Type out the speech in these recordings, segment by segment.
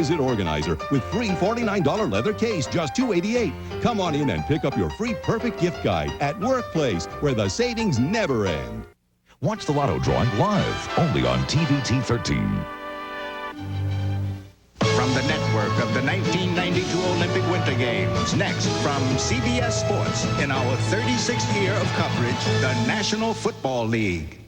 exquisite organizer with free $49 leather case, just $288. Come on in and pick up your free Perfect Gift Guide at Workplace, where the savings never end. Watch the Lotto drawing live, only on TVT 13. From the network of the 1992 Olympic Winter Games, next from CBS Sports in our 36th year of coverage, the National Football League.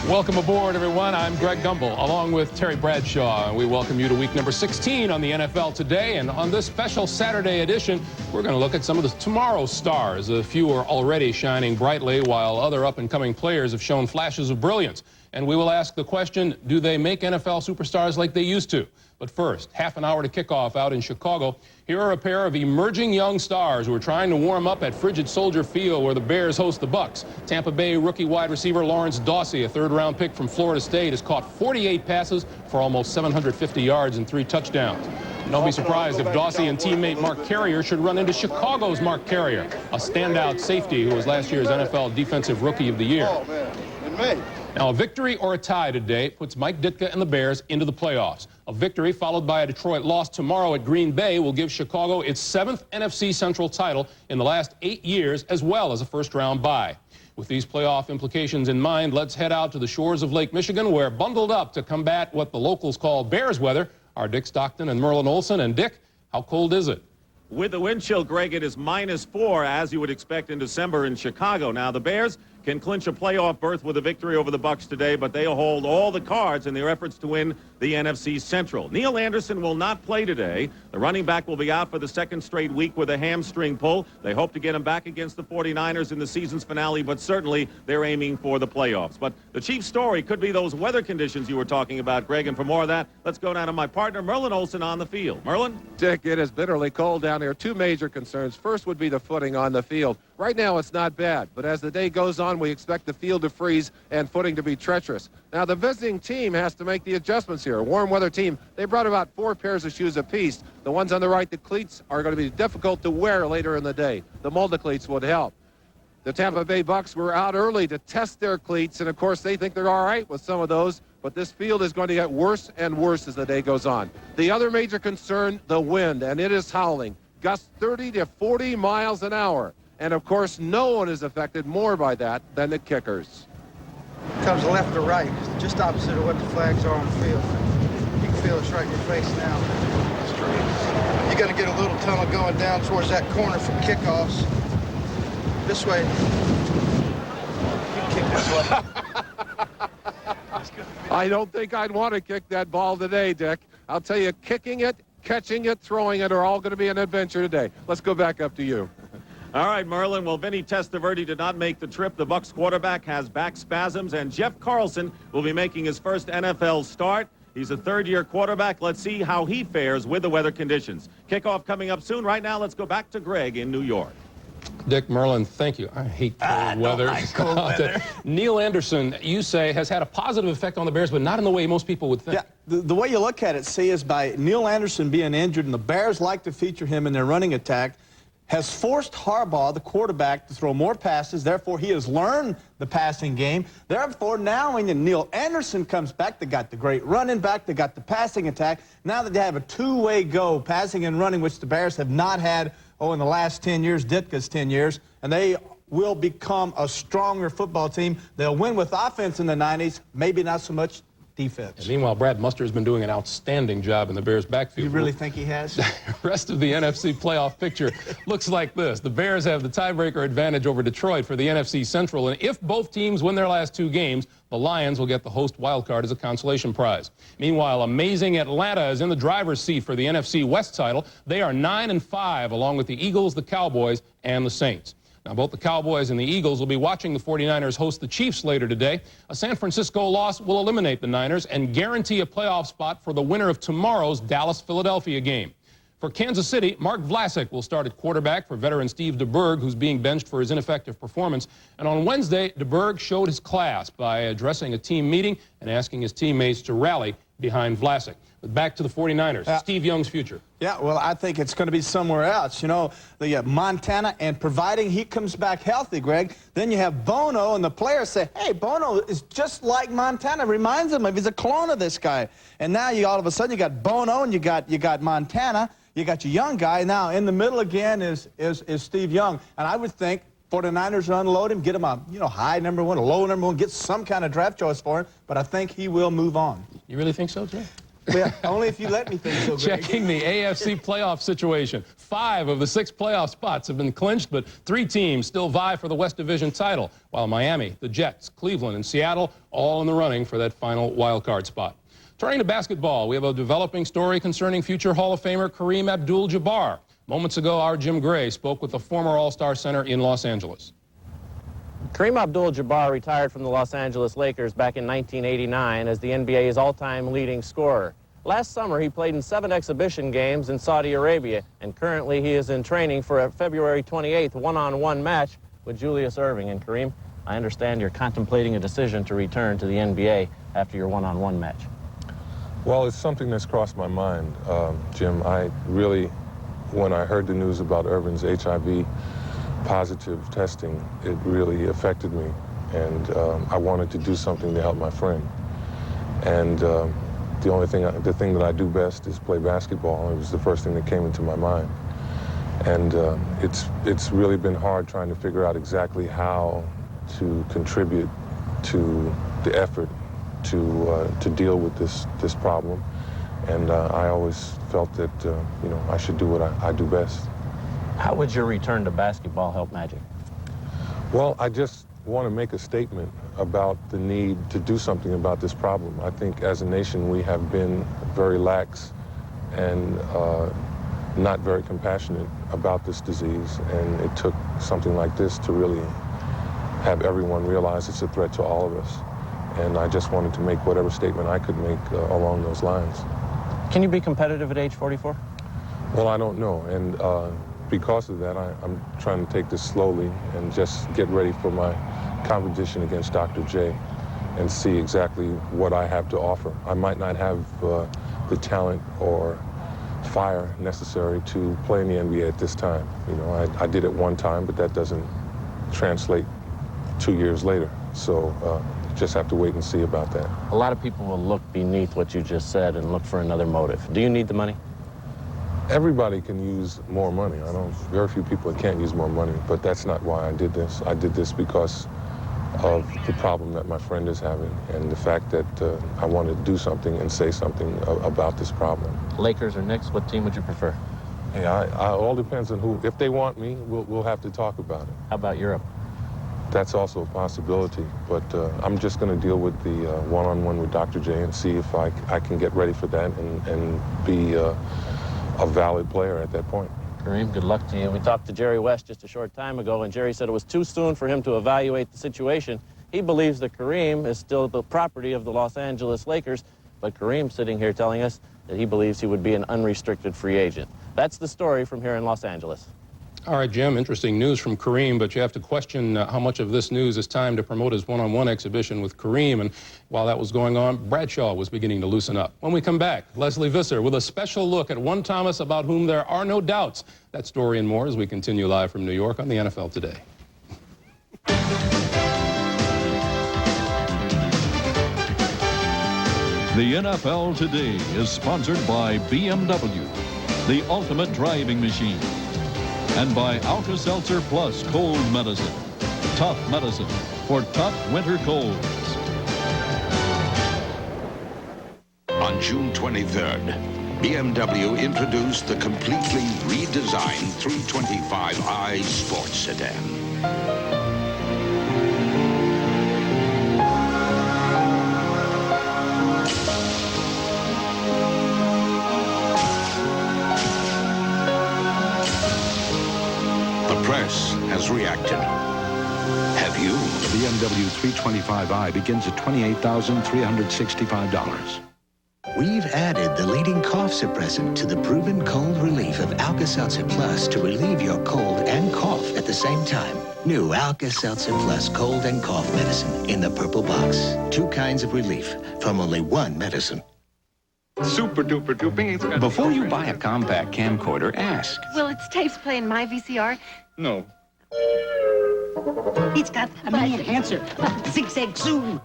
Welcome aboard, everyone. I'm Greg Gumbel, along with Terry Bradshaw, and we welcome you to week number 16 on the NFL Today. And on this special Saturday edition, we're going to look at some of the tomorrow's stars. A few are already shining brightly, while other up-and-coming players have shown flashes of brilliance. And we will ask the question, do they make NFL superstars like they used to? But first, half an hour to kick off out in Chicago. Here are a pair of emerging young stars who are trying to warm up at Frigid Soldier Field, where the Bears host the Bucs. Tampa Bay rookie wide receiver Lawrence Dawsey, a third-round pick from Florida State, has caught 48 passes for almost 750 yards and 3 touchdowns. Don't be surprised if Dawsey and teammate Mark Carrier should run into Chicago's Mark Carrier, a standout safety who was last year's NFL Defensive Rookie of the Year. Oh, man. In May. Now, a victory or a tie today puts Mike Ditka and the Bears into the playoffs. A victory followed by a Detroit loss tomorrow at Green Bay will give Chicago its 7th NFC Central title in the last 8 years, as well as a first-round bye. With these playoff implications in mind, let's head out to the shores of Lake Michigan, where bundled up to combat what the locals call Bears weather are Dick Stockton and Merlin Olsen. And Dick, how cold is it? With the wind chill, Greg, it is -4, as you would expect in December in Chicago. Now, the Bears can clinch a playoff berth with a victory over the Bucs today, but they'll hold all the cards in their efforts to win the NFC Central. Neil Anderson will not play today. The running back will be out for the 2nd straight week with a hamstring pull. They hope to get him back against the 49ers in the season's finale, but certainly they're aiming for the playoffs. But the chief story could be those weather conditions you were talking about, Greg. And for more of that, let's go down to my partner, Merlin Olsen, on the field. Merlin? Dick, it is bitterly cold down here. 2 major concerns. First would be the footing on the field. Right now, it's not bad, but as the day goes on, we expect the field to freeze and footing to be treacherous. Now, the visiting team has to make the adjustments here. A warm weather team, they brought about 4 pairs of shoes apiece. The ones on the right, the cleats, are going to be difficult to wear later in the day. The molded cleats would help. The Tampa Bay Bucs were out early to test their cleats, and of course, they think they're all right with some of those, but this field is going to get worse and worse as the day goes on. The other major concern, the wind, and it is howling. Gusts 30 to 40 miles an hour. And, of course, no one is affected more by that than the kickers. Comes left or right, just opposite of what the flags are on the field. You can feel it's right in your face now. You're going to get a little tunnel going down towards that corner for kickoffs. This way. You can kick this way. I don't think I'd want to kick that ball today, Dick. I'll tell you, kicking it, catching it, throwing it are all going to be an adventure today. Let's go back up to you. All right, Merlin. Well, Vinny Testaverde did not make the trip. The Bucs quarterback has back spasms, and Jeff Carlson will be making his first NFL start. He's a third-year quarterback. Let's see how he fares with the weather conditions. Kickoff coming up soon. Right now, let's go back to Greg in New York. Dick, Merlin, thank you. I hate cold weather. Like cold weather. Neil Anderson, you say, has had a positive effect on the Bears, but not in the way most people would think. Yeah, the way you look at it, see, is by Neil Anderson being injured, and the Bears like to feature him in their running attack, has forced Harbaugh, the quarterback, to throw more passes. Therefore, he has learned the passing game. Therefore, now when Neil Anderson comes back, they got the great running back, they got the passing attack. Now that they have a two-way go, passing and running, which the Bears have not had, in the last 10 years, Ditka's 10 years, and they will become a stronger football team. They'll win with offense in the 90s, maybe not so much defense. And meanwhile, Brad Muster has been doing an outstanding job in the Bears' backfield. You really think he has? The rest of the NFC playoff picture looks like this. The Bears have the tiebreaker advantage over Detroit for the NFC Central, and if both teams win their last 2 games, the Lions will get the host wild card as a consolation prize. Meanwhile, amazing Atlanta is in the driver's seat for the NFC West title. They are 9-5, along with the Eagles, the Cowboys, and the Saints. Now, both the Cowboys and the Eagles will be watching the 49ers host the Chiefs later today. A San Francisco loss will eliminate the Niners and guarantee a playoff spot for the winner of tomorrow's Dallas-Philadelphia game. For Kansas City, Mark Vlasic will start at quarterback for veteran Steve DeBerg, who's being benched for his ineffective performance. And on Wednesday, DeBerg showed his class by addressing a team meeting and asking his teammates to rally behind Vlasic. But back to the 49ers, Steve Young's future. Yeah, well, I think it's going to be somewhere else. You know, the Montana, and providing he comes back healthy, Greg, then you have Bono, and the players say, hey, Bono is just like Montana. Reminds him of, he's a clone of this guy. And now you all of a sudden you got Bono, and you got Montana, you got your young guy. Now in the middle again is Steve Young. And I would think 49ers will unload him, get him a high number one, a low number one, get some kind of draft choice for him. But I think he will move on. You really think so, Jay? Well, only if you let me think so, Greg. Checking the AFC playoff situation. 5 of the 6 playoff spots have been clinched, but 3 teams still vie for the West Division title, while Miami, the Jets, Cleveland, and Seattle all in the running for that final wild card spot. Turning to basketball, we have a developing story concerning future Hall of Famer Kareem Abdul-Jabbar. Moments ago, our Jim Gray spoke with the former All-Star center in Los Angeles. Kareem Abdul-Jabbar retired from the Los Angeles Lakers back in 1989 as the NBA's all-time leading scorer. Last summer, he played in 7 exhibition games in Saudi Arabia, and currently he is in training for a February 28th one-on-one match with Julius Erving. And Kareem, I understand you're contemplating a decision to return to the NBA after your one-on-one match. Well, it's something that's crossed my mind, Jim. I really, when I heard the news about Erving's HIV positive testing, it really affected me, and I wanted to do something to help my friend. And the thing that I do best is play basketball. It was the first thing that came into my mind, and it's really been hard trying to figure out exactly how to contribute to the effort to deal with this problem. And I always felt that I should do what I do best. How would your return to basketball help Magic? Well, I just want to make a statement about the need to do something about this problem. I think as a nation we have been very lax and not very compassionate about this disease, and it took something like this to really have everyone realize it's a threat to all of us. And I just wanted to make whatever statement I could make along those lines. Can you be competitive at age 44? Well, I don't know, and because of that, I'm trying to take this slowly and just get ready for my competition against Dr. J and see exactly what I have to offer. I might not have the talent or fire necessary to play in the NBA at this time. I did it one time, but that doesn't translate 2 years later. So just have to wait and see about that. A lot of people will look beneath what you just said and look for another motive. Do you need the money? Everybody can use more money. Very few people that can't use more money, but that's not why I did this. I did this because of the problem that my friend is having and the fact that I wanted to do something and say something about this problem. Lakers or Knicks, what team would you prefer? Hey, it all depends on who. If they want me, we'll have to talk about it. How about Europe? That's also a possibility, but I'm just going to deal with the one-on-one with Dr. J and see if I can get ready for that and be a valid player at that point. Kareem, good luck to you. We talked to Jerry West just a short time ago, and Jerry said it was too soon for him to evaluate the situation. He believes that Kareem is still the property of the Los Angeles Lakers, but Kareem's sitting here telling us that he believes he would be an unrestricted free agent. That's the story from here in Los Angeles. All right, Jim, interesting news from Kareem, but you have to question how much of this news is time to promote his one-on-one exhibition with Kareem. And while that was going on, Bradshaw was beginning to loosen up. When we come back, Leslie Visser with a special look at one Thomas about whom there are no doubts. That story and more as we continue live from New York on the NFL Today. The NFL Today is sponsored by BMW, the ultimate driving machine, and by Alka-Seltzer Plus Cold Medicine. Tough medicine for tough winter colds. On June 23rd, BMW introduced the completely redesigned 325i sports sedan. The press has reacted. Have you? The BMW 325i begins at $28,365. We've added the leading cough suppressant to the proven cold relief of Alka-Seltzer Plus to relieve your cold and cough at the same time. New Alka-Seltzer Plus cold and cough medicine in the purple box. 2 kinds of relief from only 1 medicine. Super duper duper. Before you buy a compact camcorder, ask. Will its tapes play in my VCR? No. It's got a mini enhancer. Zigzag zoom.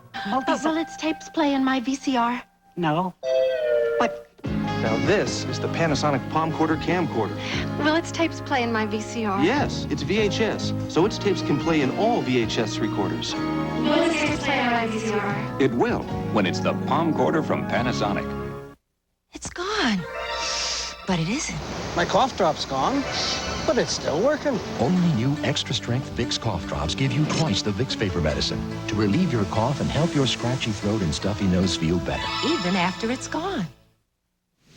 But will its tapes play in my VCR? No. But now this is the Panasonic Palmcorder camcorder. Will its tapes play in my VCR? Yes, it's VHS, so its tapes can play in all VHS recorders. Will its tapes play in my VCR? It will, when it's the Palmcorder from Panasonic. It's gone. But it isn't. My cough drop's gone, but it's still working. Only new extra-strength Vicks cough drops give you twice the Vicks vapor medicine to relieve your cough and help your scratchy throat and stuffy nose feel better. Even after it's gone.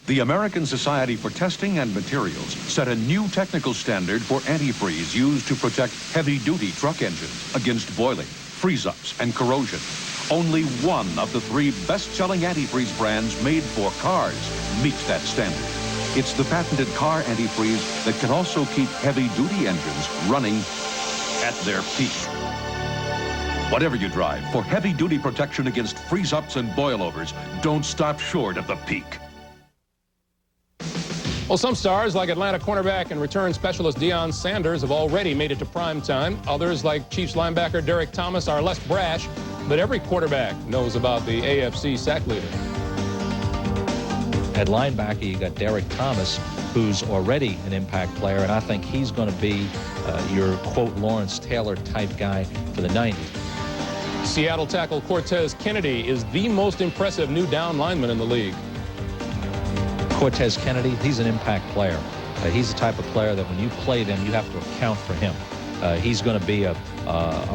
The American Society for Testing and Materials set a new technical standard for antifreeze used to protect heavy-duty truck engines against boiling, freeze-ups, and corrosion. Only one of the 3 best-selling antifreeze brands made for cars meets that standard. It's the patented car antifreeze that can also keep heavy-duty engines running at their peak. Whatever you drive, for heavy-duty protection against freeze-ups and boilovers, don't stop short of the peak. Well, some stars, like Atlanta cornerback and return specialist Deion Sanders, have already made it to prime time. Others, like Chiefs linebacker Derek Thomas, are less brash, but every quarterback knows about the AFC sack leader. At linebacker, you got Derek Thomas, who's already an impact player, and I think he's going to be your, quote, Lawrence Taylor type guy for the 90s. Seattle tackle Cortez Kennedy is the most impressive new down lineman in the league. Cortez Kennedy, he's an impact player. He's the type of player that when you play them, you have to account for him. He's going to be a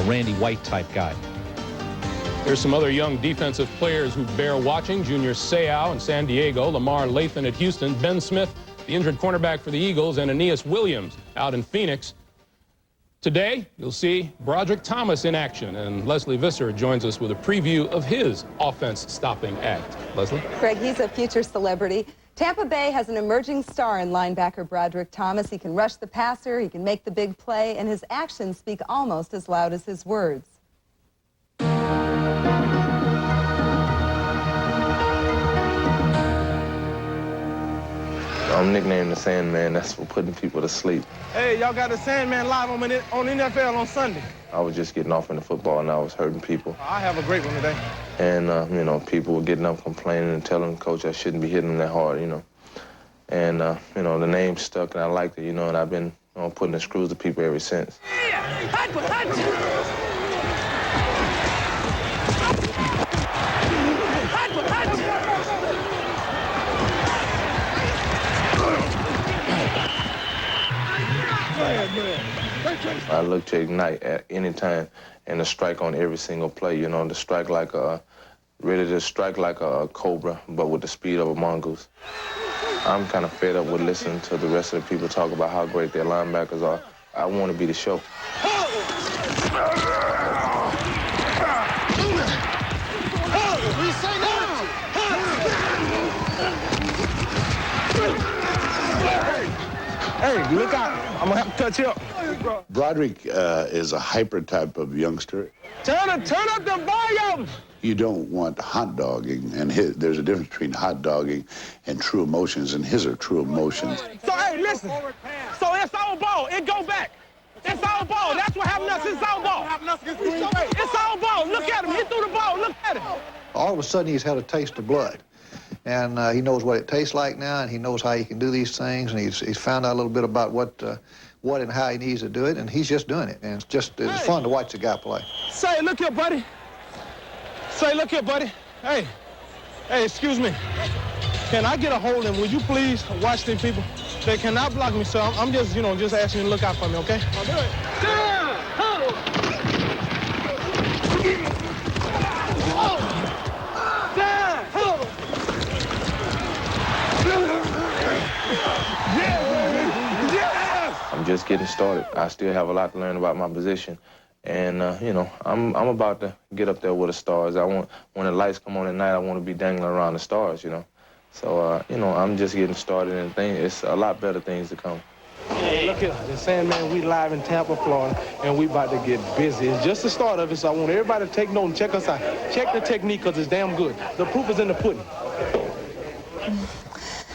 Randy White type guy. There's some other young defensive players who bear watching. Junior Seau in San Diego, Lamar Lathan at Houston, Ben Smith, the injured cornerback for the Eagles, and Aeneas Williams out in Phoenix. Today, you'll see Broderick Thomas in action, and Leslie Visser joins us with a preview of his offense-stopping act. Leslie? Greg, he's a future celebrity. Tampa Bay has an emerging star in linebacker Broderick Thomas. He can rush the passer, he can make the big play, and his actions speak almost as loud as his words. I'm nicknamed the Sandman. That's for putting people to sleep. Hey, y'all got the Sandman live on NFL on Sunday. I was just getting off into football, and I was hurting people. I have a great one today. And, you know, people were getting up complaining and telling the coach I shouldn't be hitting them that hard, you know. And, you know, the name stuck, and I liked it, you know, and I've been putting the screws to people ever since. I look to ignite at any time and to strike on every single play, you know, to strike like a, really to strike like a cobra, but with the speed of a mongoose. I'm kind of fed up with listening to the rest of the people talk about how great their linebackers are. I want to be the show. Hey, look out. I'm going to have to touch you up. Broderick is a hyper type of youngster. Turn up the volume! You don't want hot dogging, and there's a difference between hot dogging and true emotions, and his are true emotions. So, hey, listen. So it's all ball. It go back. It's all ball. That's what happened to us. It's all ball. It's all ball. Look at him. He threw the ball. Look at him. All of a sudden, he's had a taste of blood. And he knows what it tastes like now, and he knows how he can do these things, and he's found out a little bit about what and how he needs to do it, and he's just doing it. And it's fun to watch the guy play. Say, look here, buddy. Say, look here, buddy. Hey, excuse me. Can I get a hold of him? Will you please watch them people? They cannot block me, so I'm just, just asking you to look out for me, okay? I'll do it. I'm just getting started. I still have a lot to learn about my position. And, I'm about to get up there with the stars. When the lights come on at night, I want to be dangling around the stars, So, you know, I'm just getting started, and it's a lot better things to come. Hey, look here, they're saying, man, we live in Tampa, Florida, and we about to get busy. It's just the start of it, so I want everybody to take note and check us out. Check the technique, because it's damn good. The proof is in the pudding.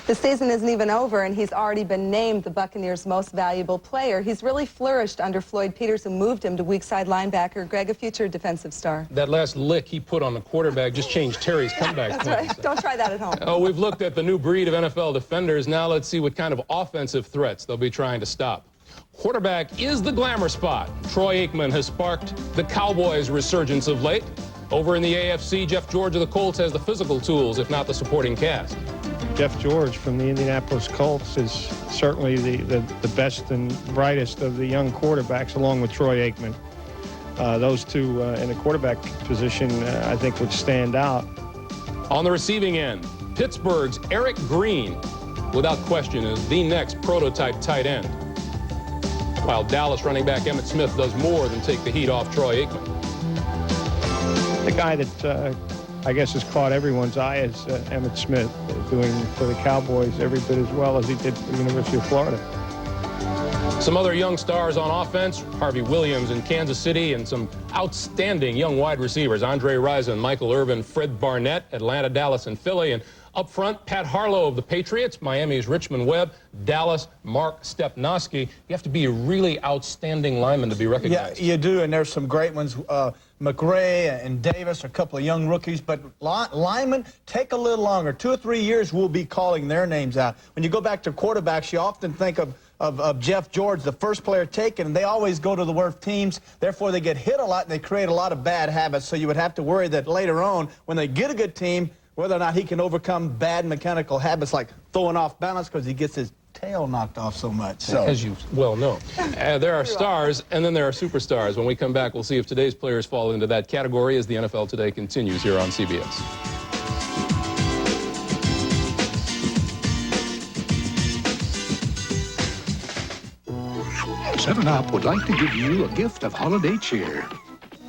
The season isn't even over, and he's already been named the Buccaneers' most valuable player. He's really flourished under Floyd Peters, who moved him to weak side linebacker. Greg, a future defensive star. That last lick he put on the quarterback just changed Terry's comeback. That's right. Don't try that at home. Oh, we've looked at the new breed of NFL defenders. Now let's see what kind of offensive threats they'll be trying to stop. Quarterback is the glamour spot. Troy Aikman has sparked the Cowboys' resurgence of late. Over in the AFC, Jeff George of the Colts has the physical tools, if not the supporting cast. Jeff George from the Indianapolis Colts is certainly the best and brightest of the young quarterbacks, along with Troy Aikman. Those two in the quarterback position, I think, would stand out. On the receiving end, Pittsburgh's Eric Green, without question, is the next prototype tight end. While Dallas running back Emmitt Smith does more than take the heat off Troy Aikman. The guy that I guess has caught everyone's eye is Emmitt Smith, doing for the Cowboys every bit as well as he did for the University of Florida. Some other young stars on offense, Harvey Williams in Kansas City, and some outstanding young wide receivers, Andre Rison, Michael Irvin, Fred Barnett, Atlanta, Dallas, and Philly. And up front, Pat Harlow of the Patriots, Miami's Richmond Webb, Dallas, Mark Stepnoski. You have to be a really outstanding lineman to be recognized. Yeah, you do, and there's some great ones. McRae and Davis are a couple of young rookies, but linemen take a little longer. 2 or 3 years, we'll be calling their names out. When you go back to quarterbacks, you often think of Jeff George, the first player taken, and they always go to the worst teams. Therefore, they get hit a lot, and they create a lot of bad habits. So you would have to worry that later on, when they get a good team, whether or not he can overcome bad mechanical habits like throwing off balance because he gets his tail knocked off so much. So. As you well know. There are stars, and then there are superstars. When we come back, we'll see if today's players fall into that category as the NFL Today continues here on CBS. 7-Up would like to give you a gift of holiday cheer.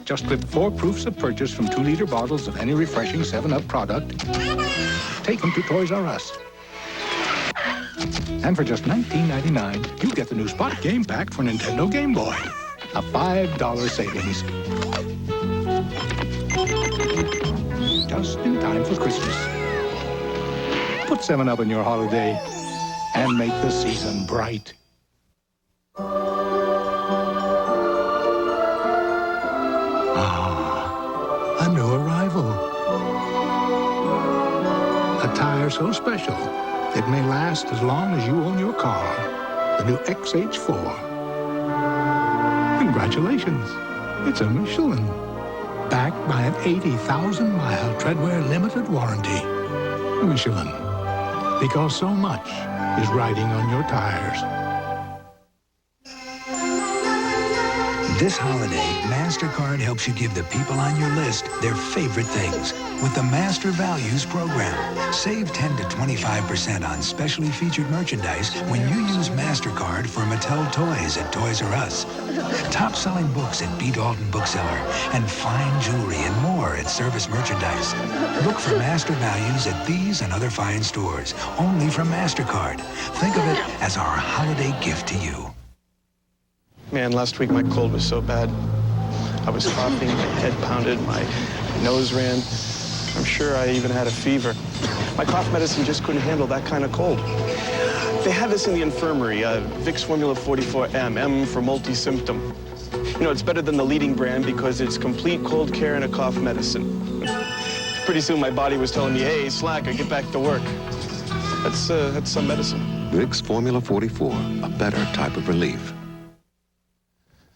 Just clip 4 proofs of purchase from 2-liter bottles of any refreshing 7-Up product. Take them to Toys R Us. And for just $19.99, you get the new Spot Game Pack for Nintendo Game Boy. A $5 savings. Just in time for Christmas. Put 7-Up in your holiday and make the season bright. A new arrival. A tire so special, it may last as long as you own your car. The new XH4. Congratulations, it's a Michelin. Backed by an 80,000-mile treadwear limited warranty. Michelin, because so much is riding on your tires. This holiday, MasterCard helps you give the people on your list their favorite things with the Master Values program. Save 10 to 25% on specially featured merchandise when you use MasterCard for Mattel toys at Toys R Us. Top-selling books at B. Dalton Bookseller and fine jewelry and more at Service Merchandise. Look for Master Values at these and other fine stores, only from MasterCard. Think of it as our holiday gift to you. Man, last week my cold was so bad. I was coughing, my head pounded, my nose ran. I'm sure I even had a fever. My cough medicine just couldn't handle that kind of cold. They have this in the infirmary, Vicks Formula 44M, M for multi-symptom. You know, it's better than the leading brand because it's complete cold care and a cough medicine. Pretty soon my body was telling me, hey, slacker, get back to work. That's some medicine. Vicks Formula 44, a better type of relief.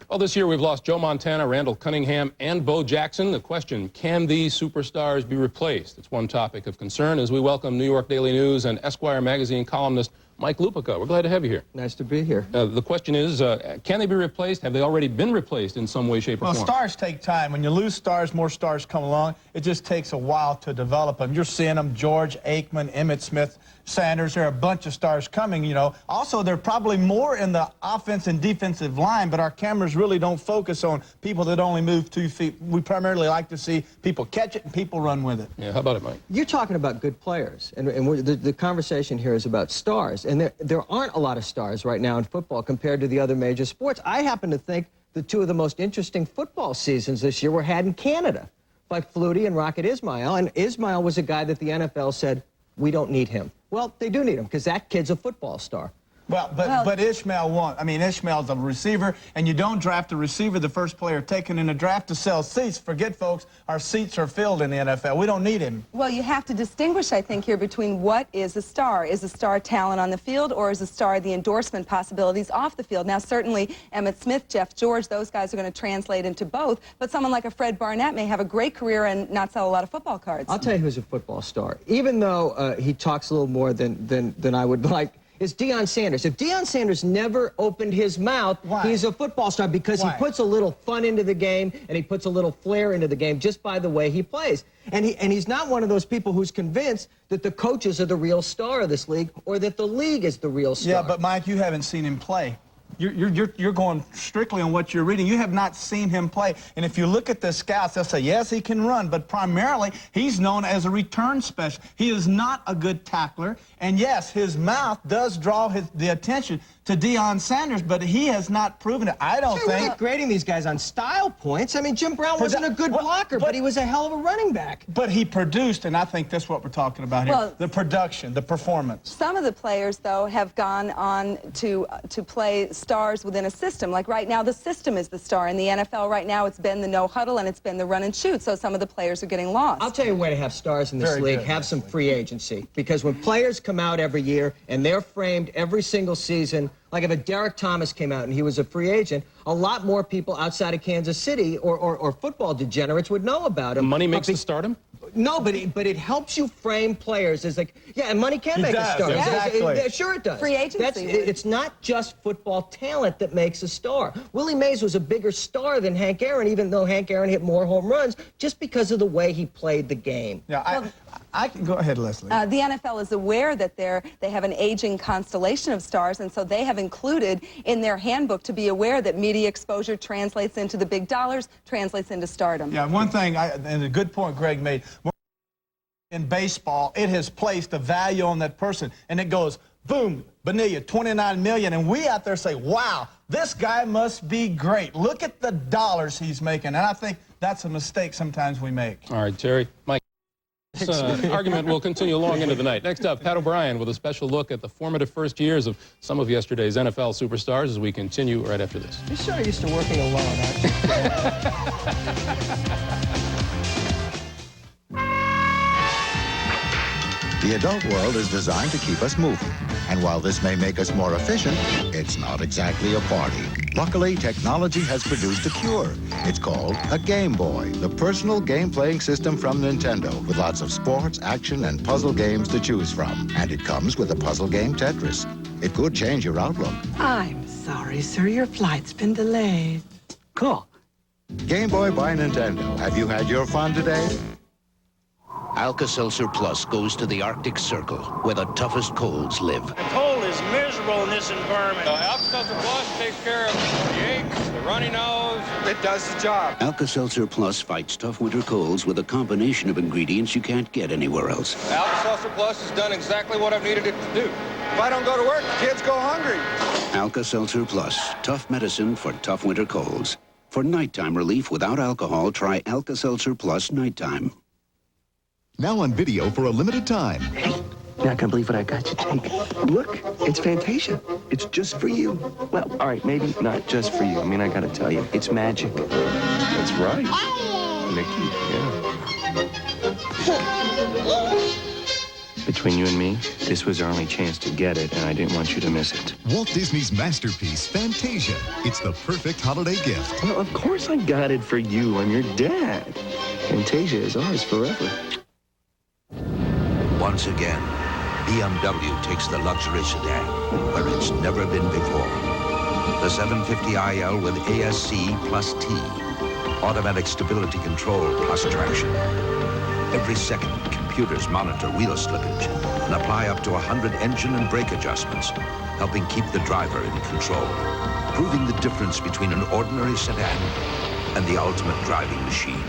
Well, this year we've lost Joe Montana, Randall Cunningham, and Bo Jackson. The question, can these superstars be replaced? It's one topic of concern as we welcome New York Daily News and Esquire magazine columnist Mike Lupica, we're glad to have you here. Nice to be here. The question is, can they be replaced? Have they already been replaced in some way, shape, or Well, form? stars take time. When you lose stars, more stars come along. It just takes a while to develop them. You're seeing them, George, Aikman, Emmitt Smith, Sanders. There are a bunch of stars coming, you know. Also, there are probably more in the offense and defensive line, but our cameras really don't focus on people that only move 2 feet. We primarily like to see people catch it and people run with it. Yeah, how about it, Mike? You're talking about good players, and the conversation here is about stars, and there aren't a lot of stars right now in football compared to the other major sports. I happen to think the 2 of the most interesting football seasons this year were had in Canada by Flutie and Rocket Ismail, and Ismail was a guy that the NFL said, we don't need him. Well, they do need him because that kid's a football star. Well, but Ishmael won't. I mean, Ishmael's a receiver, and you don't draft a receiver, the first player taken in a draft, to sell seats. Forget, folks, our seats are filled in the NFL. We don't need him. Well, you have to distinguish, I think, here between what is a star. Is a star talent on the field, or is a star the endorsement possibilities off the field? Now, certainly, Emmitt Smith, Jeff George, those guys are going to translate into both, but someone like a Fred Barnett may have a great career and not sell a lot of football cards. I'll tell you who's a football star, even though he talks a little more than I would like. Is Deion Sanders. If Deion Sanders never opened his mouth, he's a football star because he puts a little fun into the game and he puts a little flair into the game just by the way he plays. And he's not one of those people who's convinced that the coaches are the real star of this league or that the league is the real star. Yeah, but Mike, you haven't seen him play. You're going strictly on what you're reading. You have not seen him play. And if you look at the scouts, they'll say, yes, he can run, but primarily he's known as a return specialist. He is not a good tackler. And yes, his mouth does draw the attention to Deion Sanders, but he has not proven it. I don't think. We're not grading these guys on style points. I mean, Jim Brown wasn't a good blocker, but he was a hell of a running back. But he produced, and I think that's what we're talking about here. Well, the production, the performance. Some of the players, though, have gone on to play stars within a system. Like right now, the system is the star. In the NFL right now, it's been the no huddle and it's been the run and shoot. So some of the players are getting lost. I'll tell you a way to have stars in this league. Have some free agency. Because when players come out every year and they're framed every single season, like if a Derek Thomas came out and he was a free agent, a lot more people outside of Kansas City or football degenerates would know about him. Money makes the stardom? No, but it helps you frame players as like, yeah, and money can make a star. Exactly. Sure it does. Free agency. It's not just football talent that makes a star. Willie Mays was a bigger star than Hank Aaron, even though Hank Aaron hit more home runs, just because of the way he played the game. Yeah, I can go ahead, Leslie. The NFL is aware that they have an aging constellation of stars, and so they have included in their handbook to be aware that media exposure translates into the big dollars, translates into stardom. Yeah, one thing, and a good point Greg made, in baseball, it has placed a value on that person, and it goes, boom, Bonilla, 29 million, and we out there say, wow, this guy must be great. Look at the dollars he's making, and I think that's a mistake sometimes we make. All right, Terry. Mike. This argument will continue long into the night. Next up, Pat O'Brien with a special look at the formative first years of some of yesterday's NFL superstars as we continue right after this. You're sort of used to working alone, aren't The adult world is designed to keep us moving. And while this may make us more efficient, it's not exactly a party. Luckily, technology has produced a cure. It's called a Game Boy, the personal game-playing system from Nintendo, with lots of sports, action, and puzzle games to choose from. And it comes with a puzzle game Tetris. It could change your outlook. I'm sorry, sir. Your flight's been delayed. Cool. Game Boy by Nintendo. Have you had your fun today? Alka-Seltzer Plus goes to the Arctic Circle, where the toughest colds live. The cold is miserable in this environment. Alka-Seltzer Plus takes care of the aches, the runny nose. It does the job. Alka-Seltzer Plus fights tough winter colds with a combination of ingredients you can't get anywhere else. Alka-Seltzer Plus has done exactly what I've needed it to do. If I don't go to work, the kids go hungry. Alka-Seltzer Plus, tough medicine for tough winter colds. For nighttime relief without alcohol, try Alka-Seltzer Plus Nighttime. Now on video for a limited time. Hey, you're not gonna believe what I got you. Take. Look, it's Fantasia. It's just for you. Well, all right, maybe not just for you. I mean, I gotta tell you, it's magic. That's right. Mickey, yeah. Between you and me, this was our only chance to get it, and I didn't want you to miss it. Walt Disney's masterpiece, Fantasia. It's the perfect holiday gift. Well, of course I got it for you. I'm your dad. Fantasia is ours forever. Once again, BMW takes the luxury sedan where it's never been before. The 750iL with ASC plus T, automatic stability control plus traction. Every second, computers monitor wheel slippage and apply up to 100 engine and brake adjustments, helping keep the driver in control, proving the difference between an ordinary sedan and the ultimate driving machine.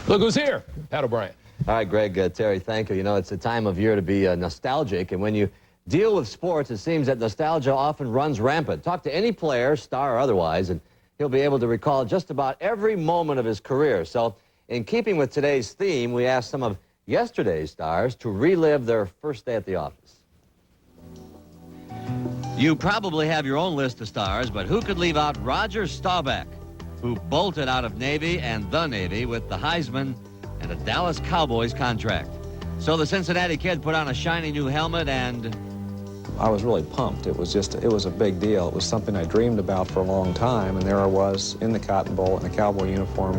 Look who's here, Pat O'Brien. All right, Greg, Terry, thank you. You know, it's a time of year to be nostalgic, and when you deal with sports, it seems that nostalgia often runs rampant. Talk to any player, star or otherwise, and he'll be able to recall just about every moment of his career. So, in keeping with today's theme, we asked some of yesterday's stars to relive their first day at the office. You probably have your own list of stars, but who could leave out Roger Staubach, who bolted out of Navy and the Navy with the Heisman and a Dallas Cowboys contract? So the Cincinnati kid put on a shiny new helmet and... I was really pumped. It was a big deal. It was something I dreamed about for a long time, and there I was in the Cotton Bowl in a Cowboy uniform,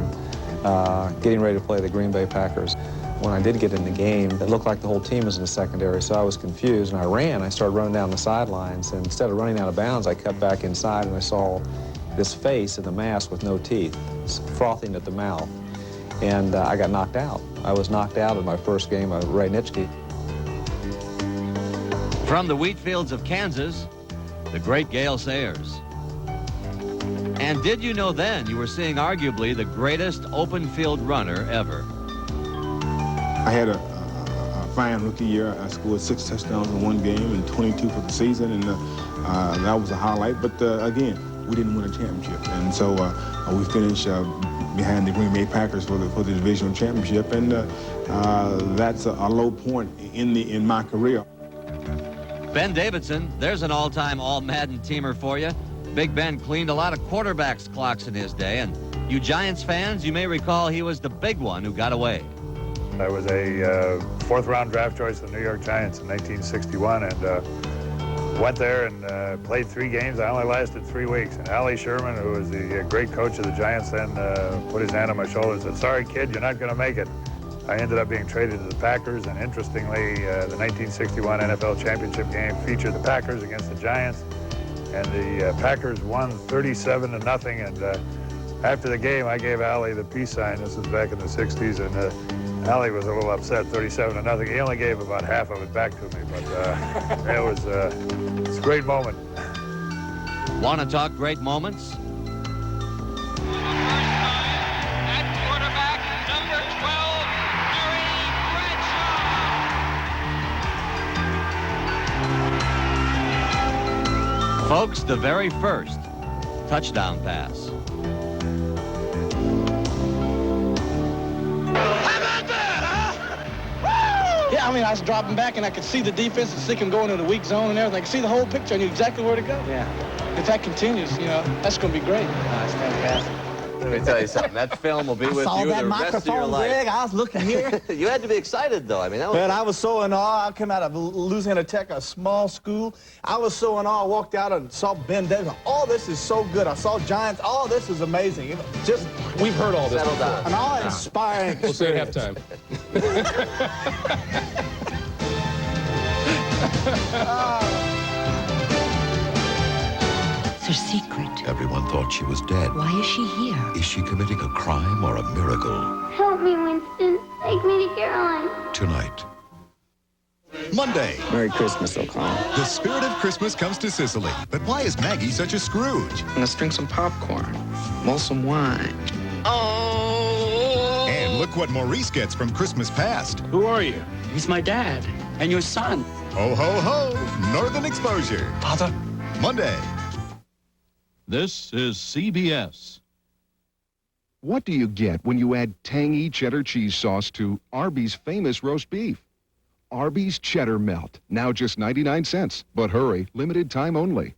getting ready to play the Green Bay Packers. When I did get in the game, it looked like the whole team was in the secondary, so I was confused, and I started running down the sidelines, and instead of running out of bounds, I cut back inside, and I saw this face in the mask with no teeth, frothing at the mouth, and I got knocked out. I was knocked out in my first game of Ray Nitschke. From the wheat fields of Kansas, the great Gale Sayers. And did you know then you were seeing arguably the greatest open field runner ever? I had a fine rookie year. I scored 6 touchdowns in one game and 22 for the season, and that was a highlight. But again, we didn't win a championship, and so we finished behind the Green Bay Packers for the divisional championship, and that's a low point in my career. Ben Davidson, there's an all-time all-Madden teamer for you. Big Ben cleaned a lot of quarterbacks' clocks in his day, and you Giants fans, you may recall he was the big one who got away. I was a fourth-round draft choice of the New York Giants in 1961, and went there and played 3 games. I only lasted 3 weeks. And Allie Sherman, who was the great coach of the Giants then, put his hand on my shoulder and said, "Sorry, kid, you're not going to make it." I ended up being traded to the Packers, and interestingly, the 1961 NFL championship game featured the Packers against the Giants, and the Packers won 37-0, and after the game, I gave Allie the peace sign. This was back in the 60s, and Allie was a little upset, 37-0. He only gave about half of it back to me, but it was a great moment. Want to talk great moments? Folks, the very first touchdown pass. Yeah, I mean, I was dropping back, and I could see the defense and see him going into the weak zone and everything. I could see the whole picture. I knew exactly where to go. Yeah. If that continues, you know, that's going to be great. That's fantastic. Let me tell you something. That film will be with you the rest of your life. Greg. I was looking here. You had to be excited, though. I mean, that was... Man, I was so in awe. I came out of Louisiana Tech, a small school. I was so in awe. I walked out and saw Ben Davis. All this is so good. I saw Giants. All this is amazing. You know, just we've heard all this before. An awe-inspiring We'll say at halftime. Her secret. Everyone thought she was dead. Why is she here? Is she committing a crime or a miracle? Help me, Winston. Take me to Caroline. Tonight. Monday. Merry Christmas, O'Connell. The spirit of Christmas comes to Sicily. But why is Maggie such a Scrooge? Let's drink some popcorn. Mull some wine. Oh! And look what Maurice gets from Christmas past. Who are you? He's my dad. And your son. Ho, ho, ho. Northern Exposure. Father. Monday. This is CBS. What do you get when you add tangy cheddar cheese sauce to Arby's famous roast beef? Arby's Cheddar Melt, now just 99 cents. But hurry, limited time only.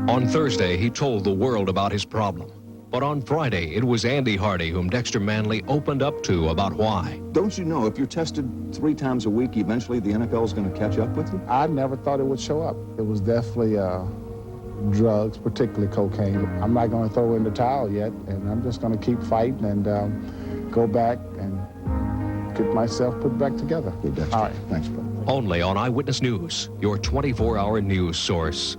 On Thursday, he told the world about his problem. But on Friday, it was Andy Hardy whom Dexter Manley opened up to about why. Don't you know if you're tested 3 times a week, eventually the NFL is going to catch up with you? I never thought it would show up. It was definitely drugs, particularly cocaine. I'm not going to throw in the towel yet, and I'm just going to keep fighting and go back and get myself put back together. Okay, Dexter. All right. Thanks, brother. Only on Eyewitness News, your 24-hour news source.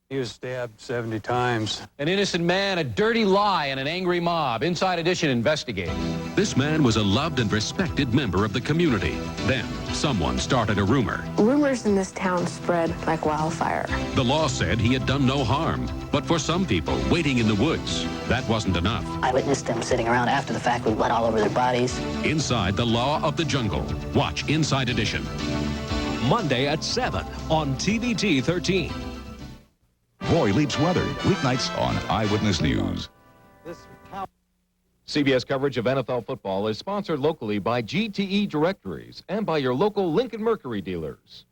He was stabbed 70 times. An innocent man, a dirty lie, and an angry mob. Inside Edition investigating. This man was a loved and respected member of the community. Then, someone started a rumor. Rumors in this town spread like wildfire. The law said he had done no harm. But for some people, waiting in the woods, that wasn't enough. I witnessed them sitting around after the fact with blood all over their bodies. Inside the Law of the Jungle. Watch Inside Edition. Monday at 7 on TVT 13. Roy Leap's weather, weeknights on Eyewitness News. CBS coverage of NFL football is sponsored locally by GTE Directories and by your local Lincoln Mercury dealers.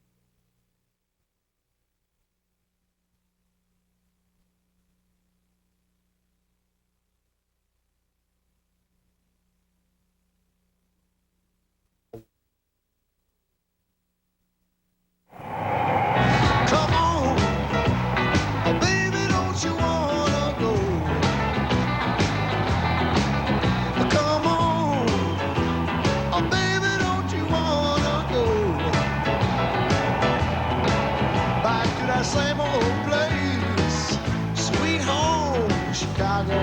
Same old place, sweet home, Chicago.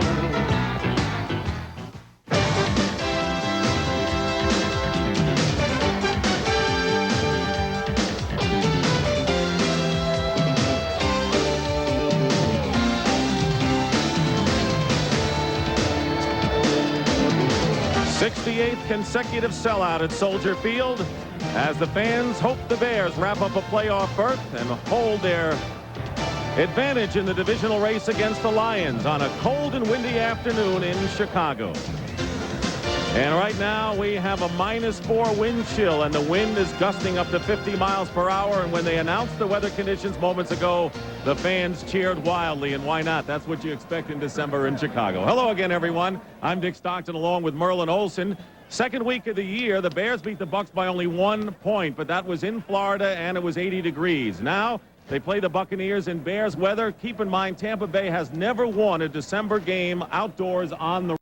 68th consecutive sellout at Soldier Field as the fans hope the Bears wrap up a playoff berth and hold their advantage in the divisional race against the Lions on a cold and windy afternoon in Chicago. And right now we have a -4 wind chill, and the wind is gusting up to 50 miles per hour. And when they announced the weather conditions moments ago, the fans cheered wildly, and why not? That's what you expect in December in Chicago. Hello again, everyone. I'm Dick Stockton along with Merlin Olsen. Second week of the year, the Bears beat the Bucs by only 1 point, but that was in Florida, and it was 80 degrees. Now they play the Buccaneers in Bears weather. Keep in mind, Tampa Bay has never won a December game outdoors on the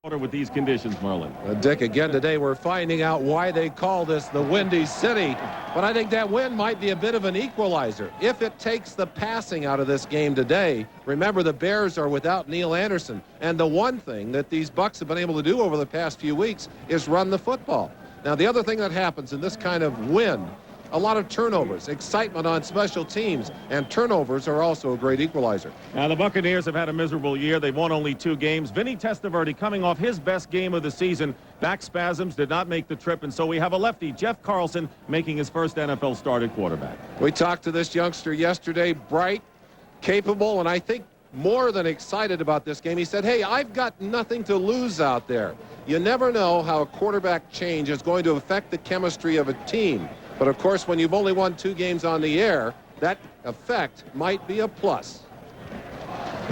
water with these conditions, Merlin. Dick, again today we're finding out why they call this the Windy City, but I think that wind might be a bit of an equalizer. If it takes the passing out of this game today, remember the Bears are without Neil Anderson, and the one thing that these Bucs have been able to do over the past few weeks is run the football. Now, the other thing that happens in this kind of wind, a lot of turnovers, excitement on special teams, and turnovers are also a great equalizer. Now, the Buccaneers have had a miserable year. They've won only 2 games. Vinny Testaverde coming off his best game of the season. Back spasms, did not make the trip, and so we have a lefty, Jeff Carlson, making his first NFL start at quarterback. We talked to this youngster yesterday, bright, capable, and I think more than excited about this game. He said, hey, I've got nothing to lose out there. You never know how a quarterback change is going to affect the chemistry of a team. But, of course, when you've only won 2 games on the air, that effect might be a plus.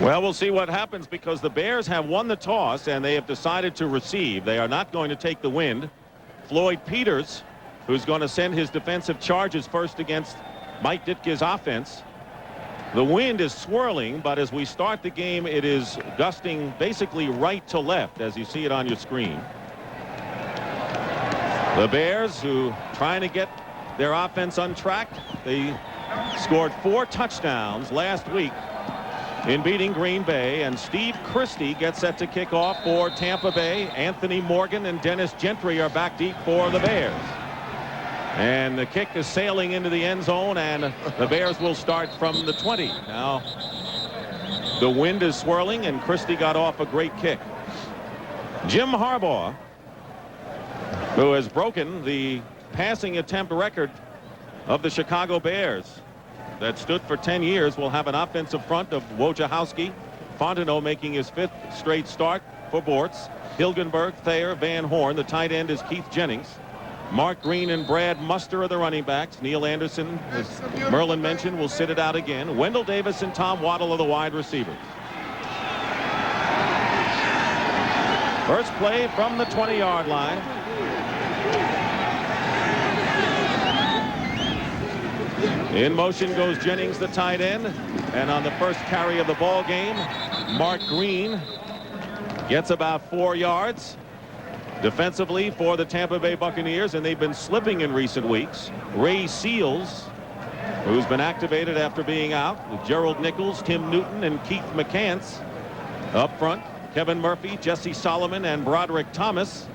Well, we'll see what happens, because the Bears have won the toss, and they have decided to receive. They are not going to take the wind. Floyd Peters, who's going to send his defensive charges first against Mike Ditka's offense. The wind is swirling, but as we start the game, it is gusting basically right to left, as you see it on your screen. The Bears, who trying to get their offense untracked. They scored 4 touchdowns last week in beating Green Bay, and Steve Christie gets set to kick off for Tampa Bay. Anthony Morgan and Dennis Gentry are back deep for the Bears. And the kick is sailing into the end zone, and the Bears will start from the 20. Now, the wind is swirling, and Christie got off a great kick. Jim Harbaugh, who has broken the passing attempt record of the Chicago Bears that stood for 10 years, will have an offensive front of Wojciechowski, Fontenot making his 5th straight start for Bortz, Hilgenberg, Thayer, Van Horn. The tight end is Keith Jennings. Mark Green and Brad Muster are the running backs. Neil Anderson, as Merlin mentioned, will sit it out again. Wendell Davis and Tom Waddle are the wide receivers. First play from the 20-yard line. In motion goes Jennings, the tight end, and on the first carry of the ball game, Mark Green gets about 4 yards. Defensively for the Tampa Bay Buccaneers, and they've been slipping in recent weeks, Ray Seals, who's been activated after being out, with Gerald Nichols, Tim Newton, and Keith McCants. Up front, Kevin Murphy, Jesse Solomon, and Broderick Thomas.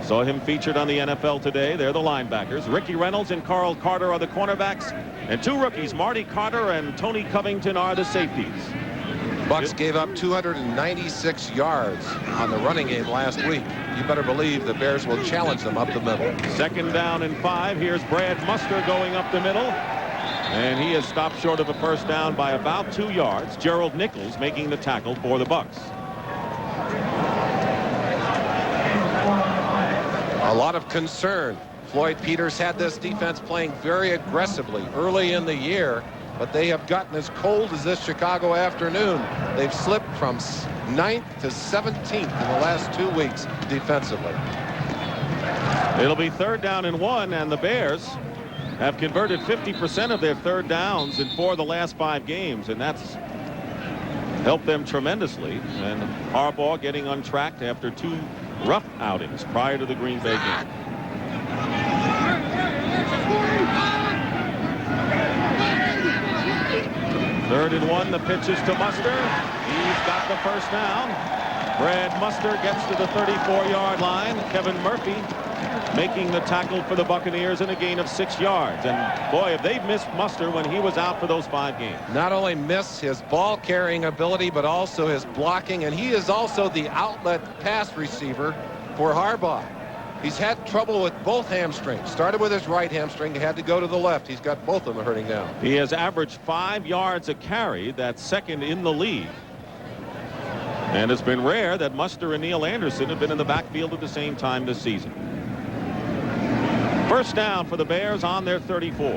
Saw him featured on the NFL Today. They're the linebackers. Ricky Reynolds and Carl Carter are the cornerbacks. And two rookies, Marty Carter and Tony Covington, are the safeties. Bucs gave up 296 yards on the running game last week. You better believe the Bears will challenge them up the middle. 2nd down and 5. Here's Brad Muster going up the middle. And he is stopped short of a first down by about 2 yards. Gerald Nichols making the tackle for the Bucs. A lot of concern. Floyd Peters had this defense playing very aggressively early in the year, but they have gotten as cold as this Chicago afternoon. They've slipped from 9th to 17th in the last 2 weeks defensively. It'll be 3rd down and 1, and the Bears have converted 50% of their 3rd downs in 4 of the last 5 games, and that's helped them tremendously. And Harbaugh getting untracked after 2 rough outings prior to the Green Bay game. Third and 1, the pitch is to Muster. He's got the first down. Brad Muster gets to the 34-yard line. Kevin Murphy making the tackle for the Buccaneers in a gain of 6 yards. And boy, have they missed Muster when he was out for those 5 games. Not only miss his ball carrying ability, but also his blocking, and he is also the outlet pass receiver for Harbaugh. He's had trouble with both hamstrings. Started with his right hamstring, had to go to the left. He's got both of them hurting now. He has averaged 5 yards a carry. That's 2nd in the league. And it's been rare that Muster and Neil Anderson have been in the backfield at the same time this season. First down for the Bears on their 34.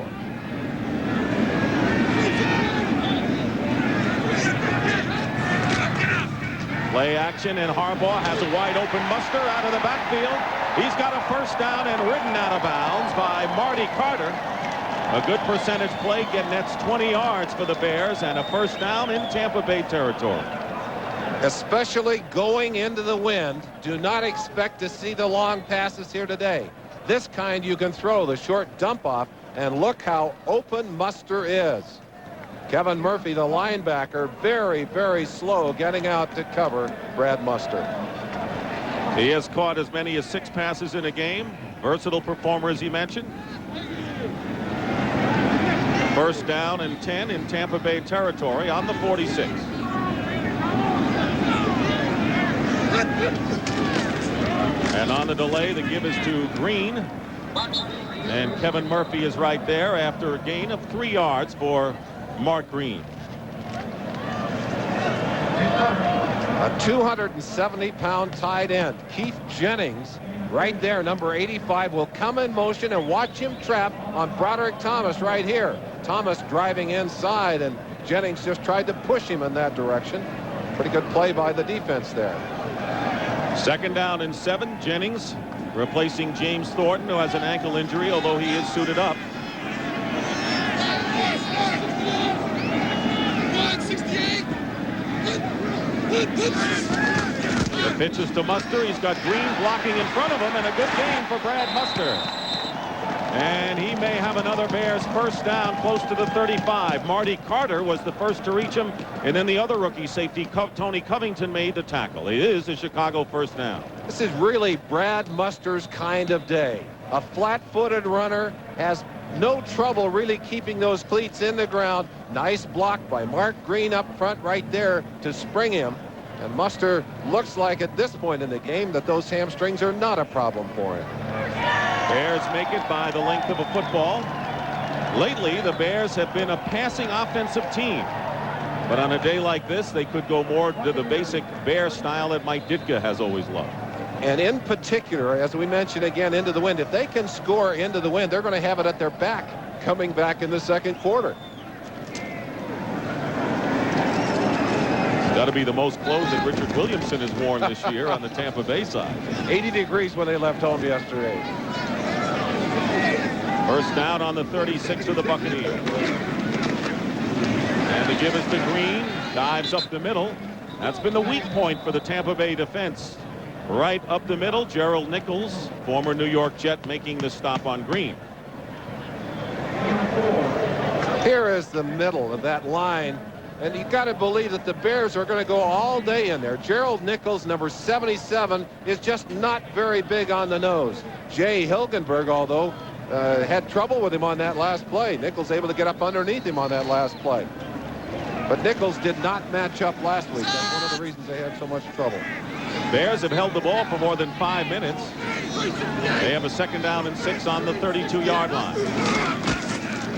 Play action, and Harbaugh has a wide open Muster out of the backfield. He's got a first down and ridden out of bounds by Marty Carter. A good percentage play, getting that's 20 yards for the Bears, and a first down in Tampa Bay territory. Especially going into the wind, do not expect to see the long passes here today. This kind you can throw, the short dump off, and look how open Muster is. Kevin Murphy, the linebacker, very, very slow getting out to cover Brad Muster. He has caught as many as 6 passes in a game. Versatile performer, as he mentioned. First down and 10 in Tampa Bay territory on the 46. And on the delay, the give is to Green. And Kevin Murphy is right there after a gain of 3 yards for Mark Green. A 270-pound tight end, Keith Jennings, right there, number 85, will come in motion, and watch him trap on Broderick Thomas right here. Thomas driving inside, and Jennings just tried to push him in that direction. Pretty good play by the defense there. 2nd down and 7. Jennings replacing James Thornton, who has an ankle injury, although he is suited up. The pitch is to Muster. He's got Green blocking in front of him, and a good gain for Brad Muster. And he may have another Bears first down close to the 35. Marty Carter was the first to reach him, and then the other rookie safety, Tony Covington, made the tackle. It is a Chicago first down. This is really Brad Muster's kind of day. A flat-footed runner, has no trouble really keeping those cleats in the ground. Nice block by Mark Green up front right there to spring him. And Muster looks like at this point in the game that those hamstrings are not a problem for him. Bears make it by the length of a football. Lately, the Bears have been a passing offensive team. But on a day like this, they could go more to the basic Bear style that Mike Ditka has always loved. And in particular, as we mentioned again, into the wind, if they can score into the wind, they're going to have it at their back coming back in the second quarter. It's got to be the most clothes that Richard Williamson has worn this year on the Tampa Bay side. 80 degrees when they left home yesterday. First down on the 36 of the Buccaneers. And the give is to Green. Dives up the middle. That's been the weak point for the Tampa Bay defense. Right up the middle, Gerald Nichols, former New York Jet, making the stop on green. Here is the middle of that line. And you got to believe that the Bears are going to go all day in there. Gerald Nichols, number 77, is just not very big on the nose. Jay Hilgenberg, although, had trouble with him on that last play. Nichols able to get up underneath him on that last play. But Nichols did not match up last week. That's one of the reasons they had so much trouble. Bears have held the ball for more than 5 minutes. They have a 2nd down and 6 on the 32-yard line.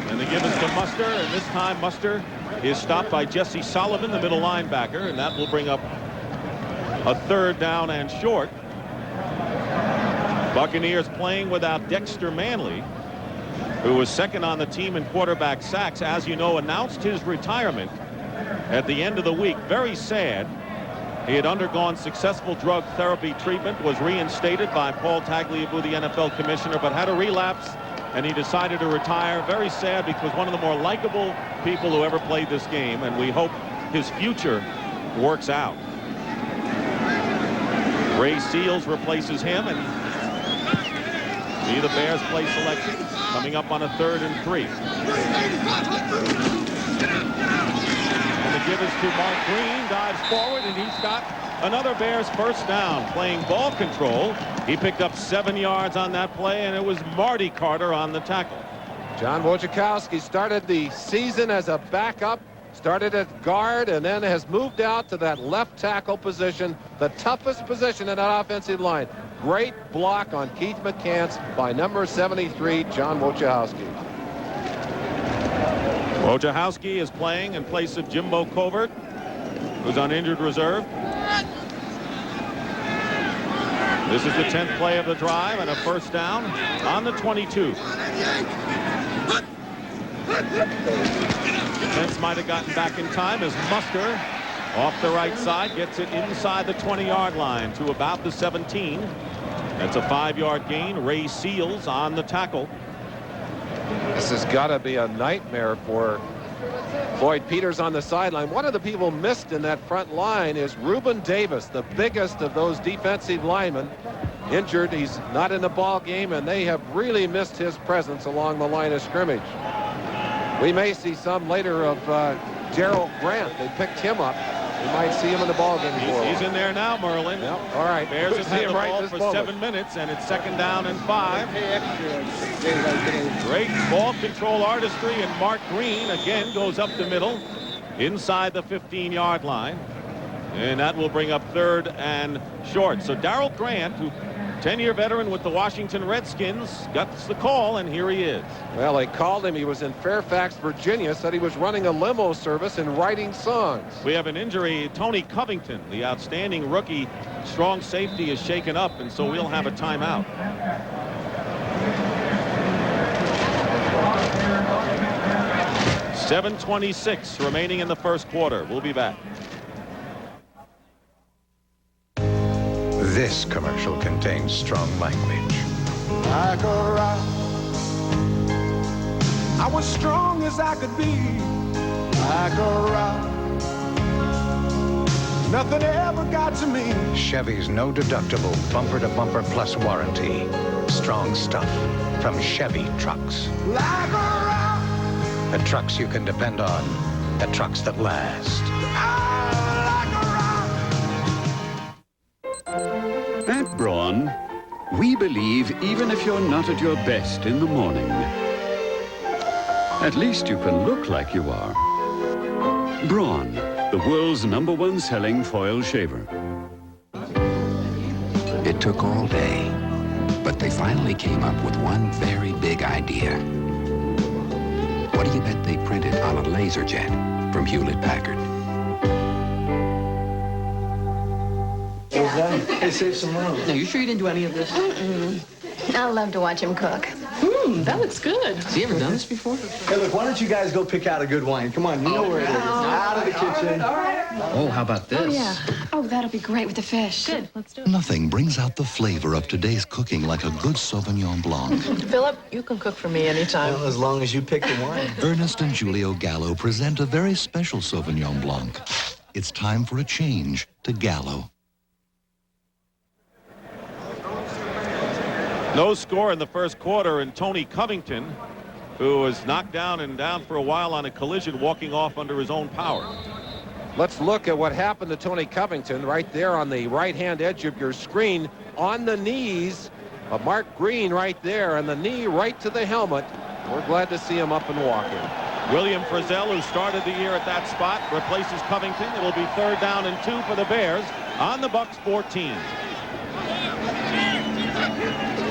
And they give us to Muster, and this time Muster is stopped by Jesse Sullivan, the middle linebacker, and that will bring up a 3rd down and short. Buccaneers playing without Dexter Manley, who was 2nd on the team in quarterback sacks, as you know, announced his retirement at the end of the week. Very sad. He had undergone successful drug therapy treatment, was reinstated by Paul Tagliabue, the NFL commissioner, but had a relapse, and he decided to retire. Very sad, because one of the more likable people who ever played this game, and we hope his future works out. Ray Seals replaces him, and see the Bears play selection coming up on a 3rd and 3. And the give is to Mark Green, dives forward, and he's got another Bears 1st down. Playing ball control, he picked up 7 yards on that play, and it was Marty Carter on the tackle. John Wojciechowski started the season as a backup, started at guard, and then has moved out to that left tackle position, the toughest position in that offensive line. Great block on Keith McCants by number 73, John Wojciechowski. Wojciechowski is playing in place of Jimbo Covert, who's on injured reserve. This is the 10th play of the drive, and a 1st down on the 22. Defense might have gotten back in time as Muster off the right side gets it inside the 20-yard line to about the 17. That's a 5-yard gain. Ray Seals on the tackle. This has got to be a nightmare for Floyd Peters on the sideline. One of the people missed in that front line is Reuben Davis, the biggest of those defensive linemen. Injured, he's not in the ball game, and they have really missed his presence along the line of scrimmage. We may see some later of Gerald Grant. They picked him up. We might see him in the ball game. He's in there now, Merlin. Yep. All right. Bears have had the ball for 7 minutes, and it's 2nd down and 5. Great ball control artistry, and Mark Green again goes up the middle inside the 15-yard line, and that will bring up 3rd and short. So Darrell Grant, who 10-year veteran with the Washington Redskins, got the call, and here he is. Well, they called him. He was in Fairfax, Virginia, said he was running a limo service and writing songs. We have an injury. Tony Covington, the outstanding rookie strong safety, is shaken up, and so we'll have a timeout. .726 remaining in the 1st quarter. We'll be back. This commercial contains strong language. Like a rock, I was strong as I could be. Like a rock, nothing ever got to me. Chevy's no deductible bumper-to-bumper plus warranty. Strong stuff from Chevy trucks. Like a rock, The trucks you can depend on. The trucks that last. At Braun, we believe even if you're not at your best in the morning, at least you can look like you are. Braun, the world's #1 selling foil shaver. It took all day, but they finally came up with one very big idea. What do you bet they printed on a laser jet from Hewlett-Packard? Hey, save some room. Now, you sure you didn't do any of this? I love to watch him cook. That looks good. Has he ever done this before? Hey, look, why don't you guys go pick out a good wine? Come on, you know where it is. Out of the kitchen. Oh, how about this? Oh, yeah. Oh, that'll be great with the fish. Good, let's do it. Nothing brings out the flavor of today's cooking like a good Sauvignon Blanc. Philip, you can cook for me anytime. Well, as long as you pick the wine. Ernest and Julio Gallo present a very special Sauvignon Blanc. It's time for a change to Gallo. No score in the first quarter, and Tony Covington, who was knocked down and down for a while on a collision, walking off under his own power. Let's look at what happened to Tony Covington right there on the right-hand edge of your screen, on the knees of Mark Green right there, and the knee right to the helmet. We're glad to see him up and walking. William Frizzell, who started the year at that spot, replaces Covington. It will be 3rd down and 2 for the Bears on the Bucs 14.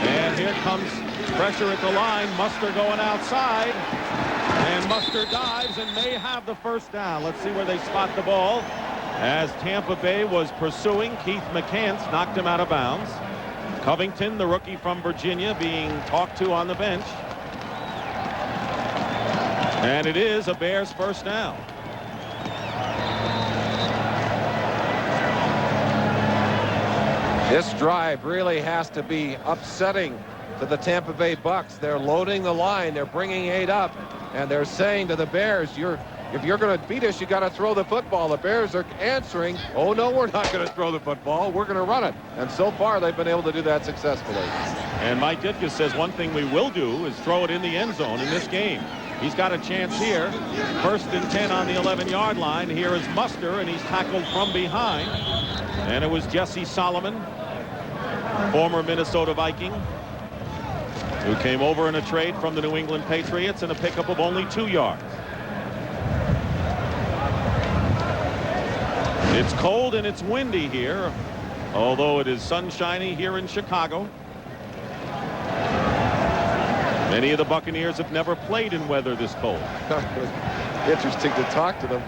And here comes pressure at the line. Muster going outside. And Muster dives and may have the first down. Let's see where they spot the ball. As Tampa Bay was pursuing, Keith McCants knocked him out of bounds. Covington, the rookie from Virginia, being talked to on the bench. And it is a Bears first down. This drive really has to be upsetting to the Tampa Bay Bucs. They're loading the line. They're bringing 8 up. And they're saying to the Bears, if you're going to beat us, you got to throw the football. The Bears are answering, oh, no, we're not going to throw the football. We're going to run it. And so far, they've been able to do that successfully. And Mike Ditka says one thing we will do is throw it in the end zone in this game. He's got a chance here. 1st and 10 on the 11-yard line. Here is Muster, and he's tackled from behind. And it was Jesse Solomon, former Minnesota Viking, who came over in a trade from the New England Patriots in a pickup of only 2 yards. It's cold and it's windy here, although it is sunshiny here in Chicago. Many of the Buccaneers have never played in weather this cold. Interesting to talk to them.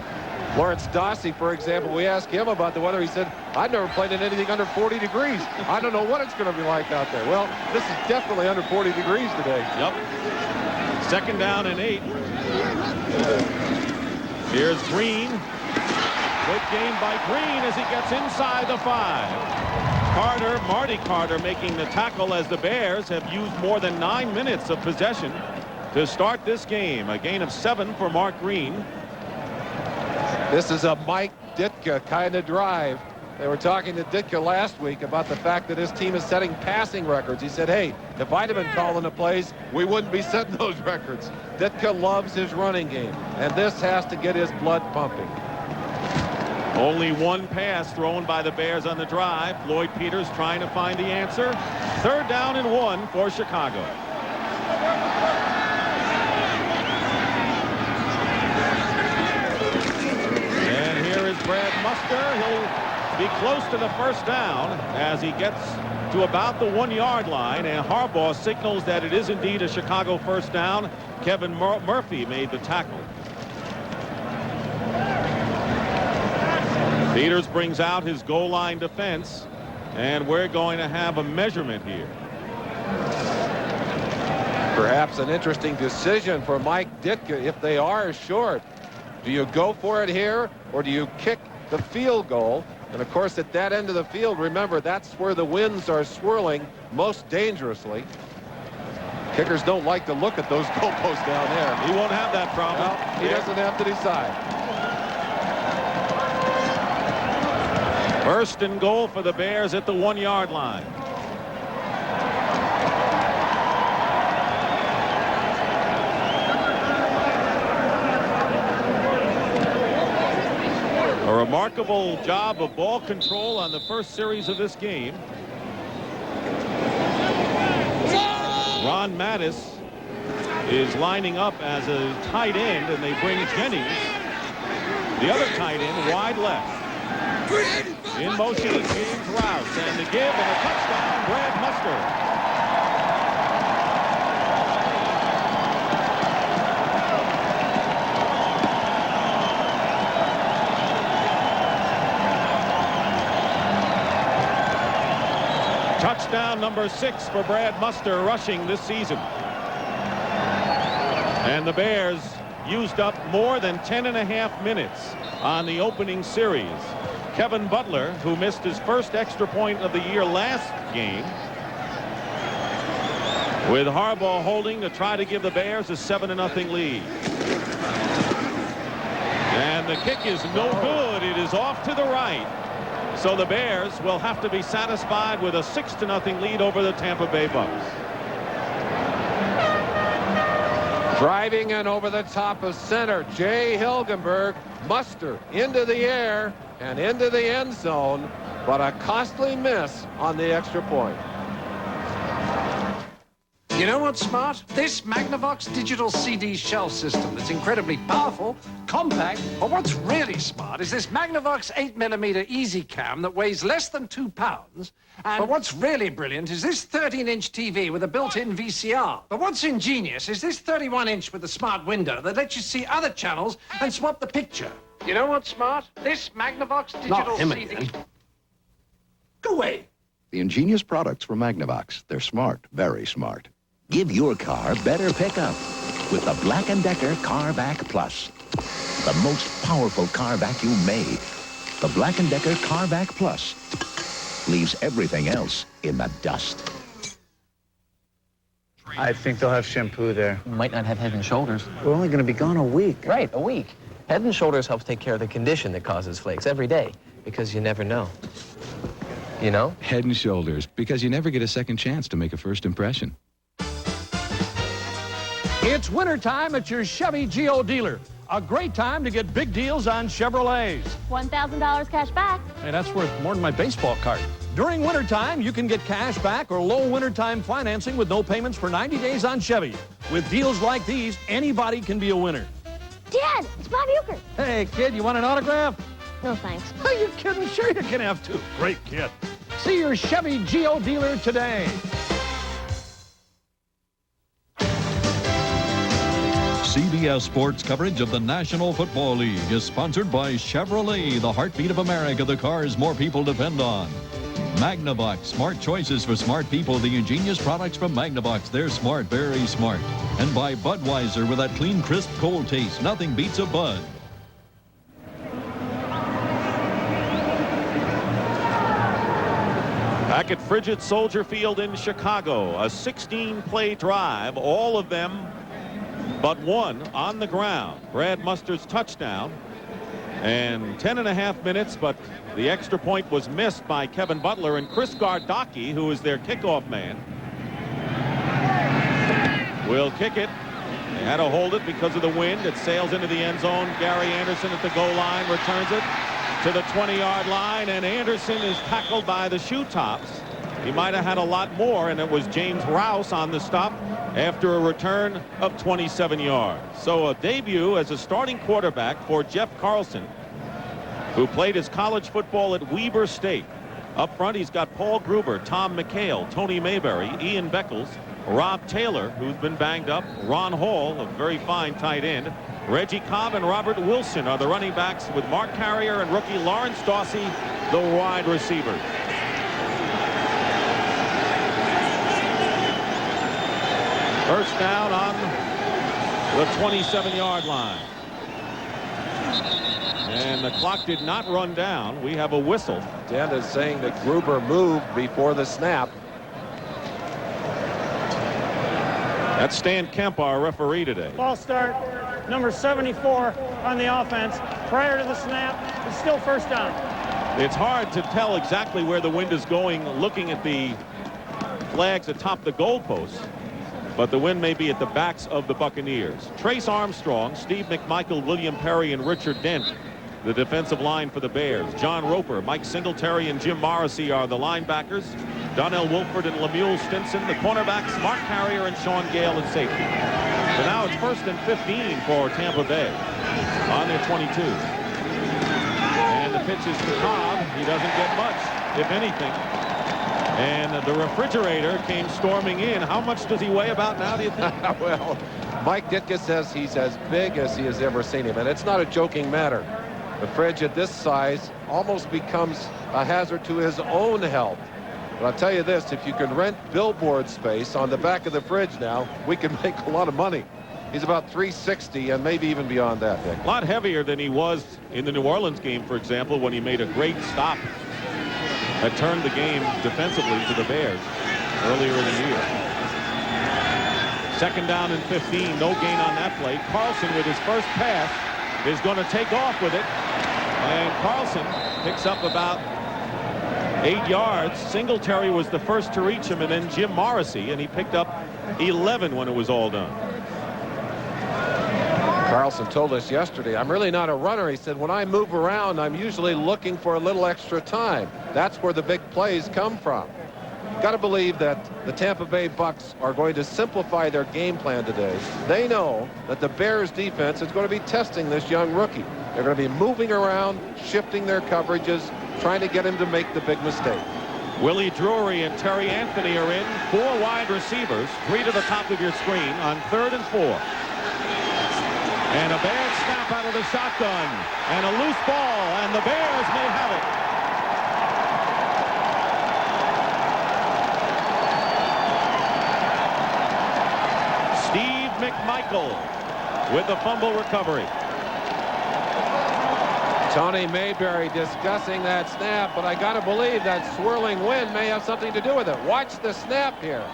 Lawrence Dossie, for example, we asked him about the weather. He said, I've never played in anything under 40 degrees. I don't know what it's going to be like out there. Well, this is definitely under 40 degrees today. Yep. 2nd down and 8. Here's Green. Good game by Green as he gets inside the 5. Marty Carter making the tackle as the Bears have used more than 9 minutes of possession to start this game. A gain of 7 for Mark Green. This is a Mike Ditka kind of drive. They were talking to Ditka last week about the fact that his team is setting passing records. He said, hey, if I'd have been calling the plays, we wouldn't be setting those records. Ditka loves his running game, and this has to get his blood pumping. Only one pass thrown by the Bears on the drive. Floyd Peters trying to find the answer. 3rd down and 1 for Chicago. And here is Brad Muster. He'll be close to the first down as he gets to about the 1-yard line, and Harbaugh signals that it is indeed a Chicago first down. Kevin Murphy made the tackle. Peters brings out his goal line defense, and we're going to have a measurement here. Perhaps an interesting decision for Mike Ditka if they are short. Do you go for it here, or do you kick the field goal? And of course, at that end of the field, remember, that's where the winds are swirling most dangerously. Kickers don't like to look at those goalposts down there. He won't have that problem. Well, he doesn't have to decide. 1st and goal for the Bears at the 1-yard line. A remarkable job of ball control on the first series of this game. Ron Mattis is lining up as a tight end, and they bring Jennings, the other tight end, wide left. In motion is James Rouse, and the give and a touchdown, Brad Muster. Touchdown number 6 for Brad Muster rushing this season. And the Bears used up more than 10.5 minutes on the opening series. Kevin Butler, who missed his first extra point of the year last game, with Harbaugh holding to try to give the Bears a 7-0 lead. And the kick is no good. It is off to the right. So the Bears will have to be satisfied with a 6-0 lead over the Tampa Bay Bucs. Driving in over the top of center, Jay Hilgenberg, muster into the air and into the end zone, but a costly miss on the extra point. You know what's smart? This Magnavox digital CD shelf system that's incredibly powerful, compact, but what's really smart is this Magnavox 8mm Easy Cam that weighs less than 2 pounds. But what's really brilliant is this 13-inch TV with a built-in VCR. But what's ingenious is this 31-inch with a smart window that lets you see other channels and swap the picture. You know what's smart? This Magnavox digital CD... Again. Go away. The ingenious products from Magnavox. They're smart, very smart. Give your car better pickup with the Black & Decker Car Vac Plus. The most powerful car vacuum made. The Black & Decker Car Vac Plus leaves everything else in the dust. I think they'll have shampoo there. Might not have Head and Shoulders. We're only going to be gone a week. Right, a week. Head and Shoulders helps take care of the condition that causes flakes every day, because you never know. You know? Head and Shoulders, because you never get a second chance to make a first impression. It's wintertime at your Chevy Geo dealer. A great time to get big deals on Chevrolets. $1,000 cash back. Hey, that's worth more than my baseball card. During wintertime, you can get cash back or low wintertime financing with no payments for 90 days on Chevy. With deals like these, anybody can be a winner. Dad, it's Bob Uecker. Hey, kid, you want an autograph? No, thanks. Are you kidding? Sure you can have two. Great kid. See your Chevy Geo dealer today. CBS Sports coverage of the National Football League is sponsored by Chevrolet, the heartbeat of America, the cars more people depend on. Magnavox, smart choices for smart people, the ingenious products from Magnavox. They're smart, very smart. And by Budweiser, with that clean, crisp, cold taste. Nothing beats a Bud. Back at Frigid Soldier Field in Chicago, a 16-play drive, all of them but one on the ground. Brad Mustard's touchdown, and 10.5 minutes, but the extra point was missed by Kevin Butler, and Chris Gardocki, who is their kickoff man, will kick it. They had to hold it because of the wind. It sails into the end zone. Gary Anderson at the goal line returns it to the 20-yard line, and Anderson is tackled by the shoe tops. He might have had a lot more, and it was James Rouse on the stop after a return of 27 yards. So a debut as a starting quarterback for Jeff Carlson, who played his college football at Weber State. Up front, he's got Paul Gruber, Tom McHale, Tony Mayberry, Ian Beckles, Rob Taylor, who's been banged up, Ron Hall, a very fine tight end, Reggie Cobb and Robert Wilson are the running backs, with Mark Carrier and rookie Lawrence Dawsey the wide receivers. First down on the 27-yard line. And the clock did not run down. We have a whistle. Dan is saying that Gruber moved before the snap. That's Stan Kemp, our referee today. Ball start, number 74 on the offense. Prior to the snap, it's still first down. It's hard to tell exactly where the wind is going looking at the flags atop the goalposts, but the wind may be at the backs of the Buccaneers. Trace Armstrong, Steve McMichael, William Perry, and Richard Dent, the defensive line for the Bears. John Roper, Mike Singletary, and Jim Morrissey are the linebackers. Donnell Wolford and Lemuel Stinson, the cornerbacks, Mark Carrier and Sean Gale at safety. So now it's 1st and 15 for Tampa Bay on their 22. And the pitch is to Cobb. He doesn't get much, if anything. And the refrigerator came storming in. How much does he weigh about now, do you think? Well, Mike Ditka says he's as big as he has ever seen him, and it's not a joking matter. The fridge at this size almost becomes a hazard to his own health. But I'll tell you this, if you can rent billboard space on the back of the fridge now, we can make a lot of money. He's about 360 and maybe even beyond that, Dick. A lot heavier than he was in the New Orleans game, for example, when he made a great stop that turned the game defensively to the Bears earlier in the year. 2nd down and 15, no gain on that play. Carlson, with his first pass, is going to take off with it. And Carlson picks up about 8 yards. Singletary was the first to reach him, and then Jim Morrissey, and he picked up 11 when it was all done. Carlson told us yesterday, I'm really not a runner. He said, when I move around, I'm usually looking for a little extra time. That's where the big plays come from. Got to believe that the Tampa Bay Bucs are going to simplify their game plan today. They know that the Bears defense is going to be testing this young rookie. They're going to be moving around, shifting their coverages, trying to get him to make the big mistake. Willie Drury and Terry Anthony are in. 4 wide receivers, 3 to the top of your screen on 3rd and 4. And a bad snap out of the shotgun. And a loose ball, and the Bears may have it. Steve McMichael with the fumble recovery. Tony Mayberry discussing that snap, but I got to believe that swirling wind may have something to do with it. Watch the snap here.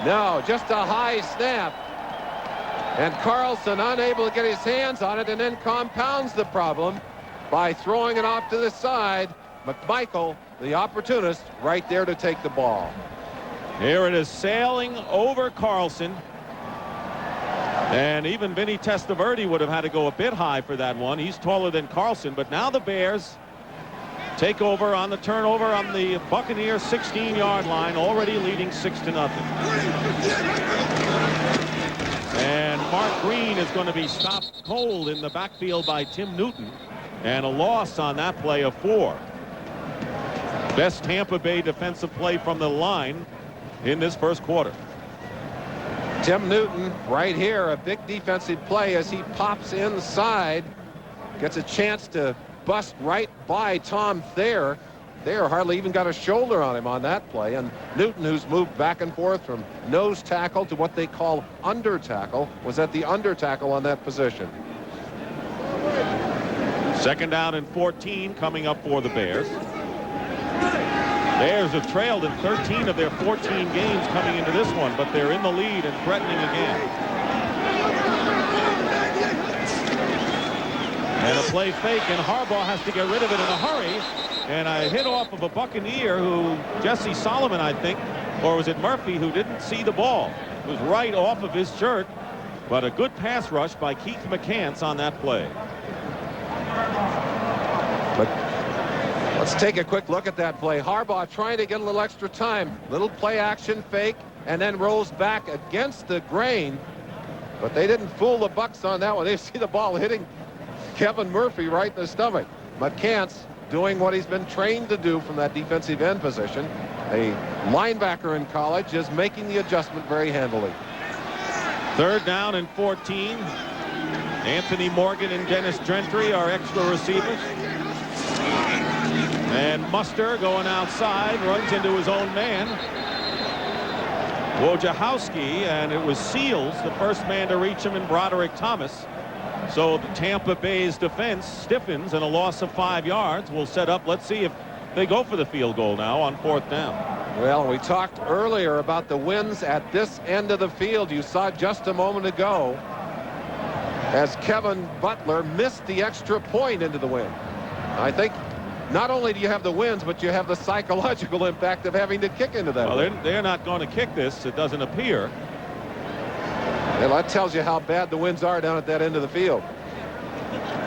No, just a high snap. And Carlson unable to get his hands on it, and then compounds the problem by throwing it off to the side. McMichael, the opportunist, right there to take the ball. Here it is sailing over Carlson. And even Vinny Testaverde would have had to go a bit high for that one. He's taller than Carlson, but now the Bears take over on the turnover on the Buccaneers 16-yard line, already leading 6-0. And Mark Green is going to be stopped cold in the backfield by Tim Newton, and a loss on that play of 4. Best Tampa Bay defensive play from the line in this first quarter. Tim Newton right here, a big defensive play as he pops inside, gets a chance to bust right by Tom Thayer. Thayer hardly even got a shoulder on him on that play, and Newton, who's moved back and forth from nose tackle to what they call under tackle, was at the under tackle on that position. 2nd down and 14 coming up for the Bears. Bears have trailed in 13 of their 14 games coming into this one, but they're in the lead and threatening again. And a play fake, and Harbaugh has to get rid of it in a hurry. And a hit off of a Buccaneer who, Jesse Solomon, I think, or was it Murphy, who didn't see the ball. It was right off of his shirt, but a good pass rush by Keith McCants on that play. But let's take a quick look at that play. Harbaugh trying to get a little extra time. Little play action fake, and then rolls back against the grain. But they didn't fool the Bucs on that one. They see the ball hitting Kevin Murphy right in the stomach. McCants doing what he's been trained to do from that defensive end position. A linebacker in college is making the adjustment very handily. 3rd down and 14. Anthony Morgan and Dennis Gentry are extra receivers. And Muster going outside, runs into his own man, Wojciechowski, and it was Seals, the first man to reach him, in Broderick Thomas. So the Tampa Bay's defense stiffens, and a loss of 5 yards will set up. Let's see if they go for the field goal now on 4th down. Well, we talked earlier about the winds at this end of the field. You saw just a moment ago as Kevin Butler missed the extra point into the wind. I think not only do you have the winds, but you have the psychological impact of having to kick into that. Well, they're not going to kick this, it doesn't appear. Well, that tells you how bad the winds are down at that end of the field.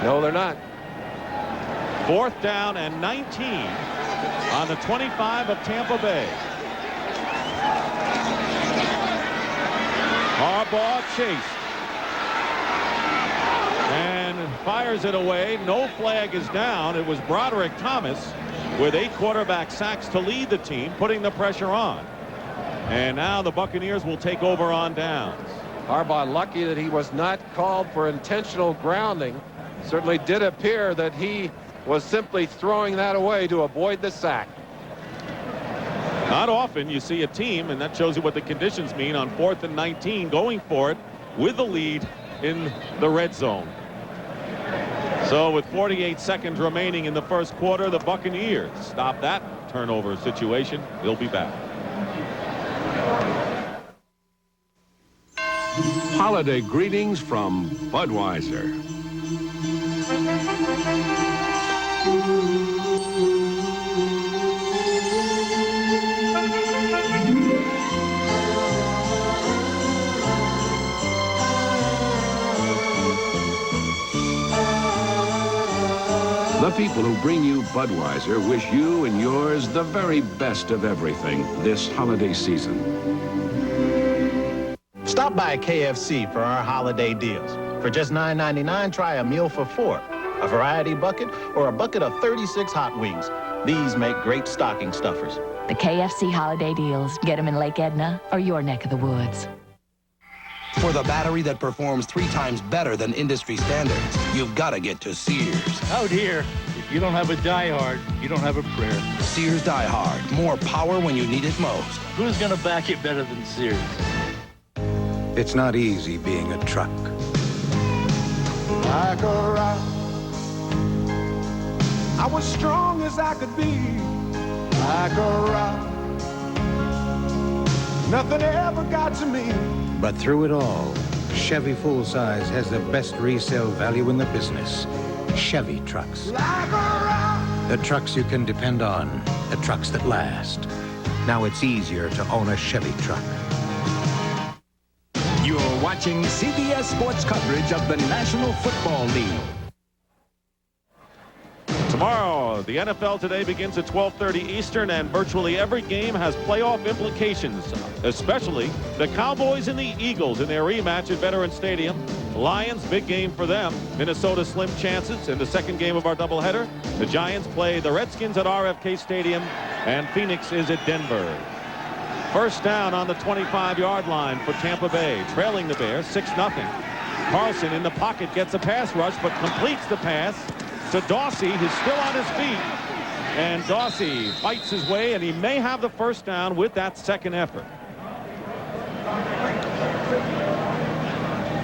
No, they're not. 4th down and 19 on the 25 of Tampa Bay. Harbaugh chased and fires it away. No flag is down. It was Broderick Thomas with 8 quarterback sacks to lead the team, putting the pressure on. And now the Buccaneers will take over on downs. Harbaugh lucky that he was not called for intentional grounding. Certainly did appear that he was simply throwing that away to avoid the sack. Not often you see a team, and that shows you what the conditions mean, on 4th and 19 going for it with the lead in the red zone. So with 48 seconds remaining in the first quarter, the Buccaneers stop that turnover situation. They'll be back. Holiday greetings from Budweiser. The people who bring you Budweiser wish you and yours the very best of everything this holiday season. Stop by KFC for our holiday deals. For just $9.99, try a meal for 4, a variety bucket, or a bucket of 36 hot wings. These make great stocking stuffers. The KFC holiday deals. Get them in Lake Edna or your neck of the woods. For the battery that performs 3 times better than industry standards, you've got to get to Sears. Out here, if you don't have a diehard, you don't have a prayer. Sears diehard. More power when you need it most. Who's going to back it better than Sears? It's not easy being a truck. Like a rock, I was strong as I could be. Like a rock, nothing ever got to me. But through it all, Chevy full-size has the best resale value in the business. Chevy trucks. Like a rock. The trucks you can depend on. The trucks that last. Now it's easier to own a Chevy truck. You're watching CBS Sports coverage of the National Football League. Tomorrow, the NFL Today begins at 12:30 Eastern, and virtually every game has playoff implications, especially the Cowboys and the Eagles in their rematch at Veterans Stadium. Lions, big game for them. Minnesota, slim chances in the second game of our doubleheader. The Giants play the Redskins at RFK Stadium, and Phoenix is at Denver. First down on the 25-yard line for Tampa Bay, trailing the Bears 6-0. Carlson in the pocket gets a pass rush, but completes the pass to Dorsey, who's still on his feet. And Dorsey fights his way, and he may have the first down with that second effort.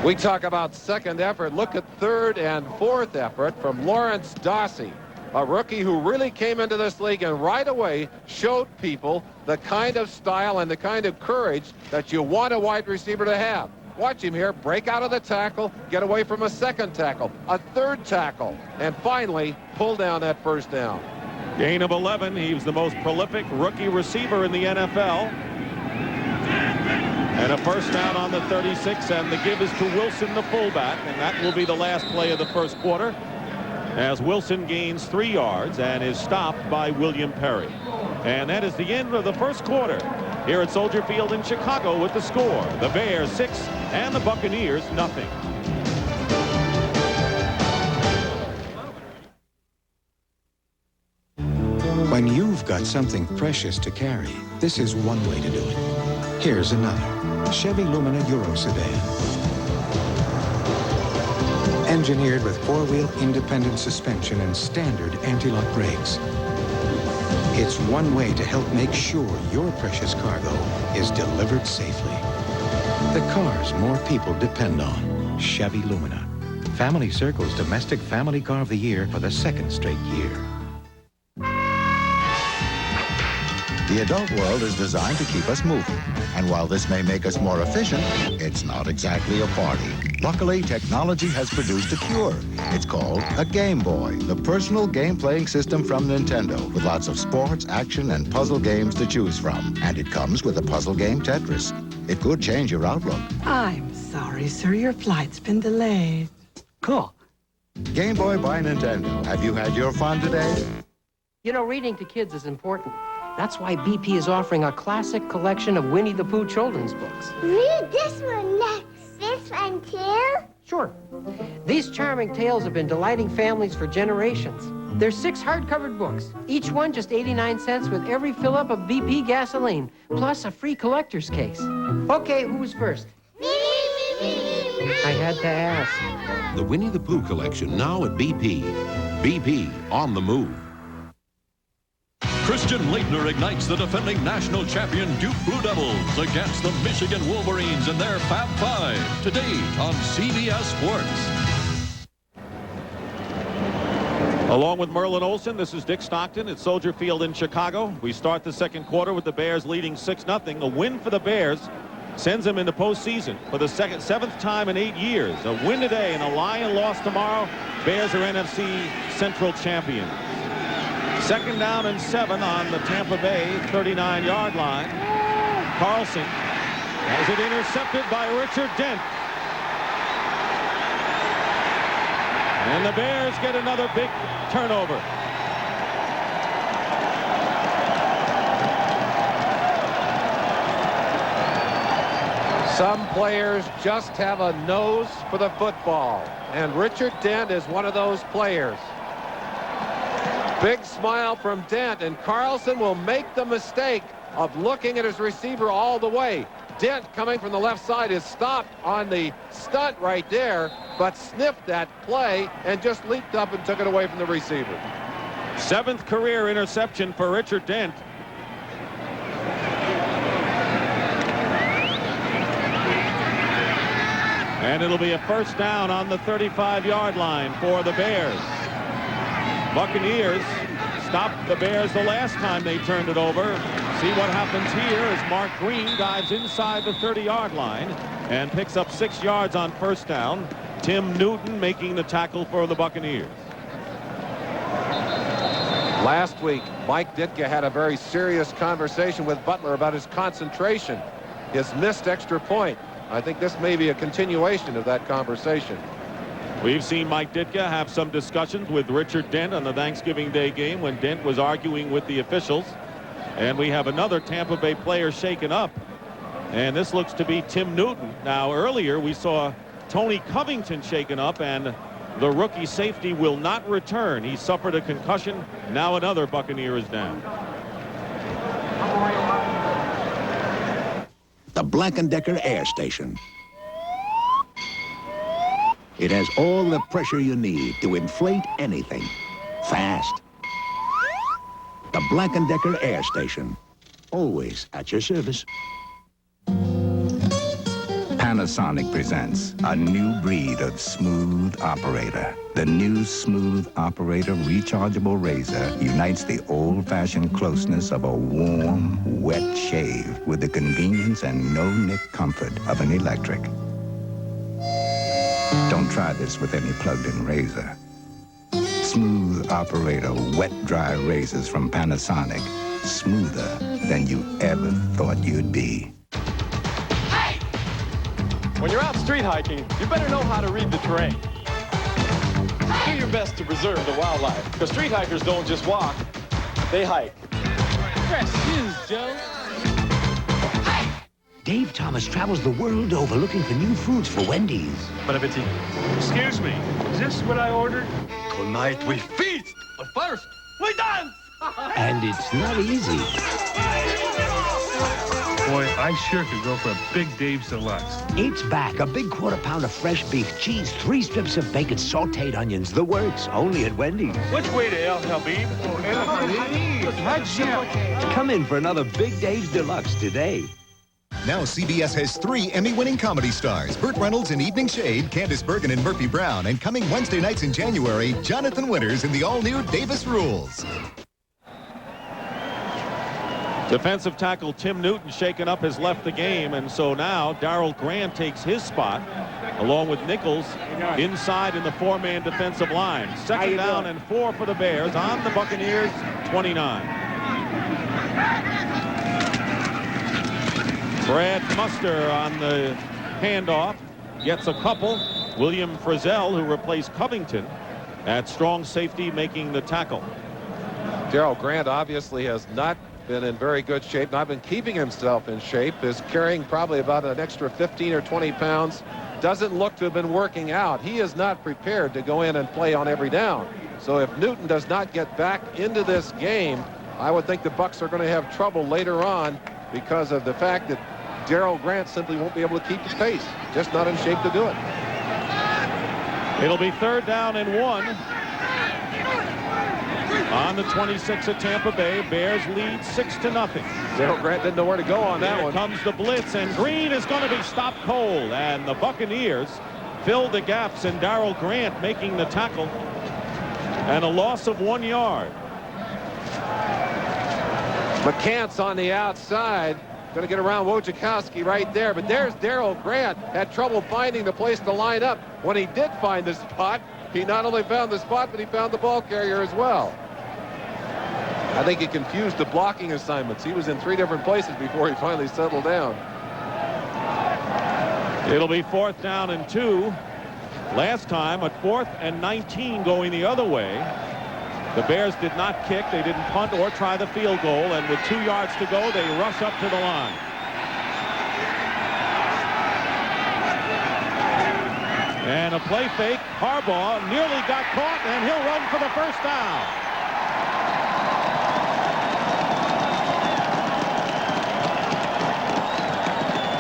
We talk about second effort. Look at third and fourth effort from Lawrence Dorsey, a rookie who really came into this league and right away showed people the kind of style and the kind of courage that you want a wide receiver to have. Watch him here, break out of the tackle, get away from a second tackle, a third tackle, and finally pull down that first down. Gain of 11. He's the most prolific rookie receiver in the NFL. And a first down on the 36, and the give is to Wilson, the fullback, and that will be the last play of the first quarter, as Wilson gains 3 yards and is stopped by William Perry. And that is the end of the first quarter here at Soldier Field in Chicago with the score. The Bears 6 and the Buccaneers 0. When you've got something precious to carry, this is one way to do it. Here's another. Chevy Lumina Euro Sedan. Engineered with 4-wheel independent suspension and standard anti-lock brakes. It's one way to help make sure your precious cargo is delivered safely. The cars more people depend on. Chevy Lumina. Family Circle's Domestic Family Car of the Year for the 2nd straight year. The adult world is designed to keep us moving. And while this may make us more efficient, it's not exactly a party. Luckily, technology has produced a cure. It's called a Game Boy, the personal game-playing system from Nintendo, with lots of sports, action, and puzzle games to choose from. And it comes with a puzzle game Tetris. It could change your outlook. I'm sorry, sir. Your flight's been delayed. Cool. Game Boy by Nintendo. Have you had your fun today? You know, reading to kids is important. That's why BP is offering a classic collection of Winnie the Pooh children's books. Read this one next. This one too? Sure. These charming tales have been delighting families for generations. There's 6 hardcover books, each one just 89 cents with every fill-up of BP gasoline, plus a free collector's case. Okay, who was first? Me. I had to ask. The Winnie the Pooh collection now at BP. BP, on the move. Christian Leitner ignites the defending national champion Duke Blue Devils against the Michigan Wolverines in their Fab Five today on CBS Sports. Along with Merlin Olsen, this is Dick Stockton at Soldier Field in Chicago. We start the second quarter with the Bears leading 6-0. A win for the Bears sends them into postseason for the 7th time in 8 years. A win today and a Lion loss tomorrow. Bears are NFC Central champions. 2nd down and 7 on the Tampa Bay 39-yard line. Carlson has it intercepted by Richard Dent. And the Bears get another big turnover. Some players just have a nose for the football, and Richard Dent is one of those players. Big smile from Dent, and Carlson will make the mistake of looking at his receiver all the way. Dent, coming from the left side, is stopped on the stunt right there, but sniffed that play and just leaped up and took it away from the receiver. 7th career interception for Richard Dent. And it'll be a first down on the 35-yard line for the Bears. Buccaneers stopped the Bears the last time they turned it over. See what happens here as Mark Green dives inside the 30-yard line and picks up 6 yards on first down. Tim Newton making the tackle for the Buccaneers. Last week, Mike Ditka had a very serious conversation with Butler about his concentration, his missed extra point. I think this may be a continuation of that conversation. We've seen Mike Ditka have some discussions with Richard Dent on the Thanksgiving Day game when Dent was arguing with the officials. And we have another Tampa Bay player shaken up. And this looks to be Tim Newton. Now, earlier we saw Tony Covington shaken up, and the rookie safety will not return. He suffered a concussion. Now another Buccaneer is down. The Black & Decker Air Station. It has all the pressure you need to inflate anything fast. The Black & Decker Air Station, always at your service. Panasonic presents a new breed of smooth operator. The new Smooth Operator rechargeable razor unites the old-fashioned closeness of a warm, wet shave with the convenience and no-nick comfort of an electric. Don't try this with any plugged-in razor. Smooth Operator wet-dry razors from Panasonic. Smoother than you ever thought you'd be. When you're out street hiking, you better know how to read the terrain. Do your best to preserve the wildlife, because street hikers don't just walk, they hike. Fresh shoes, Joe. Dave Thomas travels the world over looking for new foods for Wendy's. Bon appetit. Excuse me, is this what I ordered? Tonight we feast, but first we dance! And it's not easy. Boy, I sure could go for a Big Dave's Deluxe. It's back. A big quarter-pound of fresh beef, cheese, 3 strips of bacon, sauteed onions. The works, only at Wendy's. Which way to El Habib? Come in for another Big Dave's Deluxe today. Now CBS has 3 Emmy-winning comedy stars, Burt Reynolds in Evening Shade, Candace Bergen and Murphy Brown, and coming Wednesday nights in January, Jonathan Winters in the all-new Davis Rules. Defensive tackle Tim Newton shaken up has left the game, and so now Darrell Grant takes his spot along with Nichols inside in the 4-man defensive line. Second down and 4 for the Bears on the Buccaneers 29. Brad Muster on the handoff gets a couple. William Frizzell, who replaced Covington at strong safety, making the tackle. Darrell Grant obviously has not been in very good shape, not been keeping himself in shape, is carrying probably about an extra 15 or 20 pounds. Doesn't look to have been working out. He is not prepared to go in and play on every down. So if Newton does not get back into this game, I would think the Bucs are going to have trouble later on because of the fact that Darrell Grant simply won't be able to keep the pace. Just not in shape to do it. It'll be 3rd down and 1. On the 26 of Tampa Bay, Bears lead 6-0. Darrell Grant didn't know where to go on that one. Here comes the blitz, and Green is going to be stopped cold, and the Buccaneers filled the gaps, and Darrell Grant making the tackle, and a loss of 1 yard. McCants on the outside, going to get around Wojciechowski right there, but there's Darrell Grant. Had trouble finding the place to line up. When he did find the spot, he not only found the spot, but he found the ball carrier as well. I think he confused the blocking assignments. He was in 3 different places before he finally settled down. It'll be 4th down and 2. Last time, at 4th and 19 going the other way, the Bears did not kick. They didn't punt or try the field goal. And with 2 yards to go, they rush up to the line. And a play fake. Harbaugh nearly got caught, and he'll run for the first down.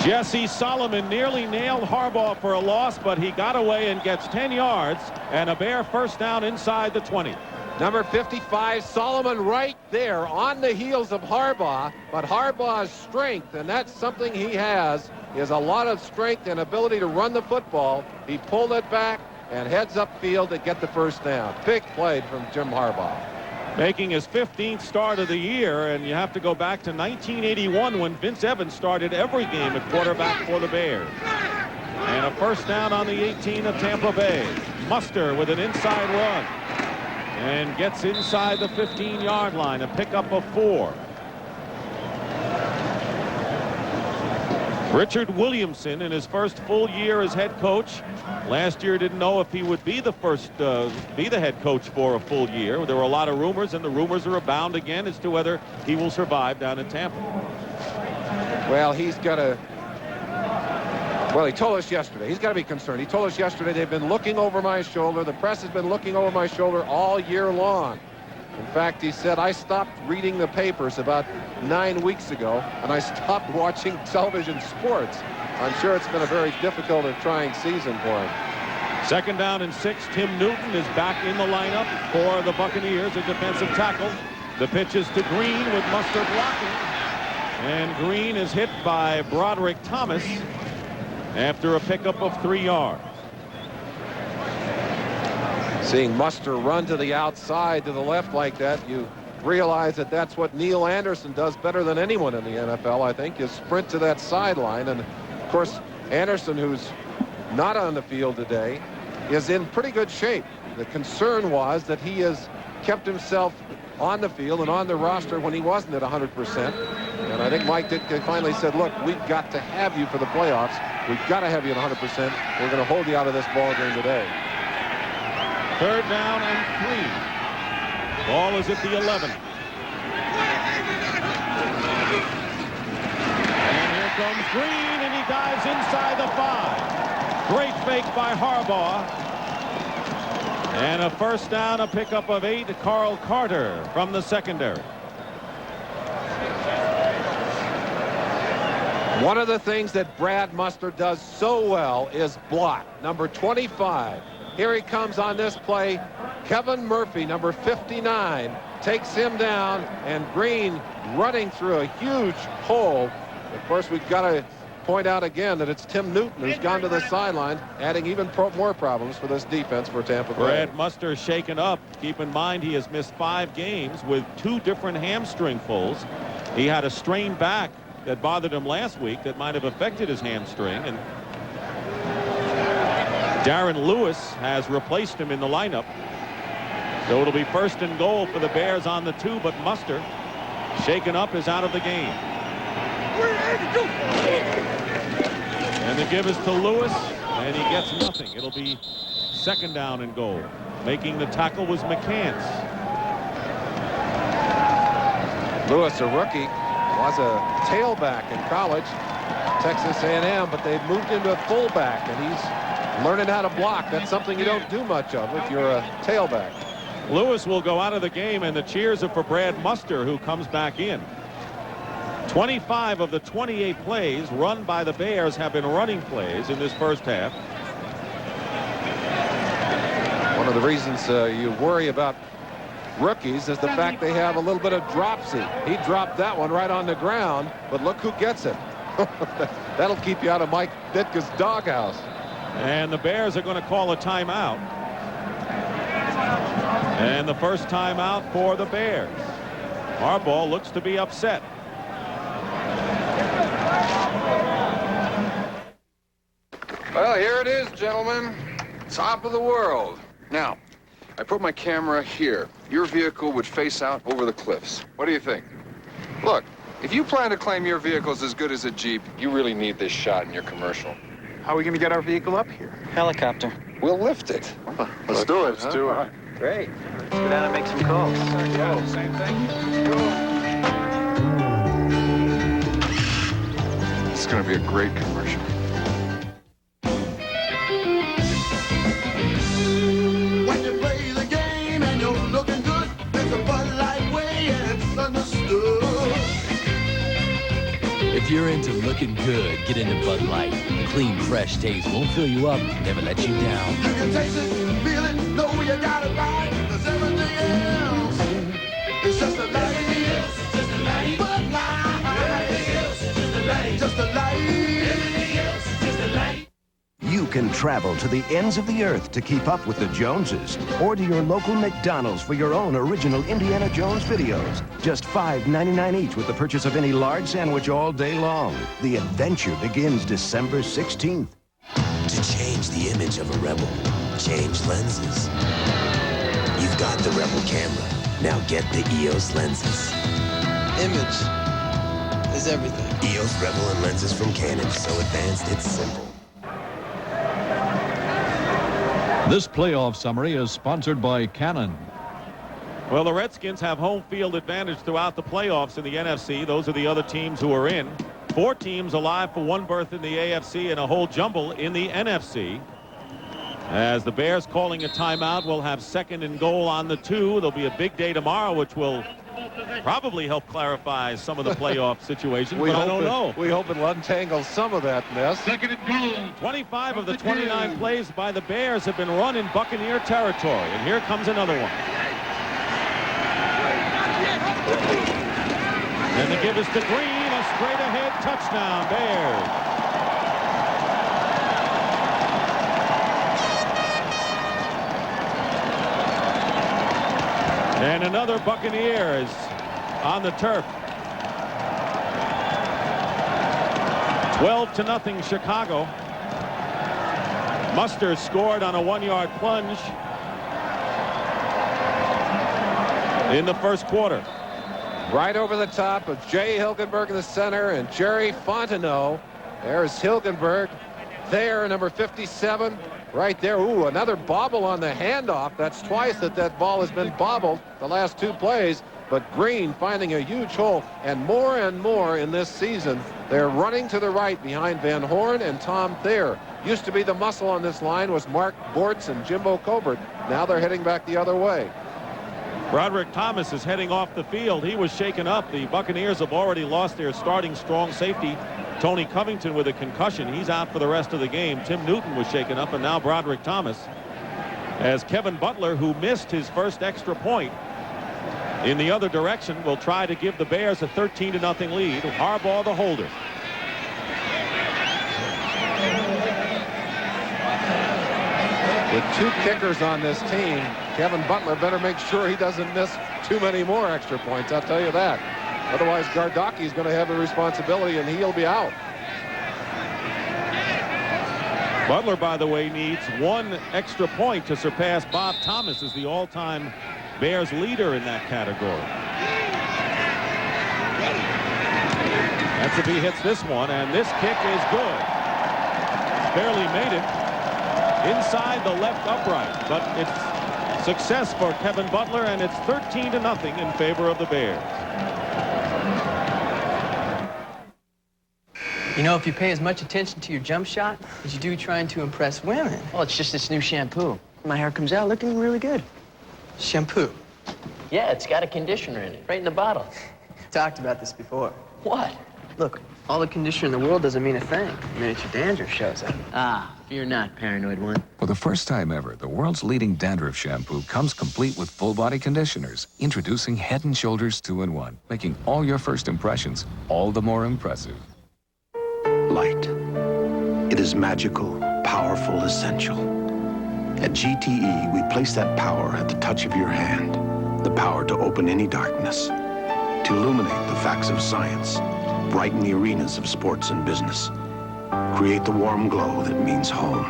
Jesse Solomon nearly nailed Harbaugh for a loss, but he got away and gets 10 yards and a Bear first down inside the 20. Number 55, Solomon, right there on the heels of Harbaugh, but Harbaugh's strength, and that's something he has, is a lot of strength and ability to run the football. He pulled it back and heads upfield to get the first down. Big play from Jim Harbaugh. Making his 15th start of the year, and you have to go back to 1981 when Vince Evans started every game at quarterback for the Bears. And a first down on the 18 of Tampa Bay. Muster with an inside run and gets inside the 15-yard line, a pickup of 4. Richard Williamson in his first full year as head coach. Last year didn't know if he would be the head coach for a full year. There were a lot of rumors, and the rumors are abound again as to whether he will survive down in Tampa. Well, he's got to. Well, he told us yesterday. He's got to be concerned. He told us yesterday they've been looking over my shoulder. The press has been looking over my shoulder all year long. In fact, he said, I stopped reading the papers about 9 weeks ago, and I stopped watching television sports. I'm sure it's been a very difficult and trying season for him. Second down and 6. Tim Newton is back in the lineup for the Buccaneers, a defensive tackle. The pitch is to Green with Muster blocking. And Green is hit by Broderick Thomas after a pickup of 3 yards. Seeing Muster run to the outside, to the left like that, you realize that that's what Neil Anderson does better than anyone in the NFL, I think, is sprint to that sideline. And, of course, Anderson, who's not on the field today, is in pretty good shape. The concern was that he has kept himself on the field and on the roster when he wasn't at 100%. And I think Mike Ditka finally said, look, we've got to have you for the playoffs. We've got to have you at 100%. We're going to hold you out of this ball game today. Third down and 3. Ball is at the 11. And here comes Green, and he dives inside the 5. Great fake by Harbaugh. And a first down, a pickup of 8 to Carl Carter from the secondary. One of the things that Brad Muster does so well is block. Number 25. Here he comes on this play. Kevin Murphy, number 59, takes him down, and Green running through a huge hole. Of course, we've got to point out again that it's Tim Newton who's gone to the sideline, adding even more problems for this defense for Tampa Bay. Brad Muster shaken up. Keep in mind he has missed 5 games with 2 different hamstring pulls. He had a strained back that bothered him last week that might have affected his hamstring, and Darren Lewis has replaced him in the lineup. So it'll be first and goal for the Bears on the 2, but Muster, shaken up, is out of the game. And the give is to Lewis, and he gets nothing. It'll be second down and goal. Making the tackle was McCants. Lewis, a rookie, was a tailback in college, Texas A&M, but they've moved him to a fullback, and he's learning how to block. That's something you don't do much of if you're a tailback. Lewis will go out of the game, and the cheers are for Brad Muster, who comes back in. 25 of the 28 plays run by the Bears have been running plays in this first half. One of the reasons you worry about rookies is the fact they have a little bit of dropsy. He dropped that one right on the ground, but look who gets it. That'll keep you out of Mike Ditka's doghouse. And the Bears are going to call a timeout. And the first timeout for the Bears. Harbaugh looks to be upset. Well, here it is, gentlemen. Top of the world. Now, I put my camera here. Your vehicle would face out over the cliffs. What do you think? Look, if you plan to claim your vehicle's as good as a Jeep, you really need this shot in your commercial. How are we going to get our vehicle up here? Helicopter. we'll lift it. Let's do it. Let's do it. Great. Let's go down and make some calls. Yeah, same thing. It's going to be a great commercial. When you play the game and you're looking good, there's a Bud Light way and it's understood. If you're into looking good, get into Bud Light. The clean, fresh taste won't fill you up, never let you down. You can taste it, feel it, know you got it right. Cause everything else is just a light. Just a light. Bud Light. Everything else is just a light. Just a light. Everything else is just a light. You can travel to the ends of the earth to keep up with the Joneses, or to your local McDonald's for your own original Indiana Jones videos. Just $5.99 each with the purchase of any large sandwich all day long. The adventure begins December 16th. To change the image of a Rebel, change lenses. You've got the Rebel camera. Now get the EOS lenses. Image is everything. EOS Rebel and lenses from Canon. So advanced, it's simple. This playoff summary is sponsored by Canon. Well, the Redskins have home field advantage throughout the playoffs in the NFC. Those are the other teams who are in. 4 teams alive for one berth in the AFC and a whole jumble in the NFC. As the Bears calling a timeout, will have 2nd and goal on the 2. There'll be a big day tomorrow, which will probably help clarify some of the playoff situations, but I don't know. We hope it'll untangle some of that mess. 2nd and goal. 25 of the 29 plays by the Bears have been run in Buccaneer territory, and here comes another one. And the give is to Green, a straight-ahead touchdown, Bears. And another Buccaneer is on the turf. 12-0 Chicago. Muster scored on a 1-yard plunge in the first quarter. Right over the top of Jay Hilgenberg in the center and Jerry Fontenot. There's Hilgenberg. There, number 57. Right there. Ooh, another bobble on the handoff. That's twice that ball has been bobbled the last 2 plays. But Green finding a huge hole. And more in this season, they're running to the right behind Van Horn and Tom Thayer. Used to be the muscle on this line was Mark Bortz and Jimbo Cobert. Now they're heading back the other way. Broderick Thomas is heading off the field. He was shaken up. The Buccaneers have already lost their starting strong safety, Tony Covington, with a concussion. He's out for the rest of the game. Tim Newton was shaken up, and now Broderick Thomas. As Kevin Butler, who missed his first extra point in the other direction, will try to give the Bears a 13-0 lead. Harbaugh the holder. With 2 kickers on this team, Kevin Butler better make sure he doesn't miss too many more extra points, I'll tell you that. Otherwise, Gardaki's going to have the responsibility, and he'll be out. Butler, by the way, needs 1 extra point to surpass Bob Thomas as the all-time Bears leader in that category. That's if he hits this one, and this kick is good. Barely made it inside the left upright, but it's success for Kevin Butler, and it's 13-0 in favor of the Bears. You know, if you pay as much attention to your jump shot as you do trying to impress women. Well, it's just this new shampoo. My hair comes out looking really good. Shampoo. Yeah, it's got a conditioner in it, right in the bottle. Talked about this before. What? Look, all the conditioner in the world doesn't mean a thing. The minute your dandruff shows up. Ah, fear not, paranoid one. For the first time ever, the world's leading dandruff shampoo comes complete with full-body conditioners. Introducing Head & Shoulders 2-in-1, making all your first impressions all the more impressive. Light. It is magical, powerful, essential. At GTE, we place that power at the touch of your hand. The power to open any darkness, to illuminate the facts of science, brighten the arenas of sports and business, create the warm glow that means home.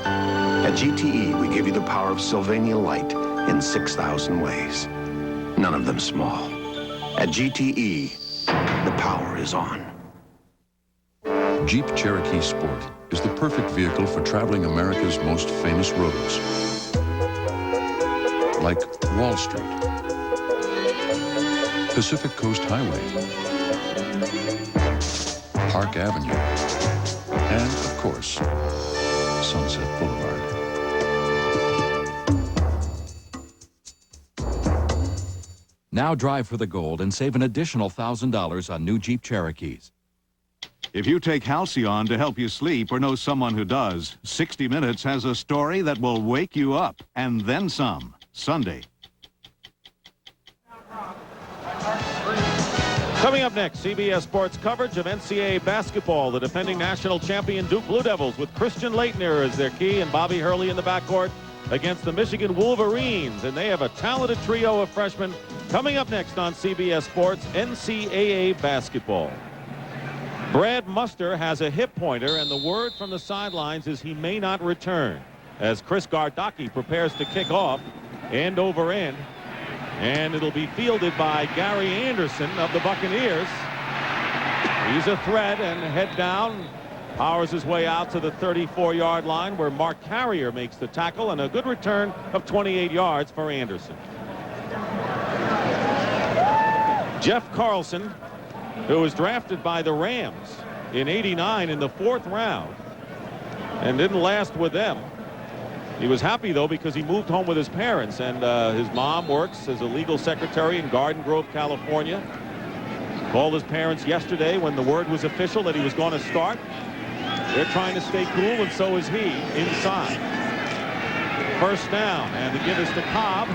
At GTE, we give you the power of Sylvania light in 6,000 ways, none of them small. At GTE, the power is on. Jeep Cherokee Sport is the perfect vehicle for traveling America's most famous roads, like Wall Street, Pacific Coast Highway, Park Avenue, and, of course, Sunset Boulevard. Now drive for the gold and save an additional $1,000 on new Jeep Cherokees. If you take Halcyon to help you sleep or know someone who does, 60 Minutes has a story that will wake you up, and then some. Sunday. Coming up next, CBS Sports coverage of NCAA basketball. The defending national champion Duke Blue Devils with Christian Laettner as their key and Bobby Hurley in the backcourt against the Michigan Wolverines. And they have a talented trio of freshmen coming up next on CBS Sports NCAA basketball. Brad Muster has a hip pointer, and the word from the sidelines is he may not return as Chris Gardocki prepares to kick off end over end. And it'll be fielded by Gary Anderson of the Buccaneers. He's a threat and head down. Powers his way out to the 34-yard line where Mark Carrier makes the tackle, and a good return of 28 yards for Anderson. Jeff Carlson, who was drafted by the Rams in '89 in the 4th round and didn't last with them. He was happy, though, because he moved home with his parents, and his mom works as a legal secretary in Garden Grove, California. Called his parents yesterday when the word was official that he was going to start. They're trying to stay cool, and so is he inside. First down, and the give is to Cobb.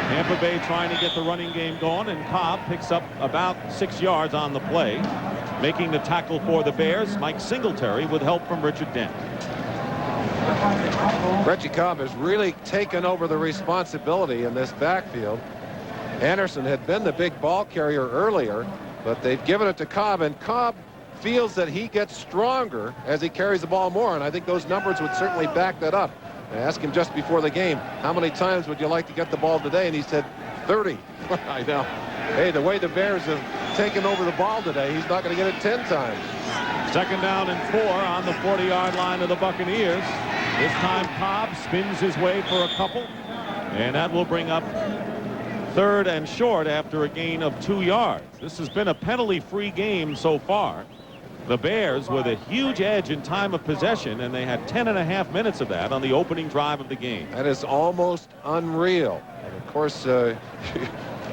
Tampa Bay trying to get the running game going, and Cobb picks up about 6 yards on the play. Making the tackle for the Bears, Mike Singletary with help from Richard Dent. Reggie Cobb has really taken over the responsibility in this backfield. Anderson had been the big ball carrier earlier, but they've given it to Cobb, and Cobb feels that he gets stronger as he carries the ball more, and I think those numbers would certainly back that up. I asked him just before the game, how many times would you like to get the ball today? And he said 30. I know. Hey, the way the Bears have taken over the ball today, he's not going to get it 10 times. Second down and 4 on the 40-yard line of the Buccaneers. This time Cobb spins his way for a couple, and that will bring up 3rd and short after a gain of 2 yards. This has been a penalty-free game so far. The Bears with a huge edge in time of possession, and they had 10.5 minutes of that on the opening drive of the game. That is almost unreal. And of course,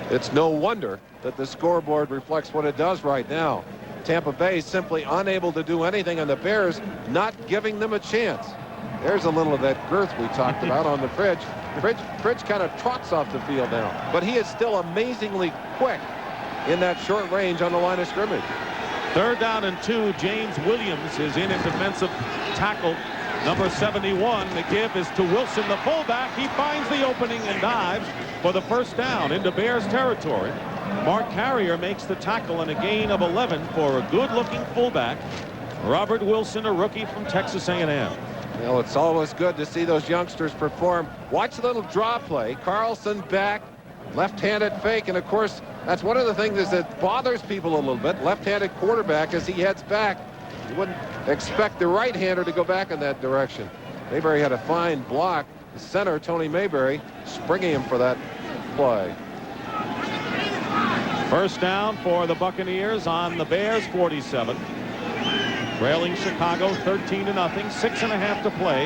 it's no wonder that the scoreboard reflects what it does right now. Tampa Bay simply unable to do anything, and the Bears not giving them a chance. There's a little of that girth we talked about on the Fridge. Fridge kind of trots off the field now, but he is still amazingly quick in that short range on the line of scrimmage. 3rd down and 2. James Williams is in at defensive tackle. Number 71. The give is to Wilson, the fullback. He finds the opening and dives for the first down into Bears territory. Mark Carrier makes the tackle, and a gain of 11 for a good-looking fullback, Robert Wilson, a rookie from Texas A&M. Well, it's always good to see those youngsters perform. Watch the little draw play. Carlson back, left-handed fake, and of course, that's one of the things that bothers people a little bit. Left-handed quarterback as he heads back. You wouldn't expect the right-hander to go back in that direction. Mayberry had a fine block. The center, Tony Mayberry, springing him for that play. First down for the Buccaneers on the Bears 47. Trailing Chicago 13-0, 6.5 to play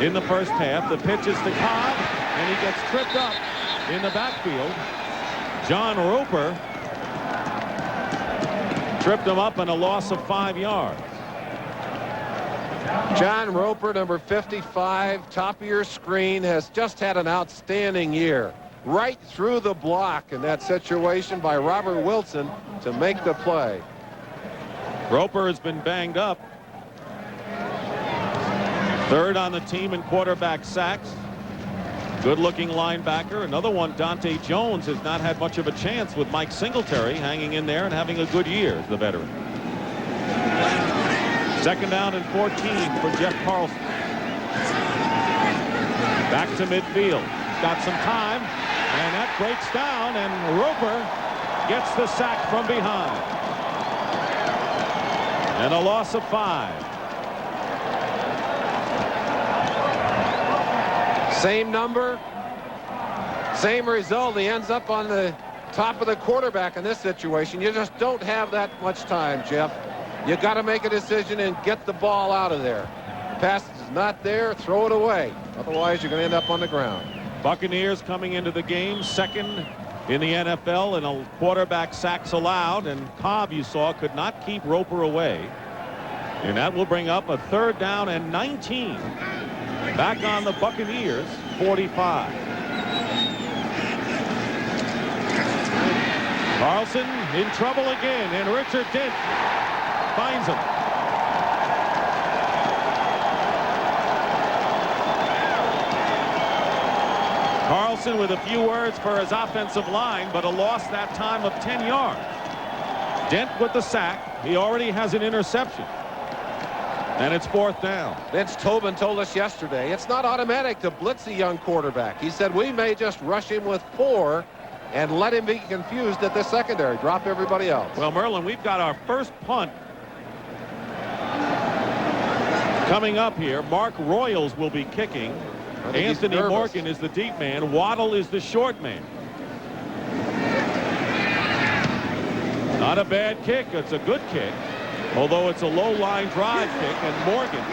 in the first half. The pitch is to Cobb, and he gets tripped up in the backfield. John Roper tripped him up, and a loss of 5 yards. John Roper, number 55, top of your screen, has just had an outstanding year. Right through the block in that situation by Robert Wilson to make the play. Roper has been banged up. 3rd on the team in quarterback sacks. Good-looking linebacker. Another one, Dante Jones, has not had much of a chance with Mike Singletary hanging in there and having a good year, the veteran. Second down and 14 for Jeff Carlson. Back to midfield. He's got some time, and that breaks down, and Roper gets the sack from behind. And a loss of 5. Same number, same result. He ends up on the top of the quarterback in this situation. You just don't have that much time, Jeff. You got to make a decision and get the ball out of there. The pass is not there, throw it away. Otherwise, you're going to end up on the ground. Buccaneers coming into the game second in the NFL in a quarterback sacks allowed, and Cobb, you saw, could not keep Roper away. And that will bring up a 3rd down and 19. Back on the Buccaneers 45. Carlson in trouble again, and Richard Dent finds him. Carlson with a few words for his offensive line, but a loss that time of 10 yards. Dent with the sack. He already has an interception. And it's 4th down. Vince Tobin told us yesterday, it's not automatic to blitz a young quarterback. He said we may just rush him with 4 and let him be confused at the secondary. Drop everybody else. Well, Merlin, we've got our first punt coming up here. Mark Royals will be kicking. Anthony Morgan is the deep man. Waddle is the short man. Not a bad kick. It's a good kick. Although it's a low-line drive kick, and Morgan,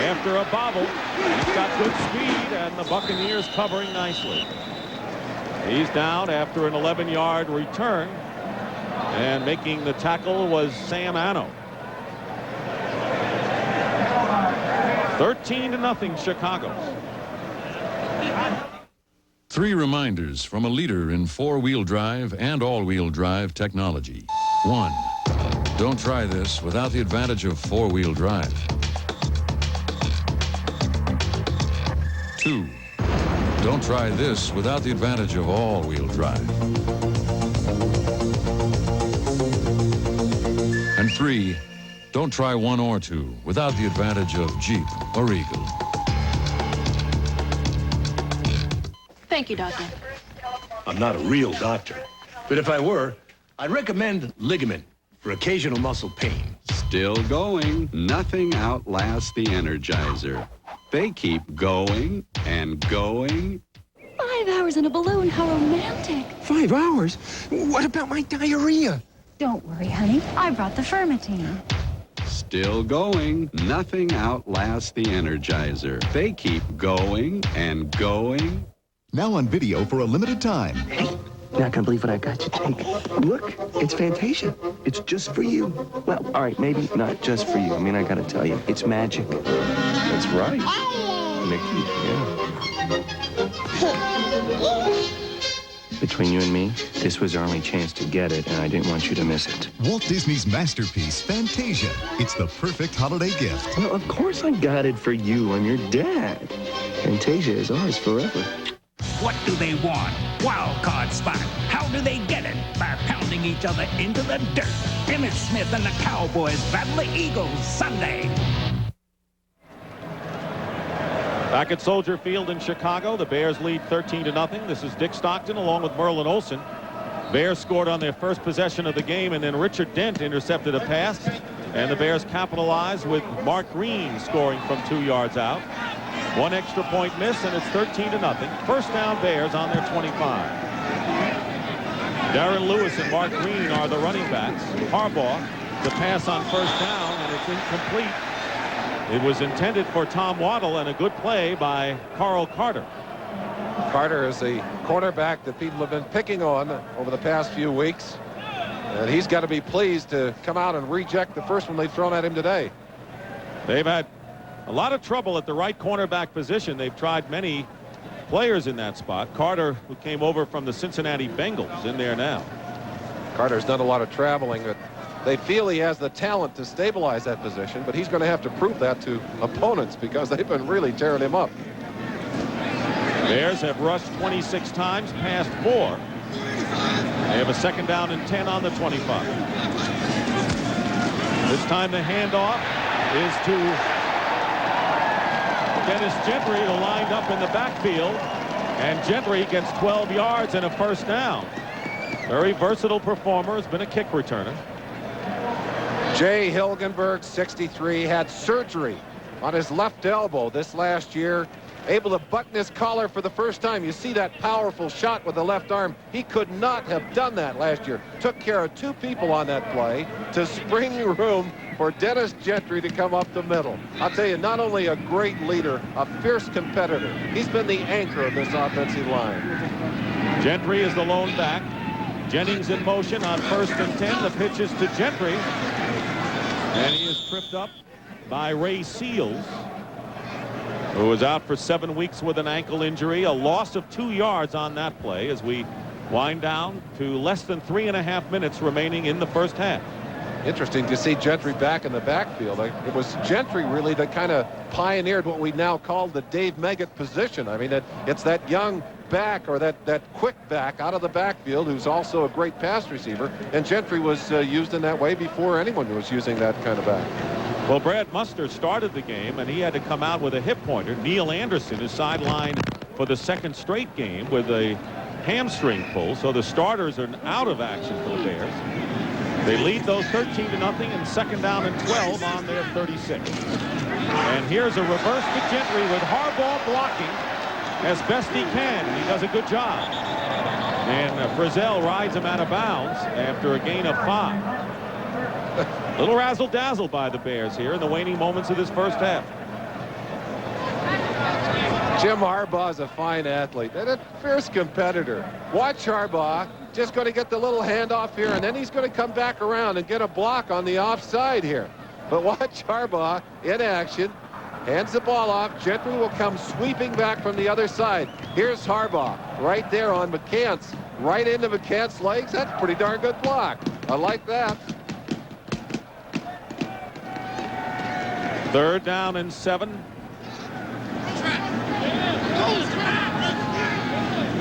after a bobble, he's got good speed, and the Buccaneers covering nicely. He's down after an 11-yard return, and making the tackle was Sam Anno. 13-0 Chicago. 3 reminders from a leader in 4-wheel drive and all-wheel drive technology. 1. Don't try this without the advantage of 4-wheel drive. 2. Don't try this without the advantage of all-wheel drive. And 3. Don't try 1 or 2 without the advantage of Jeep or Eagle. Thank you, Doctor. I'm not a real doctor, but if I were, I'd recommend ligament for occasional muscle pain. Still going. Nothing outlasts the Energizer. They keep going and going. 5 hours in a balloon, how romantic. 5 hours? What about my diarrhea? Don't worry, honey. I brought the Fermitine. Still going. Nothing outlasts the Energizer. They keep going and going. Now on video for a limited time. You're not gonna believe what I got you. Take. Look, it's Fantasia. It's just for you. Well, all right, maybe not just for you. I mean, I gotta tell you, it's magic. That's right. Mickey, yeah. Between you and me, this was our only chance to get it, and I didn't want you to miss it. Walt Disney's masterpiece, Fantasia. It's the perfect holiday gift. Well, of course I got it for you. I'm your dad. Fantasia is ours forever. What do they want? Wild card spot. How do they get it? By pounding each other into the dirt. Emmitt Smith and the Cowboys battle the Eagles Sunday. Back at Soldier Field in Chicago, the Bears lead 13-0. This is Dick Stockton along with Merlin Olsen. Bears scored on their first possession of the game, and then Richard Dent intercepted a pass, and the Bears capitalized with Mark Green scoring from 2 yards out. 1 extra point miss, and it's 13-0. First down Bears on their 25. Darren Lewis and Mark Green are the running backs. Harbaugh, the pass on first down, and it's incomplete. It was intended for Tom Waddle, and a good play by Carl Carter. Carter is a cornerback that people have been picking on over the past few weeks. And he's got to be pleased to come out and reject the first one they've thrown at him today. They've had a lot of trouble at the right cornerback position. They've tried many players in that spot. Carter, who came over from the Cincinnati Bengals, in there now. Carter's done a lot of traveling, but they feel he has the talent to stabilize that position, but he's going to have to prove that to opponents because they've been really tearing him up. Bears have rushed 26 times, passed 4. They have a 2nd down and 10 on the 25. This time the handoff is to Dennis Gentry, who lined up in the backfield, and Gentry gets 12 yards and a first down. Very versatile performer, has been a kick returner. Jay Hilgenberg, 63, had surgery on his left elbow this last year. Able to button his collar for the first time. You see that powerful shot with the left arm. He could not have done that last year. Took care of two people on that play to spring room for Dennis Gentry to come up the middle. I'll tell you, not only a great leader, a fierce competitor. He's been the anchor of this offensive line. Gentry is the lone back. Jennings in motion on 1st and 10. The pitch is to Gentry. And he is tripped up by Ray Seals, who was out for 7 weeks with an ankle injury. A loss of 2 yards on that play as we wind down to less than 3.5 minutes remaining in the first half. Interesting to see Gentry back in the backfield. It was Gentry really that kind of pioneered what we now call the Dave Meggett position. I mean, it's that young back, or that quick back out of the backfield, who's also a great pass receiver. And Gentry was used in that way before anyone was using that kind of back. Well, Brad Muster started the game, and he had to come out with a hip pointer. Neil Anderson is sidelined for the 2nd straight game with a hamstring pull, so the starters are out of action for the Bears. They lead those 13-0 and 2nd down and 12 on their 36. And here's a reverse to Gentry with Harbaugh blocking as best he can, and he does a good job. And Frizzell rides him out of bounds after a gain of 5. Little razzle-dazzle by the Bears here in the waning moments of this first half. Jim Harbaugh is a fine athlete and a fierce competitor. Watch Harbaugh. Just going to get the little handoff here, and then he's going to come back around and get a block on the offside here. But watch Harbaugh in action. Hands the ball off. Gentry will come sweeping back from the other side. Here's Harbaugh right there on McCants. Right into McCants' legs. That's a pretty darn good block. I like that. 3rd down and 7.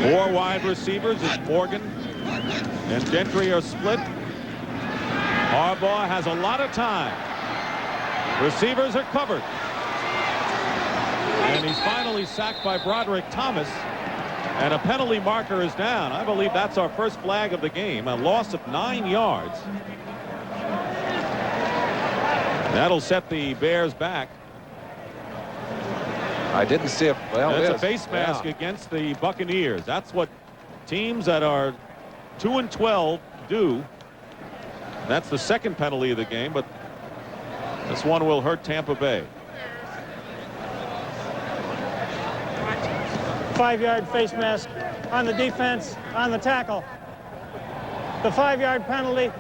4 wide receivers as Morgan and Gentry are split. Harbaugh has a lot of time. Receivers are covered. And he's finally sacked by Broderick Thomas. And a penalty marker is down. I believe that's our first flag of the game. A loss of 9 yards. That'll set the Bears back. I didn't see it. Well, that's a face mask against the Buccaneers. That's what teams that are 2-12 do. That's the 2nd penalty of the game, but this one will hurt Tampa Bay. 5-yard face mask on the defense, on the tackle. The 5-yard penalty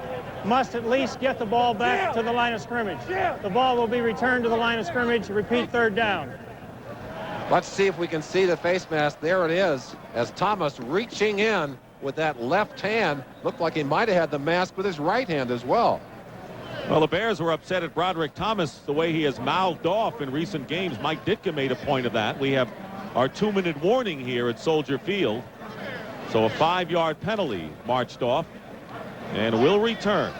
must at least get the ball back to the line of scrimmage. The ball will be returned to the line of scrimmage. Repeat, 3rd down. Let's see if we can see the face mask. There it is, as Thomas reaching in with that left hand. Looked like he might have had the mask with his right hand as well. Well, the Bears were upset at Broderick Thomas the way he has mouthed off in recent games. Mike Ditka made a point of that. We have our 2-minute warning here at Soldier Field. So a 5-yard penalty marched off and will return.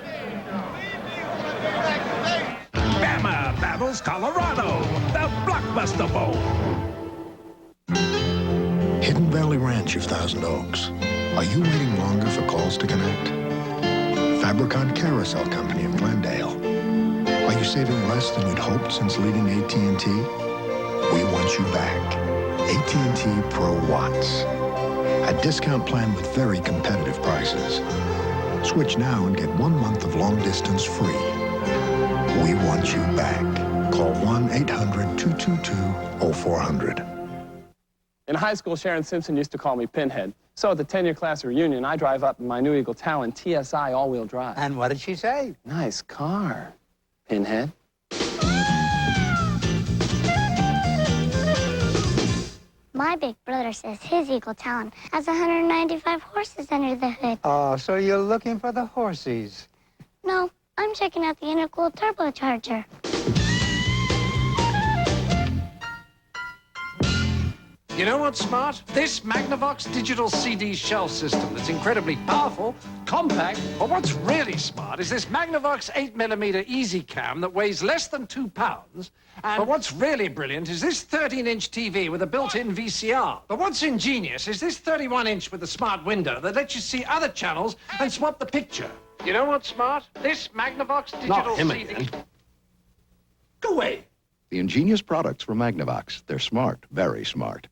Bama battles Colorado, the Blockbuster Bowl. Hidden Valley Ranch of Thousand Oaks. Are you waiting longer for calls to connect? Fabricant Carousel Company of Glendale. Are you saving less than you'd hoped since leaving AT&T? We want you back. AT&T Pro Watts. A discount plan with very competitive prices. Switch now and get 1 month of long distance free. We want you back. Call 1-800-222-0400. In high school, Sharon Simpson used to call me Pinhead. So at the 10-year class reunion, I drive up in my new Eagle Talon TSI all-wheel drive. And what did she say? Nice car, Pinhead. My big brother says his Eagle Talon has 195 horses under the hood. Oh, so you're looking for the horsies. No, I'm checking out the intercooled turbocharger. You know what's smart? This Magnavox digital CD shelf system that's incredibly powerful, compact, but what's really smart is this Magnavox 8mm Easy Cam that weighs less than 2 pounds. But what's really brilliant is this 13-inch TV with a built-in VCR. But what's ingenious is this 31-inch with a smart window that lets you see other channels and swap the picture. You know what's smart? This Magnavox digital Not him CD. again. Go away. The ingenious products from Magnavox. They're smart, very smart.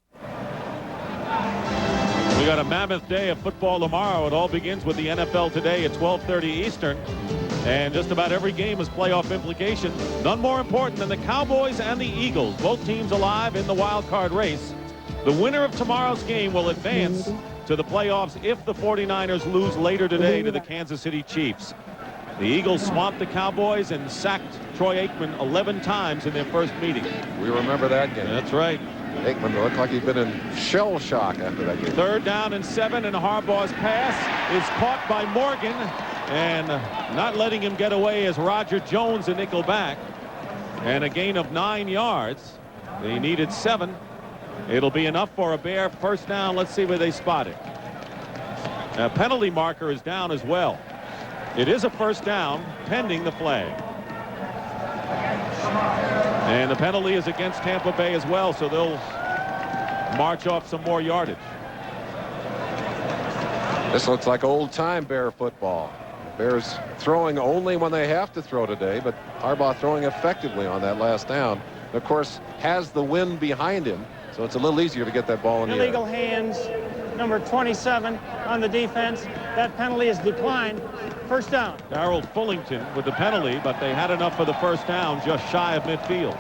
We got a mammoth day of football tomorrow. It all begins with the NFL today at 12:30 Eastern. And just about every game has playoff implications. None more important than the Cowboys and the Eagles. Both teams alive in the wild card race. The winner of tomorrow's game will advance to the playoffs if the 49ers lose later today to the Kansas City Chiefs. The Eagles swamped the Cowboys and sacked Troy Aikman 11 times in their first meeting. We remember that game. That's right. Aikman looked like he'd been in shell shock after that game. 3rd down and 7, and Harbaugh's pass is caught by Morgan, and not letting him get away is Roger Jones, a nickel back, and a gain of 9 yards. They needed 7. It'll be enough for a Bear first down. Let's see where they spot it. A penalty marker is down as well. It is a first down pending the flag. And the penalty is against Tampa Bay as well, so they'll march off some more yardage. This looks like old-time Bear football. Bears throwing only when they have to throw today, but Harbaugh throwing effectively on that last down. Of course, has the wind behind him, so it's a little easier to get that ball in the air. Illegal hands, number 27 on the defense. That penalty is declined. First down. Darrell Fullington with the penalty, but they had enough for the first down, just shy of midfield.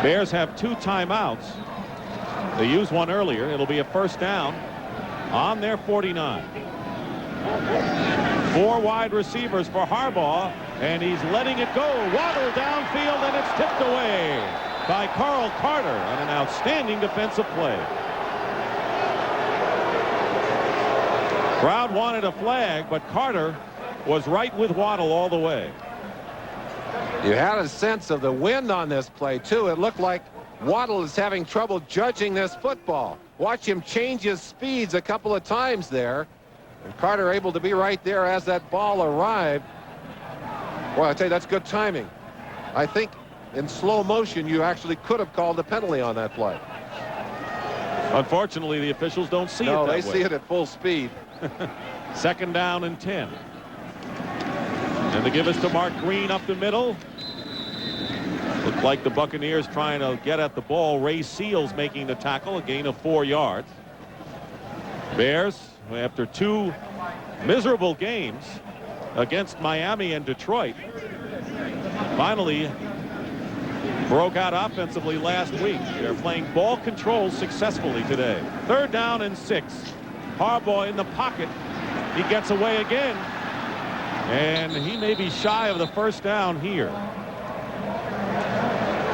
Bears have 2 timeouts. They used one earlier. It'll be a first down on their 49. 4 wide receivers for Harbaugh, and he's letting it go. Waddle downfield, and it's tipped away by Carl Carter on an outstanding defensive play. Crowd wanted a flag, but Carter was right with Waddle all the way. You had a sense of the wind on this play, too. It looked like Waddle is having trouble judging this football. Watch him change his speeds a couple of times there. And Carter able to be right there as that ball arrived. Well, I tell you, that's good timing. I think in slow motion, you actually could have called a penalty on that play. Unfortunately, the officials don't see it that way. No, they see it at full speed. 2nd down and 10. And they give us to Mark Green up the middle. Looked like the Buccaneers trying to get at the ball. Ray Seals making the tackle, a gain of 4 yards. Bears, after 2 miserable games against Miami and Detroit, finally broke out offensively last week. They're playing ball control successfully today. 3rd down and 6. Harbaugh in the pocket. He gets away again, and he may be shy of the first down here.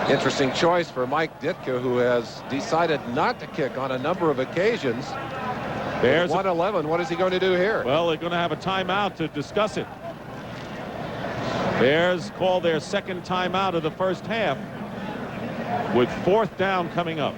Interesting choice for Mike Ditka, who has decided not to kick on a number of occasions. Bears 111. What is he going to do here? Well, they're going to have a timeout to discuss it. Bears call their 2nd timeout of the first half with 4th down coming up.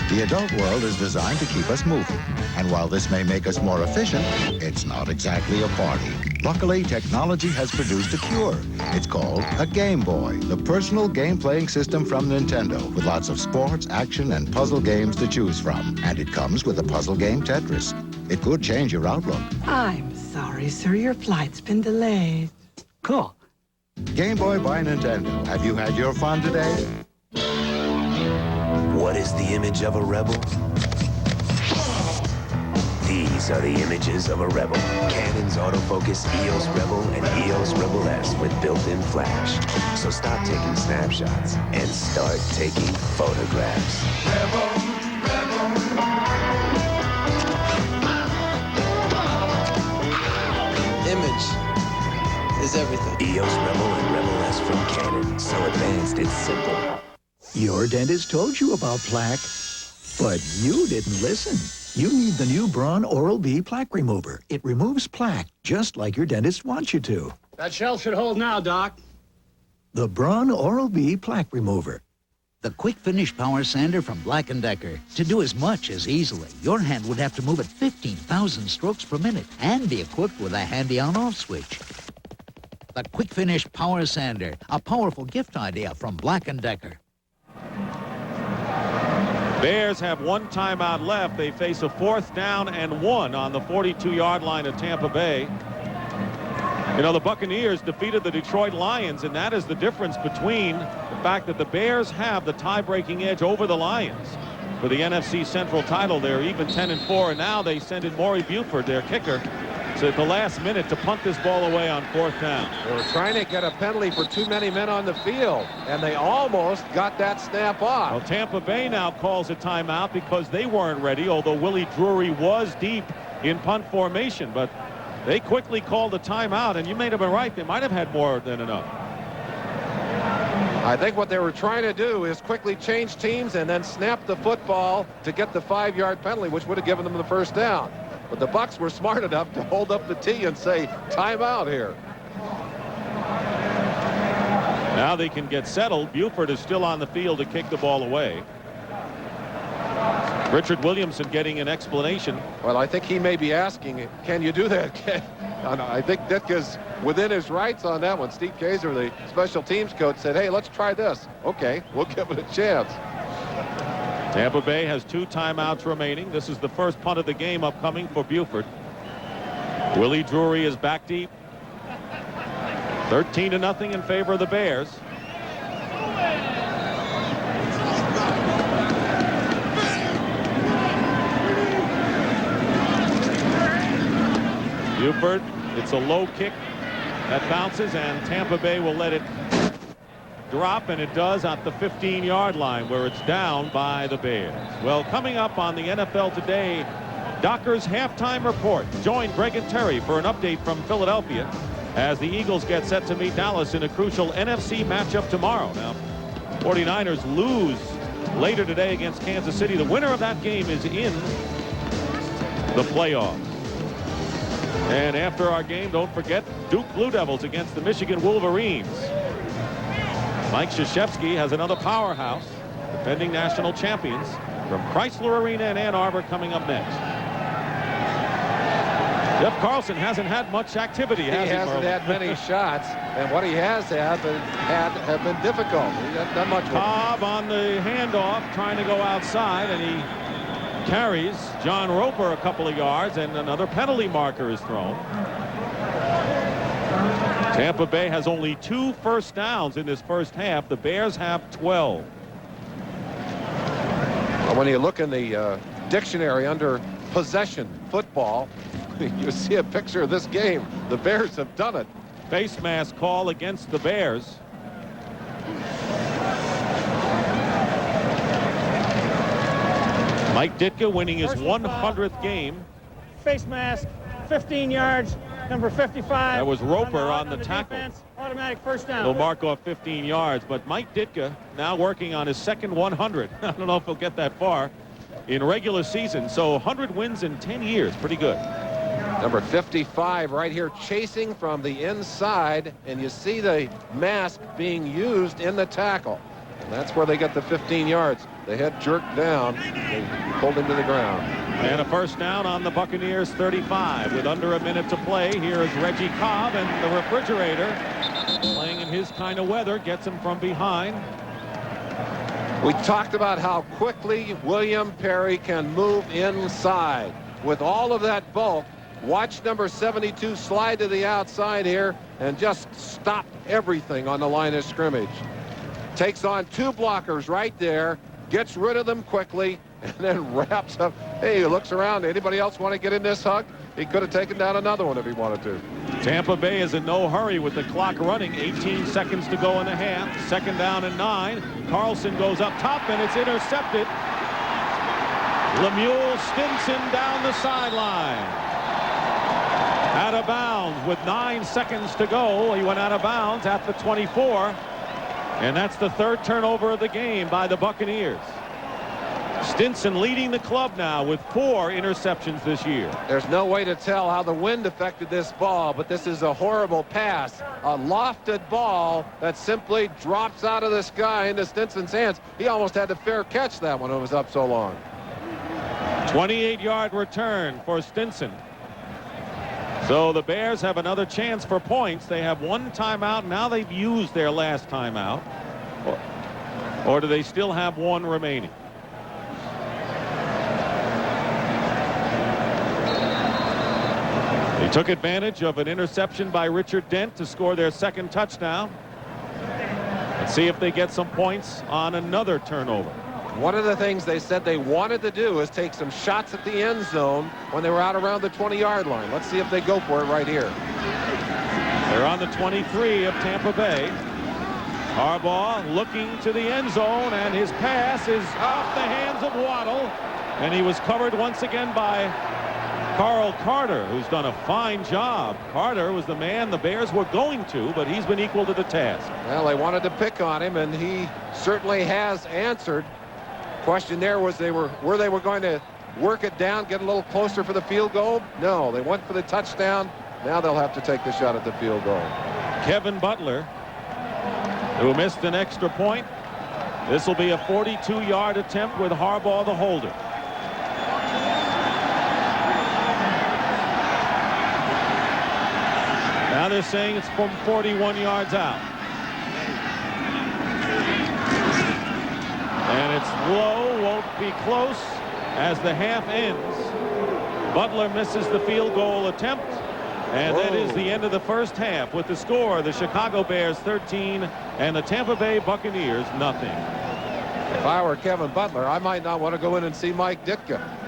The adult world is designed to keep us moving. And while this may make us more efficient, it's not exactly a party. Luckily, technology has produced a cure. It's called a Game Boy, the personal game-playing system from Nintendo, with lots of sports, action, and puzzle games to choose from. And it comes with a puzzle game Tetris. It could change your outlook. I'm sorry, sir. Your flight's been delayed. Cool. Game Boy by Nintendo. Have you had your fun today? What is the image of a rebel? These are the images of a rebel. Canon's autofocus EOS Rebel and EOS Rebel S with built-in flash. So stop taking snapshots and start taking photographs. Image is everything. EOS Rebel and Rebel S from Canon. So advanced, it's simple. Your dentist told you about plaque, but you didn't listen. You need the new Braun Oral-B Plaque Remover. It removes plaque, just like your dentist wants you to. That shelf should hold now, Doc. The Braun Oral-B Plaque Remover. The Quick Finish Power Sander from Black & Decker. To do as much as easily, your hand would have to move at 15,000 strokes per minute and be equipped with a handy on-off switch. The Quick Finish Power Sander, a powerful gift idea from Black & Decker. Bears have one timeout left. They face a 4th down and 1 on the 42-yard line of Tampa Bay. You know, the Buccaneers defeated the Detroit Lions, and that is the difference between the fact that the Bears have the tie-breaking edge over the Lions for the NFC Central title. They're even 10-4, and now they send in Maury Buford, their kicker, so at the last minute to punt this ball away on 4th down. They were trying to get a penalty for too many men on the field, and they almost got that snap off. Well, Tampa Bay now calls a timeout because they weren't ready, although Willie Drury was deep in punt formation, but they quickly called a timeout, and you may have been right. They might have had more than enough. I think what they were trying to do is quickly change teams and then snap the football to get the 5-yard penalty, which would have given them the 1st down. But the Bucs were smart enough to hold up the tee and say, timeout here. Now they can get settled. Buford is still on the field to kick the ball away. Richard Williamson getting an explanation. Well, I think he may be asking, can you do that? I think Ditka's within his rights on that one. Steve Kaiser, the special teams coach, said, hey, let's try this. Okay, we'll give it a chance. Tampa Bay has 2 timeouts remaining. This is the first punt of the game upcoming for Buford. Willie Drury is back deep. 13-0 in favor of the Bears. Buford, it's a low kick that bounces, and Tampa Bay will let it drop, and it does at the 15-yard line, where it's down by the Bears. Well, coming up on the NFL Today Dockers halftime report. Join Greg and Terry for an update from Philadelphia as the Eagles get set to meet Dallas in a crucial NFC matchup tomorrow. Now, 49ers lose later today against Kansas City. The winner of that game is in the playoffs. And after our game, don't forget Duke Blue Devils against the Michigan Wolverines. Mike Krzyzewski has another powerhouse, defending national champions, from Chrysler Arena in Ann Arbor coming up next. Jeff Carlson hasn't had much activity, has he? He hasn't had many shots, and what he has had have been difficult. He hasn't done much with Cobb on the handoff, trying to go outside, and he carries John Roper a couple of yards, and another penalty marker is thrown. Tampa Bay has only 2 first downs in this first half. The Bears have 12. Well, when you look in the dictionary under possession football, you see a picture of this game. The Bears have done it. Face mask call against the Bears. Mike Ditka winning his 100th game. Face mask, 15 yards, number 55. That was Roper on the tackle. Defense, automatic first down. He'll mark off 15 yards, but Mike Ditka now working on his second 100. I don't know if he'll get that far in regular season. So 100 wins in 10 years. Pretty good. Number 55 right here chasing from the inside, and you see the mask being used in the tackle. And that's where they get the 15 yards. The head jerked down. They pulled him to the ground. And a first down on the Buccaneers 35 with under a minute to play. Here is Reggie Cobb, and the refrigerator playing in his kind of weather gets him from behind. We talked about how quickly William Perry can move inside. With all of that bulk, watch number 72 slide to the outside here and just stop everything on the line of scrimmage. Takes on 2 blockers right there, gets rid of them quickly, and then wraps up. Hey, he looks around. Anybody else want to get in this hug? He could have taken down another one if he wanted to. Tampa Bay is in no hurry with the clock running. 18 seconds to go in the half. Second down and 9. Carlson goes up top, and it's intercepted. Lemuel Stinson down the sideline. Out of bounds with 9 seconds to go. He went out of bounds at the 24. And that's the 3rd turnover of the game by the Buccaneers. Stinson leading the club now with 4 interceptions this year. There's no way to tell how the wind affected this ball, but this is a horrible pass. A lofted ball that simply drops out of the sky into Stinson's hands. He almost had to fair catch that one. It was up so long. 28-yard return for Stinson. So the Bears have another chance for points. They have 1 timeout. Now they've used their last timeout. Or do they still have 1 remaining? They took advantage of an interception by Richard Dent to score their second touchdown. Let's see if they get some points on another turnover. One of the things they said they wanted to do is take some shots at the end zone when they were out around the 20-yard line. Let's see if they go for it right here. They're on the 23 of Tampa Bay. Harbaugh looking to the end zone, and his pass is off the hands of Waddle, and he was covered once again by Carl Carter, who's done a fine job. Carter was the man the Bears were going to, but he's been equal to the task. Well, they wanted to pick on him, and he certainly has answered. Question there was they were going to work it down, get a little closer for the field goal. No, they went for the touchdown. Now they'll have to take the shot at the field goal. Kevin Butler, who missed an extra point. This will be a 42-yard attempt with Harbaugh the holder. Now they're saying it's from 41 yards out. And it's low, won't be close as the half ends. Butler misses the field goal attempt. And that is the end of the first half with the score, the Chicago Bears 13 and the Tampa Bay Buccaneers nothing. If I were Kevin Butler, I might not want to go in and see Mike Ditka.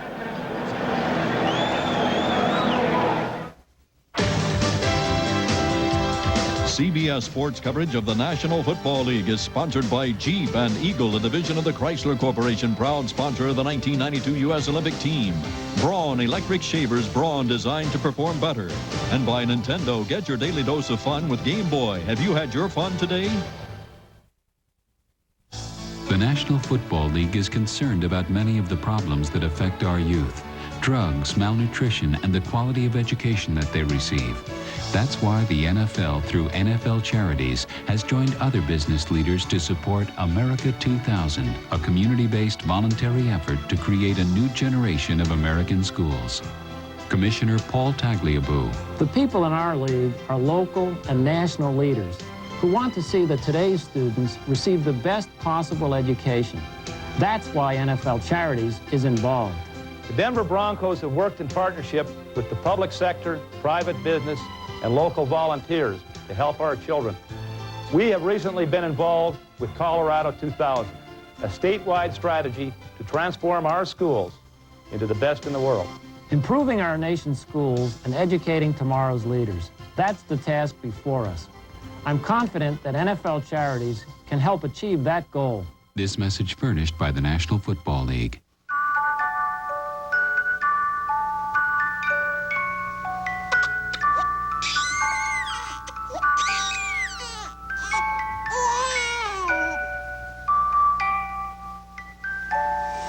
CBS Sports coverage of the National Football League is sponsored by Jeep and Eagle, a division of the Chrysler Corporation, proud sponsor of the 1992 U.S. Olympic team. Braun electric shavers, Braun designed to perform better. And by Nintendo, get your daily dose of fun with Game Boy. Have you had your fun today? The National Football League is concerned about many of the problems that affect our youth. Drugs, malnutrition, and the quality of education that they receive. That's why the NFL, through NFL Charities, has joined other business leaders to support America 2000, a community-based voluntary effort to create a new generation of American schools. Commissioner Paul Tagliabue. The people in our league are local and national leaders who want to see that today's students receive the best possible education. That's why NFL Charities is involved. The Denver Broncos have worked in partnership with the public sector, private business, and local volunteers to help our children. We have recently been involved with Colorado 2000, a statewide strategy to transform our schools into the best in the world. Improving our nation's schools and educating tomorrow's leaders, that's the task before us. I'm confident that NFL Charities can help achieve that goal. This message furnished by the National Football League.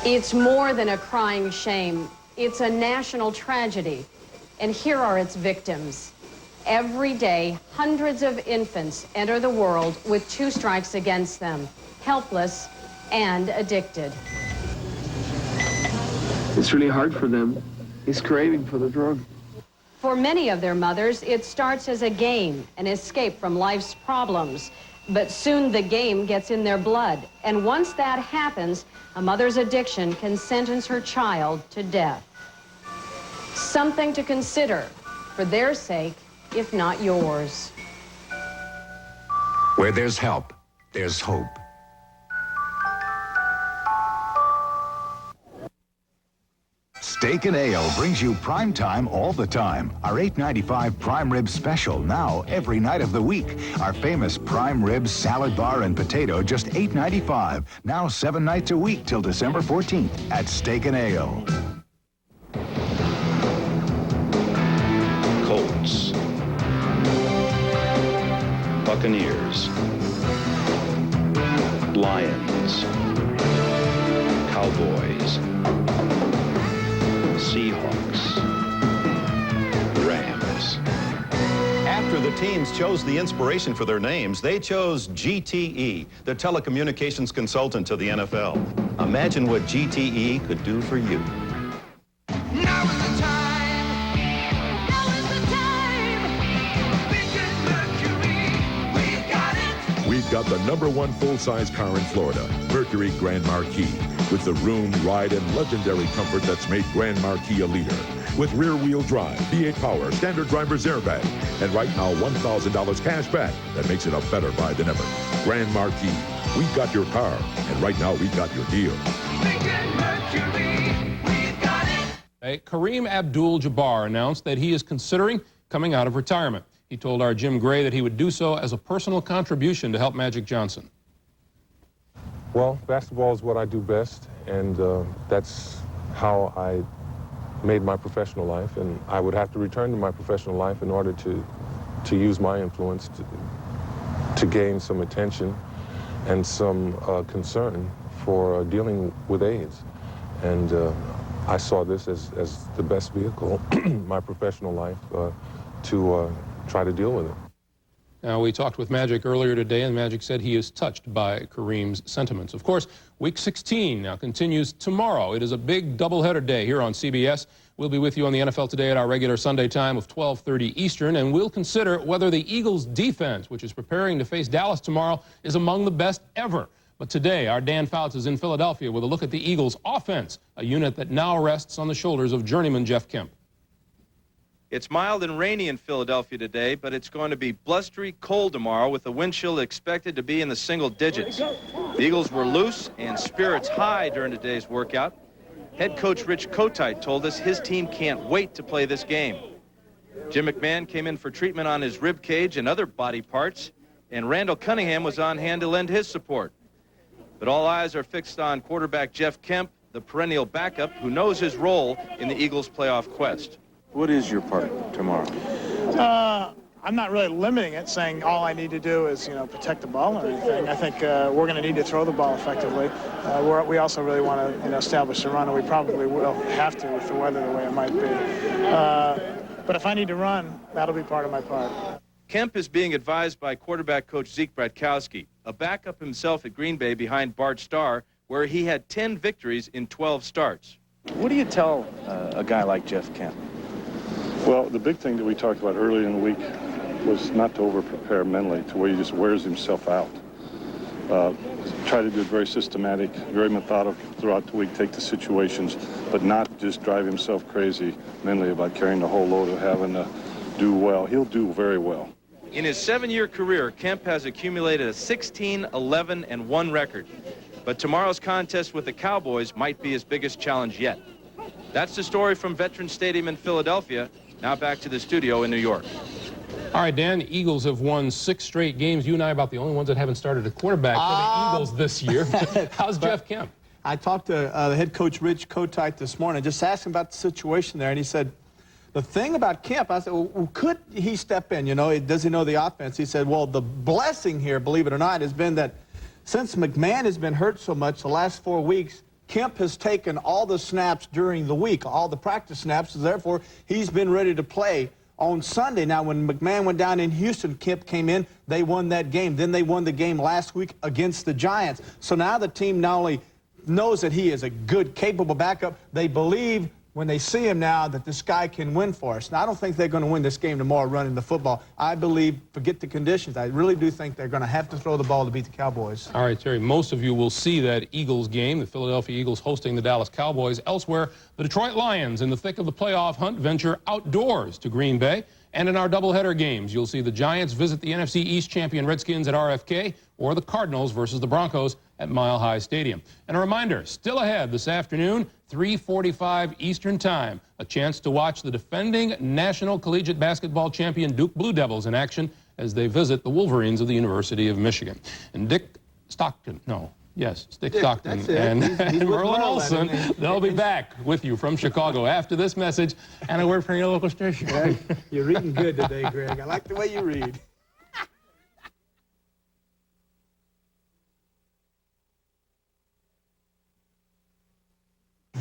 It's more than a crying shame. It's a national tragedy. And here are its victims. Every day, hundreds of infants enter the world with 2 strikes against them, helpless and addicted. It's really hard for them. He's craving for the drug. For many of their mothers, it starts as a game, an escape from life's problems. But soon the game gets in their blood. And once that happens, a mother's addiction can sentence her child to death. Something to consider for their sake, if not yours. Where there's help, there's hope. Steak and Ale brings you prime time all the time. Our $8.95 prime rib special now every night of the week. Our famous prime rib salad bar and potato just $8.95. Now 7 nights a week till December 14th at Steak and Ale. Colts. Buccaneers. Lions. Cowboys. Seahawks. Rams. After the teams chose the inspiration for their names, they chose GTE, the telecommunications consultant to the NFL. Imagine what GTE could do for you. We've got the #1 full-size car in Florida, Mercury Grand Marquis, with the room, ride, and legendary comfort that's made Grand Marquis a leader. with rear-wheel drive, V8 power, standard driver's airbag, and right now $1,000 cash back. That makes it a better buy than ever. Grand Marquis, we got your car, and right now we got your deal. Kareem Abdul-Jabbar announced that he is considering coming out of retirement. He told our Jim Gray that he would do so as a personal contribution to help Magic Johnson. Well, basketball is what I do best, and that's how I made my professional life, and I would have to return to my professional life in order to use my influence to gain some attention and some concern for dealing with AIDS. And I saw this as the best vehicle, my professional life, to try to deal with it. Now, we talked with Magic earlier today, and Magic said he is touched by Kareem's sentiments. Of course, Week 16 now continues tomorrow. It is a big doubleheader day here on CBS. We'll be with you on the NFL Today at our regular Sunday time of 12:30 Eastern, and we'll consider whether the Eagles' defense, which is preparing to face Dallas tomorrow, is among the best ever. But today, our Dan Fouts is in Philadelphia with a look at the Eagles' offense, a unit that now rests on the shoulders of journeyman Jeff Kemp. It's mild and rainy in Philadelphia today, but it's going to be blustery cold tomorrow with the wind chill expected to be in the single digits. The Eagles were loose and spirits high during today's workout. Head coach Rich Kotite told us his team can't wait to play this game. Jim McMahon came in for treatment on his rib cage and other body parts, and Randall Cunningham was on hand to lend his support. But all eyes are fixed on quarterback Jeff Kemp, the perennial backup who knows his role in the Eagles' playoff quest. What is your part tomorrow? I'm not really limiting it, saying all I need to do is, protect the ball or anything. I think we're going to need to throw the ball effectively. We also really want to, establish the run, and we probably will have to with the weather the way it might be. But if I need to run, that'll be part of my part. Kemp is being advised by quarterback coach Zeke Bratkowski, a backup himself at Green Bay behind Bart Starr, where he had 10 victories in 12 starts. What do you tell a guy like Jeff Kemp? Well, the big thing that we talked about early in the week was not to over-prepare mentally to where he just wears himself out. Try to do it very systematic, very methodical throughout the week, take the situations, but not just drive himself crazy mentally about carrying the whole load of having to do well. He'll do very well. In his 7-year career, Kemp has accumulated a 16-11-1 record. But tomorrow's contest with the Cowboys might be his biggest challenge yet. That's the story from Veterans Stadium in Philadelphia. Now back to the studio in New York. All right, Dan, the Eagles have won 6 straight games. You and I are about the only ones that haven't started a quarterback for the Eagles this year. How's Jeff Kemp? I talked to the head coach, Rich Kotite, this morning. Just asked him about the situation there, and he said, the thing about Kemp, I said, well, could he step in? Does he know the offense? He said, well, the blessing here, believe it or not, has been that since McMahon has been hurt so much the last 4 weeks, Kemp has taken all the snaps during the week, all the practice snaps, so therefore he's been ready to play on Sunday. Now, when McMahon went down in Houston, Kemp came in, they won that game. Then they won the game last week against the Giants. So now the team not only knows that he is a good, capable backup, they believe when they see him now that this guy can win for us. Now, I don't think they're going to win this game tomorrow running the football. I believe, forget the conditions, I really do think they're going to have to throw the ball to beat the Cowboys. All right, Terry, most of you will see that Eagles game, the Philadelphia Eagles hosting the Dallas Cowboys. Elsewhere, the Detroit Lions in the thick of the playoff hunt venture outdoors to Green Bay. And in our doubleheader games, you'll see the Giants visit the NFC East champion Redskins at RFK or the Cardinals versus the Broncos at Mile High Stadium. And a reminder, still ahead this afternoon, 3:45 Eastern Time, a chance to watch the defending National Collegiate Basketball champion Duke Blue Devils in action as they visit the Wolverines of the University of Michigan. And Dick Stockton Stockton and Merlin Olsen, they'll be back with you from Chicago after this message and a word from your local station. Yeah, you're reading good today, Greg. I like the way you read.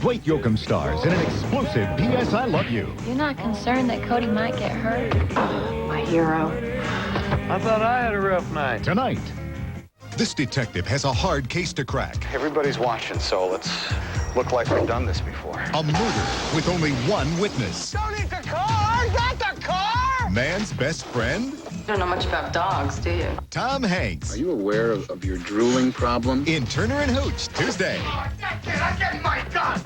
Blake Yoakum stars in an explosive P.S. I Love You. You're not concerned that Cody might get hurt? My hero. I thought I had a rough night. Tonight. This detective has a hard case to crack. Everybody's watching, so let's look like we've done this before. A murder with only one witness. Don't need the car! Got the car! Man's best friend? You don't know much about dogs, do you? Tom Hanks. Are you aware of your drooling problem? In Turner and Hooch, Tuesday. I'm getting my gun!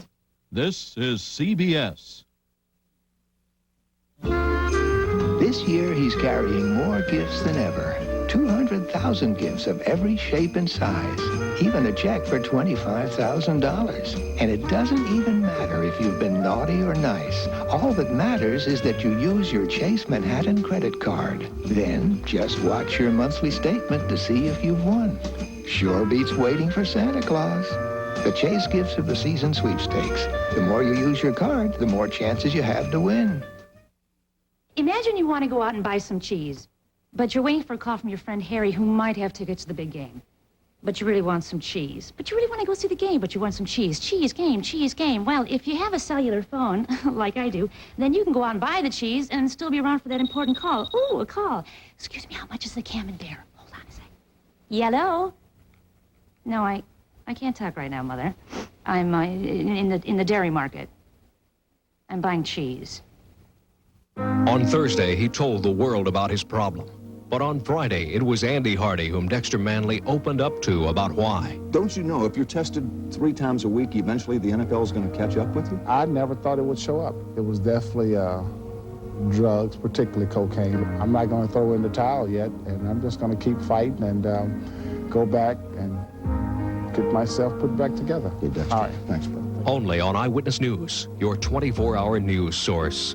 This is CBS. This year, he's carrying more gifts than ever. 200,000 gifts of every shape and size. Even a check for $25,000. And it doesn't even matter if you've been naughty or nice. All that matters is that you use your Chase Manhattan credit card. Then, just watch your monthly statement to see if you've won. Sure beats waiting for Santa Claus. The Chase Gifts of the Season sweepstakes. The more you use your card, the more chances you have to win. Imagine you want to go out and buy some cheese, but you're waiting for a call from your friend Harry, who might have tickets to the big game. But you really want some cheese. But you really want to go see the game, but you want some cheese. Cheese game, cheese game. Well, if you have a cellular phone, like I do, then you can go out and buy the cheese and still be around for that important call. Ooh, a call. Excuse me, how much is the Camembert? Hold on a sec. Yellow? No, I can't talk right now, Mother. I'm in the dairy market. I'm buying cheese. On Thursday, he told the world about his problem. But on Friday, it was Andy Hardy whom Dexter Manley opened up to about why. Don't you know if you're tested 3 times a week, eventually the NFL is going to catch up with you? I never thought it would show up. It was definitely drugs, particularly cocaine. I'm not going to throw in the towel yet, and I'm just going to keep fighting and go back and get myself put back together. Hey, Dexter. All right. Thanks, brother. Only on Eyewitness News, your 24-hour news source.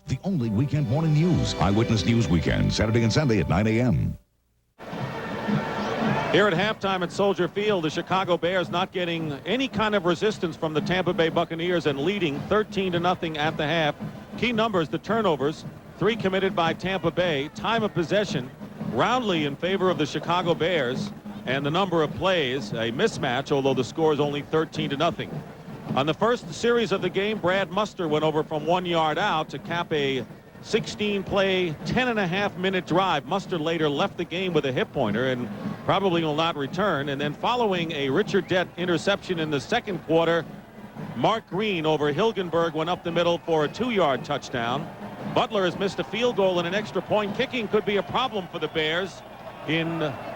The only weekend morning news. Eyewitness News Weekend, Saturday and Sunday at 9 a.m. Here at halftime at Soldier Field, the Chicago Bears not getting any kind of resistance from the Tampa Bay Buccaneers and leading 13-0 at the half. Key numbers, the turnovers, 3 committed by Tampa Bay. Time of possession, roundly in favor of the Chicago Bears. And the number of plays, a mismatch, although the score is only 13-0. On the first series of the game, Brad Muster went over from 1 yard out to cap a 16-play, 10.5-minute drive. Muster later left the game with a hip pointer and probably will not return. And then following a Richard Dett interception in the second quarter, Mark Green over Hilgenberg went up the middle for a 2-yard touchdown. Butler has missed a field goal, and an extra point kicking could be a problem for the Bears in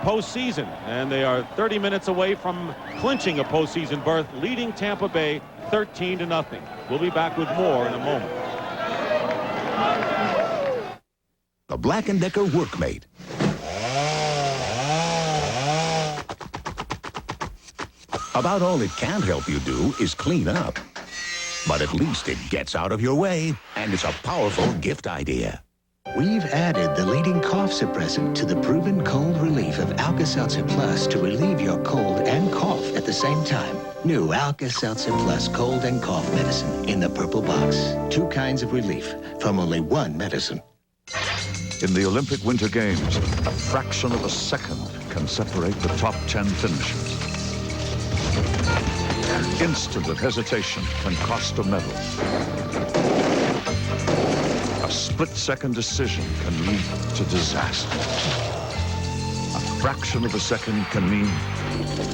postseason, and they are 30 minutes away from clinching a postseason berth, leading Tampa Bay 13-0. We'll be back with more in a moment. The Black & Decker Workmate. About all it can't help you do is clean up. But at least it gets out of your way, and it's a powerful gift idea. We've added the leading cough suppressant to the proven cold relief of Alka-Seltzer Plus to relieve your cold and cough at the same time. New Alka-Seltzer Plus cold and cough medicine in the purple box. 2 kinds of relief from only 1 medicine. In the Olympic Winter Games, a fraction of a second can separate the top 10 finishers. An instant of hesitation can cost a medal. A split-second decision can lead to disaster. A fraction of a second can mean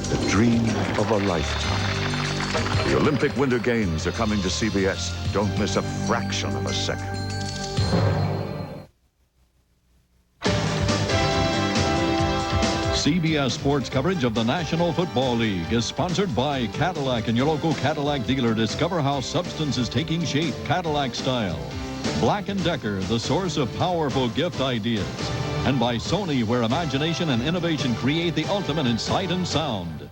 the dream of a lifetime. The Olympic Winter Games are coming to CBS. Don't miss a fraction of a second. CBS Sports coverage of the National Football League is sponsored by Cadillac and your local Cadillac dealer. Discover how substance is taking shape Cadillac style. Black & Decker, the source of powerful gift ideas. And by Sony, where imagination and innovation create the ultimate in sight and sound.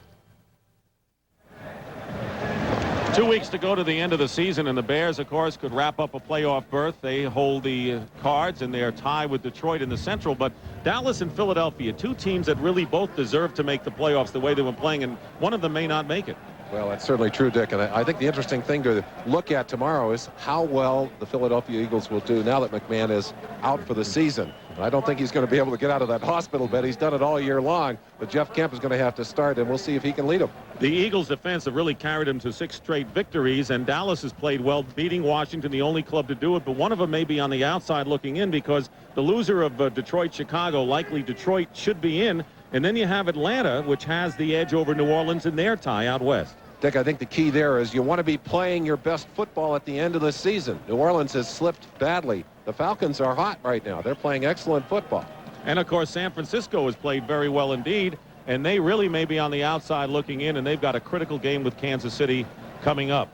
2 weeks to go to the end of the season, and the Bears, of course, could wrap up a playoff berth. They hold the cards, and they are tied with Detroit in the Central. But Dallas and Philadelphia, 2 teams that really both deserve to make the playoffs the way they've been playing, and one of them may not make it. Well, that's certainly true, Dick. And I think the interesting thing to look at tomorrow is how well the Philadelphia Eagles will do now that McMahon is out for the season. And I don't think he's going to be able to get out of that hospital bed. He's done it all year long. But Jeff Kemp is going to have to start, and we'll see if he can lead them. The Eagles' defense have really carried him to 6 straight victories, and Dallas has played well, beating Washington, the only club to do it. But one of them may be on the outside looking in, because the loser of Detroit-Chicago, likely Detroit, should be in. And then you have Atlanta, which has the edge over New Orleans in their tie out west. Dick, I think the key there is you want to be playing your best football at the end of the season. New Orleans has slipped badly. The Falcons are hot right now. They're playing excellent football. And, of course, San Francisco has played very well indeed, and they really may be on the outside looking in, and they've got a critical game with Kansas City coming up.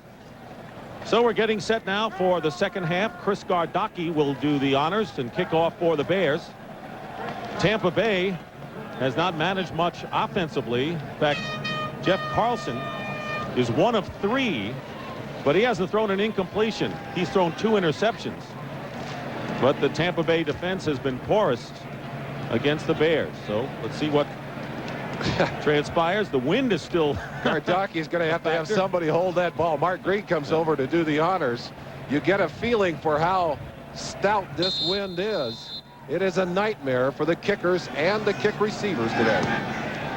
So we're getting set now for the second half. Chris Gardocki will do the honors and kick off for the Bears. Tampa Bay has not managed much offensively. In fact, Jeff Carlson is 1 of 3, but he hasn't thrown an incompletion. He's thrown 2 interceptions. But the Tampa Bay defense has been porous against the Bears. So let's see what transpires. The wind is still. Gardocki's going to have somebody hold that ball. Mark Green comes over to do the honors. You get a feeling for how stout this wind is. It is a nightmare for the kickers and the kick receivers today.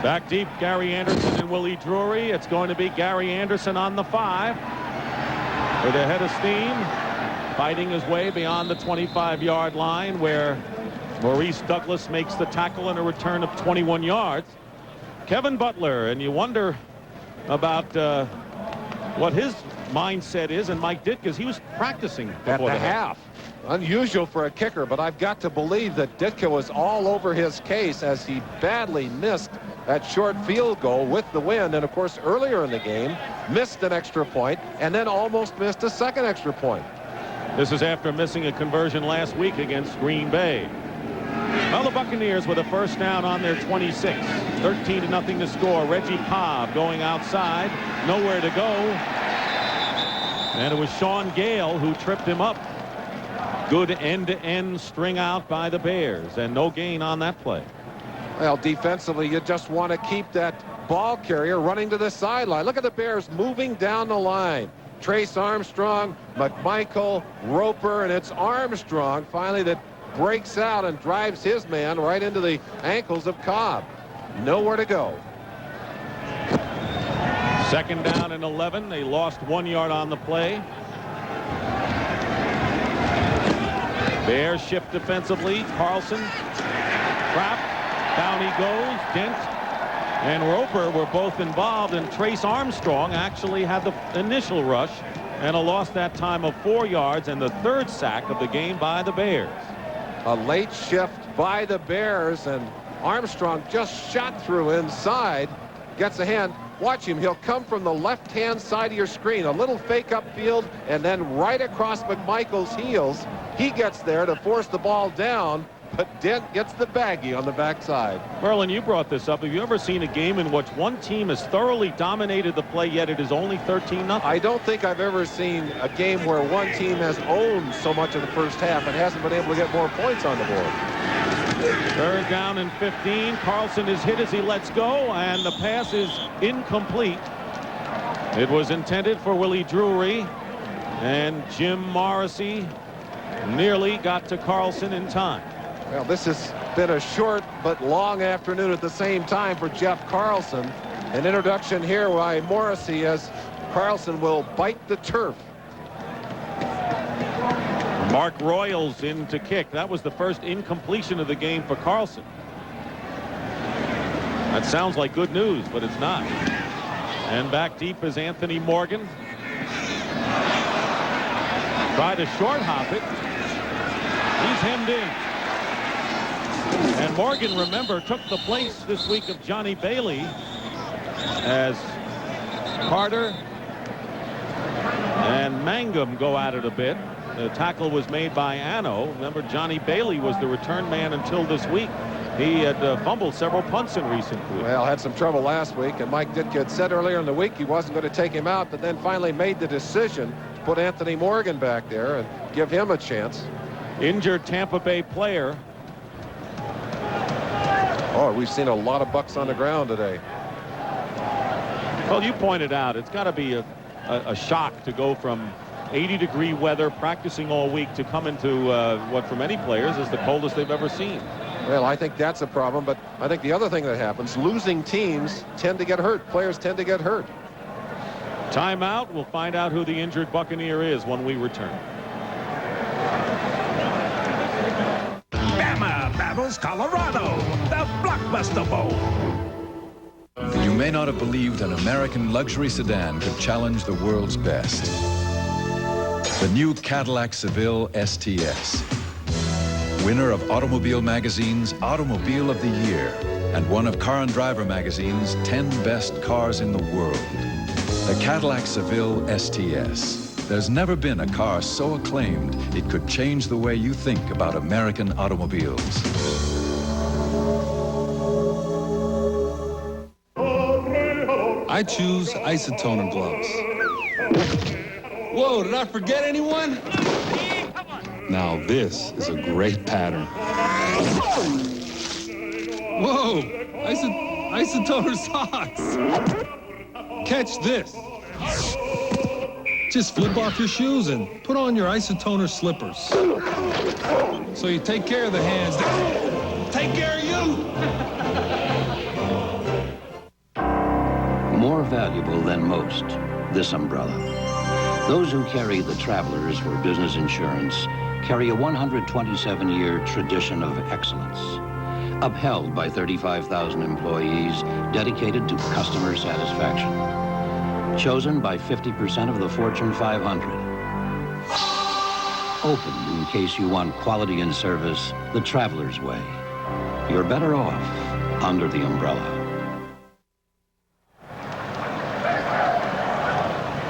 Back deep, Gary Anderson and Willie Drury. It's going to be Gary Anderson on the 5 with a head of steam, fighting his way beyond the 25-yard line, where Maurice Douglas makes the tackle and a return of 21 yards. Kevin Butler, and you wonder about what his mindset is, and Mike Ditka's. He was practicing at before the half. Unusual for a kicker, but I've got to believe that Ditka was all over his case as he badly missed that short field goal with the wind. And of course, earlier in the game, missed an extra point and then almost missed a second extra point. This is after missing a conversion last week against Green Bay. Well, the Buccaneers with a first down on their 26. 13-0 to score. Reggie Cobb going outside. Nowhere to go. And it was Sean Gale who tripped him up. Good end-to-end string out by the Bears, and no gain on that play. Well, defensively, you just want to keep that ball carrier running to the sideline. Look at the Bears moving down the line. Trace Armstrong, McMichael, Roper, and it's Armstrong finally that breaks out and drives his man right into the ankles of Cobb. Nowhere to go. Second down and 11. They lost 1 yard on the play. Bears shift defensively. Carlson, trap, down he goes. Dent and Roper were both involved, and Trace Armstrong actually had the initial rush and a loss that time of 4 yards, and the third sack of the game by the Bears. A late shift by the Bears, and Armstrong just shot through inside, gets a hand. Watch him. He'll come from the left-hand side of your screen. A little fake upfield, and then right across McMichael's heels. He gets there to force the ball down, but Dent gets the baggie on the backside. Merlin, you brought this up. Have you ever seen a game in which one team has thoroughly dominated the play, yet it is only 13-0? I don't think I've ever seen a game where one team has owned so much of the first half and hasn't been able to get more points on the board. Third down and 15. Carlson is hit as he lets go, and the pass is incomplete. It was intended for Willie Drury, and Jim Morrissey nearly got to Carlson in time. Well, this has been a short but long afternoon at the same time for Jeff Carlson. An introduction here by Morrissey as Carlson will bite the turf. Mark Royals in to kick. That was the first incompletion of the game for Carlson. That sounds like good news, but it's not. And back deep is Anthony Morgan. Tried to short hop it. He's hemmed in. And Morgan, remember, took the place this week of Johnny Bailey as Carter and Mangum go at it a bit. The tackle was made by Anno. Remember, Johnny Bailey was the return man until this week. He had fumbled several punts in recent weeks. Well, had some trouble last week, and Mike Ditka had said earlier in the week he wasn't going to take him out, but then finally made the decision to put Anthony Morgan back there and give him a chance. Injured Tampa Bay player. Oh, we've seen a lot of Bucks on the ground today. Well, you pointed out it's got to be a shock to go from 80-degree weather, practicing all week, to come into what for many players is the coldest they've ever seen. Well, I think that's a problem, but I think the other thing that happens, losing teams tend to get hurt. Players tend to get hurt. Timeout. We'll find out who the injured Buccaneer is when we return. Bama battles Colorado, the Blockbuster Bowl. You may not have believed an American luxury sedan could challenge the world's best. The new Cadillac Seville STS. Winner of Automobile Magazine's Automobile of the Year and one of Car and Driver Magazine's 10 best cars in the world. The Cadillac Seville STS. There's never been a car so acclaimed it could change the way you think about American automobiles. I choose isotoner gloves. Whoa, did I forget anyone? Now this is a great pattern. Whoa, isotoner socks. Catch this. Just flip off your shoes and put on your isotoner slippers. So you take care of the hands that take care of you. More valuable than most, this umbrella. Those who carry the Travelers for business insurance carry a 127-year tradition of excellence, upheld by 35,000 employees dedicated to customer satisfaction. Chosen by 50% of the Fortune 500. Opened in case you want quality and service the Traveler's way. You're better off under the umbrella.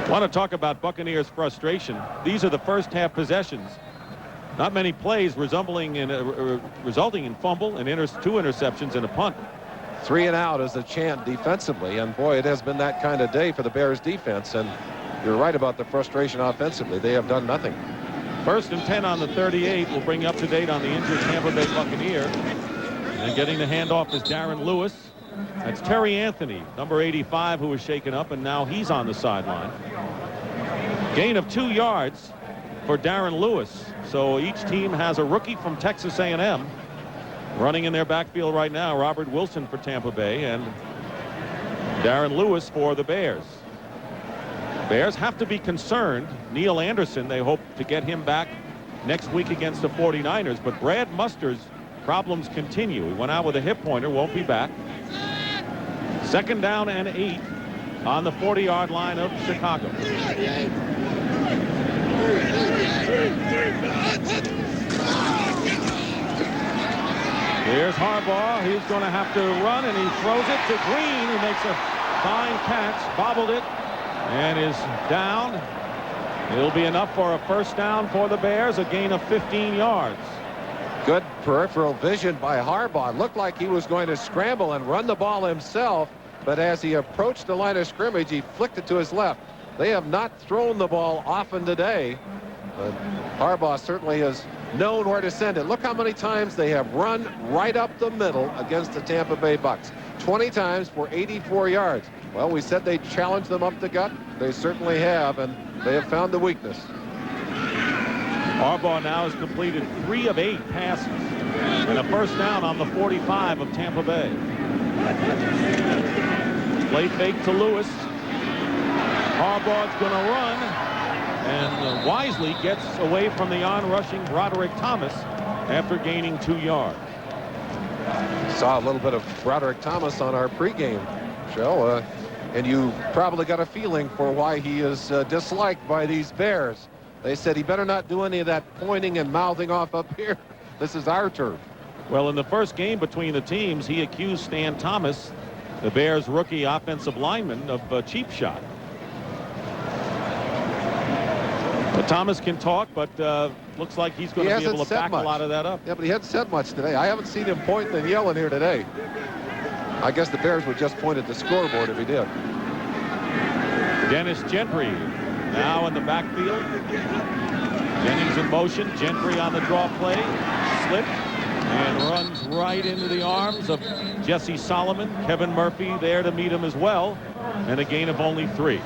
Want to talk about Buccaneers frustration. These are the first half possessions. Not many plays resulting in fumble and 2 interceptions and a punt. 3 and out is the chant defensively, and boy, it has been that kind of day for the Bears defense, and you're right about the frustration offensively. They have done nothing. 1st and 10 on the 38. We'll bring you up to date on the injured Tampa Bay Buccaneer. And getting the handoff is Darren Lewis. That's Terry Anthony, number 85, who was shaken up, and now he's on the sideline. Gain of 2 yards for Darren Lewis. So each team has a rookie from Texas A&M. Running in their backfield right now, Robert Wilson for Tampa Bay and Darren Lewis for the Bears. Bears have to be concerned. Neil Anderson, they hope to get him back next week against the 49ers, but Brad Muster's problems continue. He went out with a hip pointer, won't be back. 2nd down and 8 on the 40-yard line of Chicago. Here's Harbaugh. He's going to have to run, and he throws it to Green, who makes a fine catch, bobbled it, and is down. It'll be enough for a 1st down for the Bears, a gain of 15 yards. Good peripheral vision by Harbaugh. It looked like he was going to scramble and run the ball himself, but as he approached the line of scrimmage, he flicked it to his left. They have not thrown the ball often today, but Harbaugh certainly has known where to send it. Look how many times they have run right up the middle against the Tampa Bay Bucs. 20 times for 84 yards. Well, we said they challenged them up the gut. They certainly have, and they have found the weakness. Harbaugh now has completed 3 of 8 passes and a 1st down on the 45 of Tampa Bay. Play fake to Lewis. Harbaugh's going to run, and wisely gets away from the on-rushing Broderick Thomas after gaining 2 yards. Saw a little bit of Broderick Thomas on our pregame show, and you probably got a feeling for why he is disliked by these Bears. They said he better not do any of that pointing and mouthing off up here. This is our turf. Well, in the first game between the teams, he accused Stan Thomas, the Bears rookie offensive lineman, of a cheap shot. But Thomas can talk, but looks like he's going to be able to back a lot of that up. Yeah, but he hasn't said much today. I haven't seen him pointing and yelling here today. I guess the Bears would just point at the scoreboard if he did. Dennis Gentry now in the backfield. Jennings in motion. Gentry on the draw play. Slipped and runs right into the arms of Jesse Solomon. Kevin Murphy there to meet him as well. And a gain of only 3.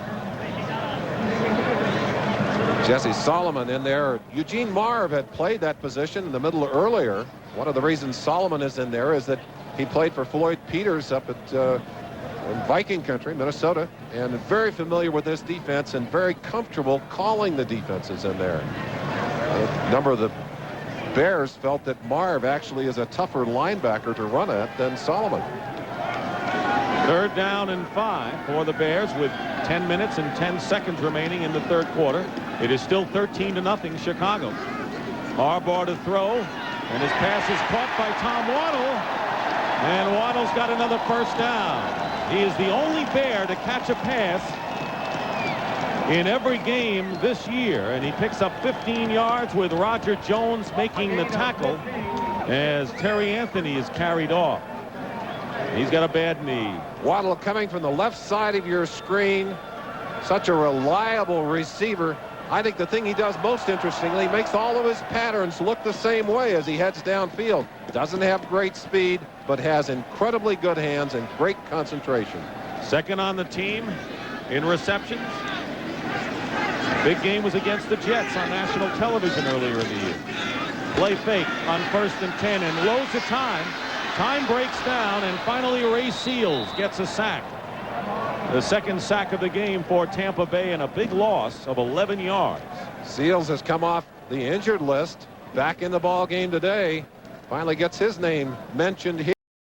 Jesse Solomon in there. Eugene Marv had played that position in the middle earlier. One of the reasons Solomon is in there is that he played for Floyd Peters up at in Viking country, Minnesota, and very familiar with this defense and very comfortable calling the defenses in there. A number of the Bears felt that Marv actually is a tougher linebacker to run at than Solomon. 3rd down and 5 for the Bears with 10 minutes and 10 seconds remaining in the 3rd quarter. It is still 13-0 Chicago. Harbaugh to throw, and his pass is caught by Tom Waddle, and Waddle's got another 1st down. He is the only Bear to catch a pass in every game this year, and he picks up 15 yards with Roger Jones making the tackle as Terry Anthony is carried off. He's got a bad knee. Waddle coming from the left side of your screen. Such a reliable receiver. I think the thing he does most interestingly, makes all of his patterns look the same way as he heads downfield. Doesn't have great speed, but has incredibly good hands and great concentration. Second on the team in receptions. Big game was against the Jets on national television earlier in the year. Play fake on 1st and 10 and loads of time. Time breaks down, and finally Ray Seals gets a sack. The second sack of the game for Tampa Bay, and a big loss of 11 yards. Seals has come off the injured list, back in the ball game today. Finally gets his name mentioned here.